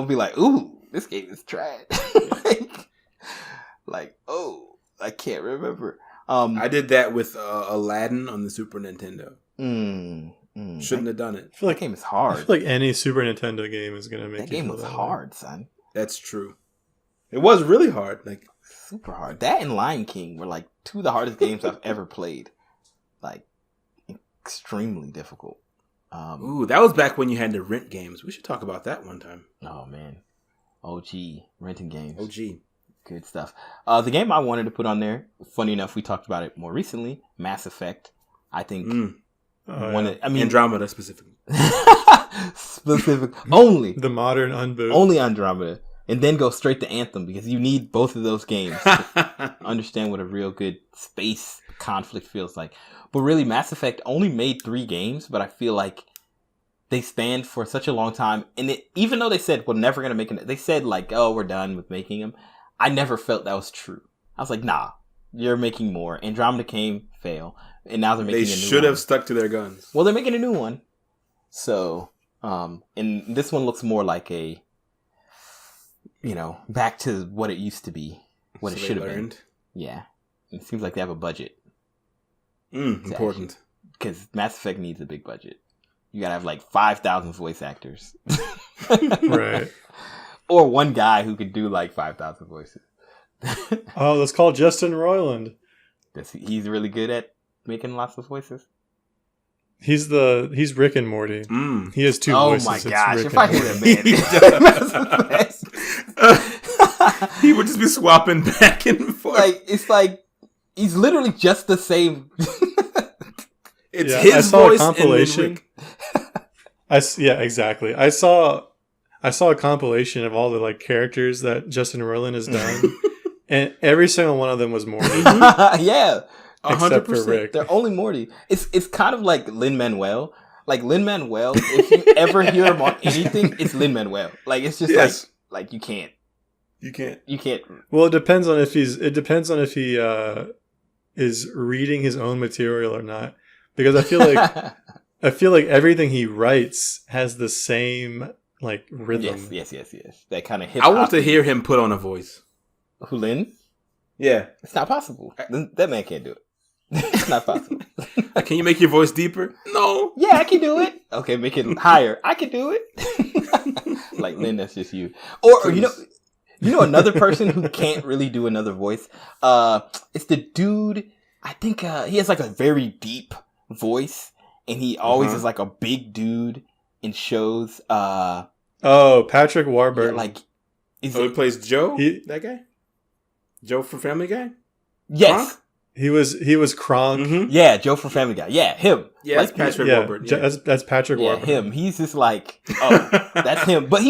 be like, ooh, this game is trash. like, oh, I can't remember. I did that with Aladdin on the Super Nintendo. Shouldn't have done it. I feel That like game is I hard. feel like any Super Nintendo game is gonna make That you game feel was that way. hard, son. That's true. It was really hard. Like, Super hard. That and Lion King were like two of the hardest games I've ever played. Like, extremely difficult. ooh, that was back when you had to rent games. We should talk about that one time. Oh man, OG renting games. OG. Good stuff. The game I wanted to put on there. Funny enough, we talked about it more recently. Mass Effect. I think Oh, one. yeah. I mean, Andromeda specifically. specific only The modern unboot. only Andromeda, and then go straight to Anthem because you need both of those games to understand what a real good space conflict feels like. But really, Mass Effect only made 3 games, but I feel like they spanned for such a long time. And even though they said we're never gonna make it, they said like, oh, we're done with making them. I never felt that was true. I was like, nah, you're making more. Andromeda came, fail, and now they're making. They a new should one. have stuck to their guns. Well, they're making a new one. So, and this one looks more like a, back to what it used to be, what it So they should have been. learned. Yeah. It seems like they have a budget. Important. Because Mass Effect needs a big budget. You gotta have like 5,000 voice actors. Right. Or one guy who could do like 5,000 voices. Oh, let's call Justin Roiland. He's really good at making lots of voices. He's Rick and Morty. Mm. He has two Oh voices. my It's gosh! Rick If and I hear Morty. that man, He would just be swapping back and forth. like it's like he's literally just the same. It's Yeah, his I saw a voice compilation. and then Rick. Yeah, exactly. I saw a compilation of all the like characters that Justin Roiland has done, and every single one of them was Morty, Yeah, except for 100%. Rick. they're only Morty. It's kind of like Lin-Manuel. Like Lin-Manuel, if you ever hear him on anything, it's Lin-Manuel. Like it's just Yes. like you can't. You can't. Well, it depends on if he is reading his own material or not, because I feel like everything he writes has the same like rhythm. Yes. That kind of hip. I want to hear him put on a voice. Who, Lin? Yeah. It's not possible. That man can't do it. It's not possible. Can you make your voice deeper? No. Yeah, I can do it. Okay, make it higher. I can do it. Like Lin, that's just you. Or you know another person who can't really do another voice. It's the dude. I think he has like a very deep voice, and he always is like a big dude in shows. Patrick Warburton. Yeah, like is He it? plays Joe? That guy? Joe from Family Guy? Yes. Kronk? he was Kronk. Mm-hmm. Yeah, Joe from Family Guy. Yeah, him. Yeah, Like, that's Patrick Yeah, Warburton. Yeah. that's Patrick Yeah, Warburton. him. He's just like, oh, that's him. But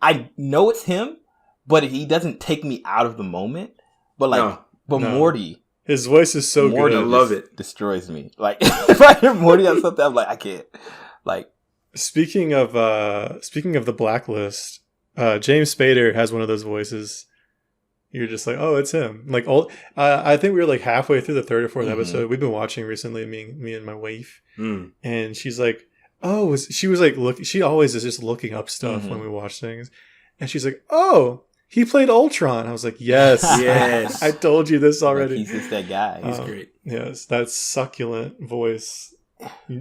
I know it's him, but he doesn't take me out of the moment. But like, No. Morty, His voice is so Morty good. I love it. destroys me. Like, if I hear Morty on something, I'm like, I can't. Like, Speaking of the Blacklist, James Spader has one of those voices. You're just like, oh, it's him. Like, I think we were like halfway through the third or fourth episode. We've been watching recently, me and my wife, and she's like, oh, she was like, look, she always is just looking up stuff when we watch things, and she's like, oh, he played Ultron. I was like, yes, Yes. I told you this like, already. he's just that guy. He's great. Yes, that succulent voice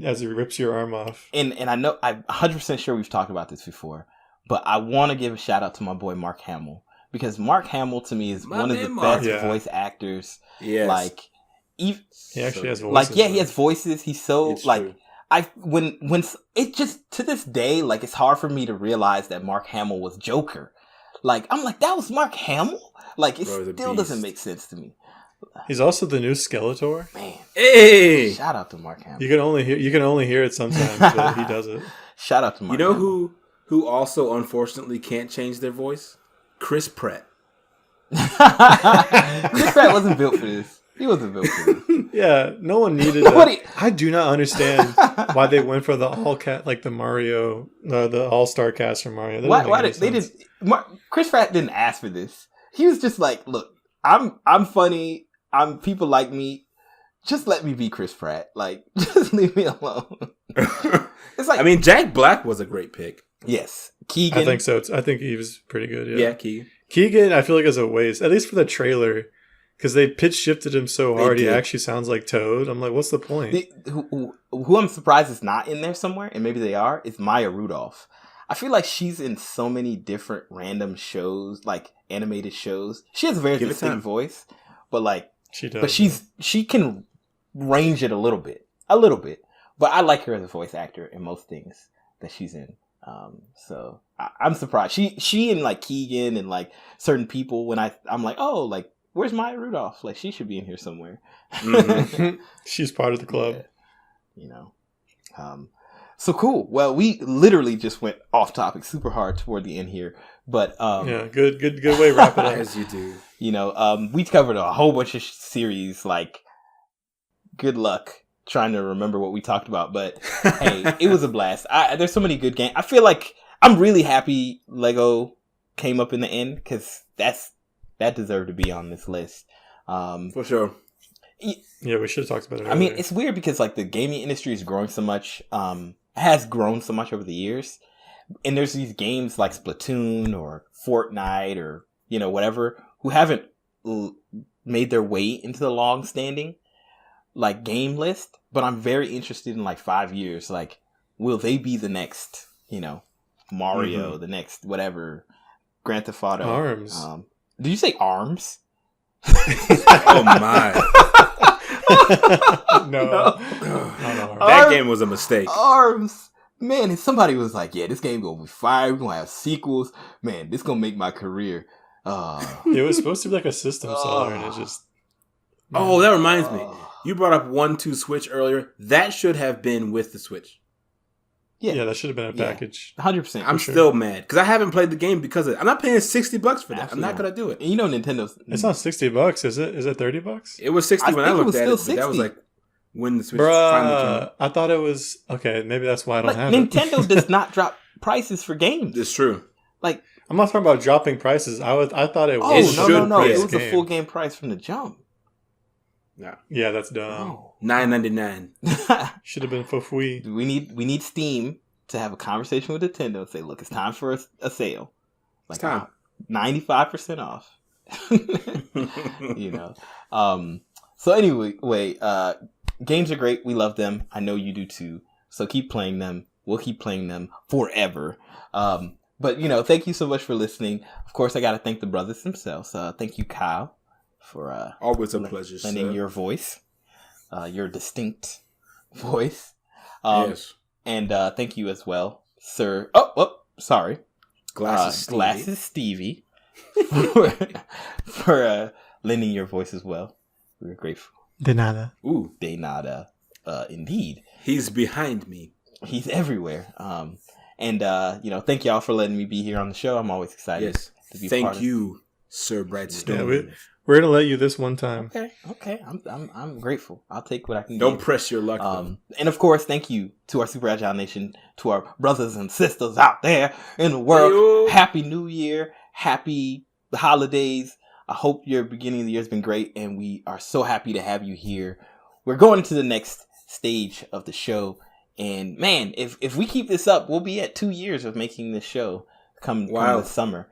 as he rips your arm off. And I know I'm 100% sure we've talked about this before, but I want to give a shout out to my boy Mark Hamill, because Mark Hamill to me is one of the Mark. best voice actors. Yes. Like, He actually has voices. like he has voices. He's so It's like true. when it just to this day, like it's hard for me to realize that Mark Hamill was Joker. Like I'm like, that was Mark Hamill. Like it Bro, the still doesn't beast. make sense to me. He's also the new Skeletor. Man, Hey! shout out to Mark Hamill. You can only hear it sometimes, but he does it. Shout out to Mark. You know Hamill. who also unfortunately can't change their voice? Chris Pratt. Chris Pratt wasn't built for this. He wasn't built for this. Yeah, no one needed Nobody- that. I do not understand why they went for the all cat like the Mario, the all star cast from Mario. That doesn't Why make did any they sense. didn't? Chris Pratt didn't ask for this. He was just like, look, I'm funny. People like me. Just let me be Chris Pratt. Like, just leave me alone. It's like, I mean, Jack Black was a great pick. yes, Keegan. I think so. I think he was pretty good. Yeah, Keegan. Keegan, I feel like is a waste, at least for the trailer, because they pitch shifted him so They hard. He did. actually sounds like Toad. I'm like, what's the point? Who I'm surprised is not in there somewhere, and maybe they are, is Maya Rudolph. I feel like she's in so many different random shows, like animated shows. She has a very Give it distinct time. voice, but like, She does. but she can range it a little bit. But I like her as a voice actor in most things that she's in. So I'm surprised. She and like Keegan and like certain people, when I'm like, oh, like where's Maya Rudolph? Like she should be in here somewhere. Mhm. She's part of the club. Yeah, you know. So cool. Well, we literally just went off topic super hard toward the end here, but Yeah, good way to wrap it up. As you do. you know, we covered a whole bunch of series. Like, good luck trying to remember what we talked about, but hey, it was a blast. There's so many good games. I feel like I'm really happy Lego came up in the end, because that deserved to be on this list. For sure. Yeah, we should have talked about it. I mean, earlier. it's weird because like the gaming industry is growing so much, has grown so much over the years, and there's these games like Splatoon or Fortnite or whatever who haven't made their way into the long-standing like game list. But I'm very interested in like 5 years, like will they be the next Mario, the next whatever, Grand Theft Auto, Arms. Did you say Arms? Oh my. No. Not That game was a mistake. Arms. Man, and somebody was like, yeah, this game gonna be fire. We're gonna have sequels. Man, this gonna make my career. It was supposed to be like a system seller, and it just... Oh, that reminds me. You brought up 1-2 Switch earlier. That should have been with the Switch. Yeah, that should have been a package. 100%. I'm still mad because I haven't played the game because of it. I'm not paying $60 for that. Absolutely. I'm not gonna do it. And you know Nintendo's... It's not $60, is it? Is it $30? It was 60 when I looked at it, but that was 60. like when the Switch finally came Bruh, out. I thought it was... Okay, maybe that's why I don't have Nintendo it. does not drop prices for games. It's true. Like, I'm not talking about dropping prices. I thought it oh, was... no. be It a was a full game price from the jump. No. Yeah, that's dumb. Oh. $9.99. Should have been for free. we need Steam to have a conversation with Nintendo and say, look, it's time for a sale. Like, It's time. 95% off. You know. So anyway, games are great. We love them. I know you do too. So keep playing them. We'll keep playing them forever. But you know, thank you so much for listening. Of course, I got to thank the brothers themselves. Thank you, Kyle, for Always a pleasure, lending sir. your voice, your distinct voice. Yes. And thank you as well, sir. Oh, sorry. Glasses Stevie for lending your voice as well. We're grateful. De nada. Ooh. De nada. Indeed. He's behind me. He's everywhere. And you know, thank y'all for letting me be here on the show. I'm always excited Yes. to be part Thank of you, Sir Brad Stone. Yeah, we're gonna let you this one time. Okay. I'm grateful. I'll take what I can Don't get. press your luck. And of course, thank you to our Super Agile Nation, to our brothers and sisters out there in the world. Hey-o. Happy New Year. Happy holidays. I hope your beginning of the year has been great, and we are so happy to have you here. We're going to the next stage of the show, and man, if we keep this up, we'll be at 2 years of making this show come this summer.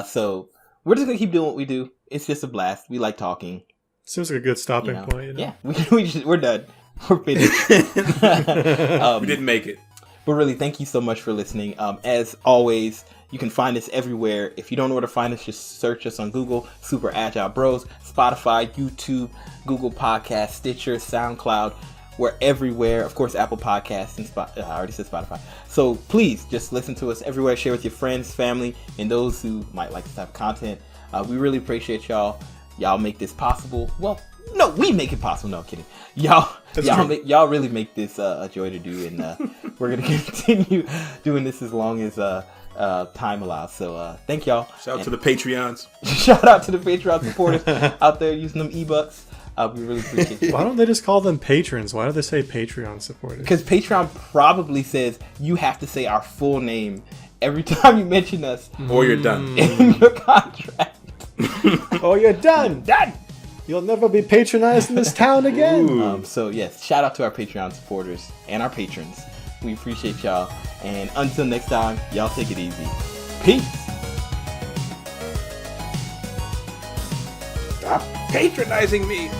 So we're just gonna keep doing what we do. It's just a blast. We like talking. Seems like a good stopping point. You know? Yeah, we're done. We're finished. We didn't make it. But really, thank you so much for listening. As always, you can find us everywhere. If you don't know where to find us, just search us on Google, Super Agile Bros, Spotify, YouTube, Google Podcasts, Stitcher, SoundCloud. We're everywhere. Of course, Apple Podcasts and I already said Spotify. So please just listen to us everywhere. Share with your friends, family, and those who might like this type of content. We really appreciate y'all. Y'all make this possible. Well, no, we make it possible. No, I'm kidding. Y'all really make this a joy to do, and we're gonna continue doing this as long as time allows. So thank y'all. Shout out to the Patreons. Shout out to the Patreon supporters out there using them eBucks. We really appreciate it. Why don't they just call them patrons? Why do they say Patreon supporters? Because Patreon probably says you have to say our full name every time you mention us, Or you're done. in your contract. Oh, you're done. Done. You'll never be patronized in this town again. So yes, shout out to our Patreon supporters and our patrons. We appreciate y'all. And until next time, y'all take it easy. Peace. Stop patronizing me.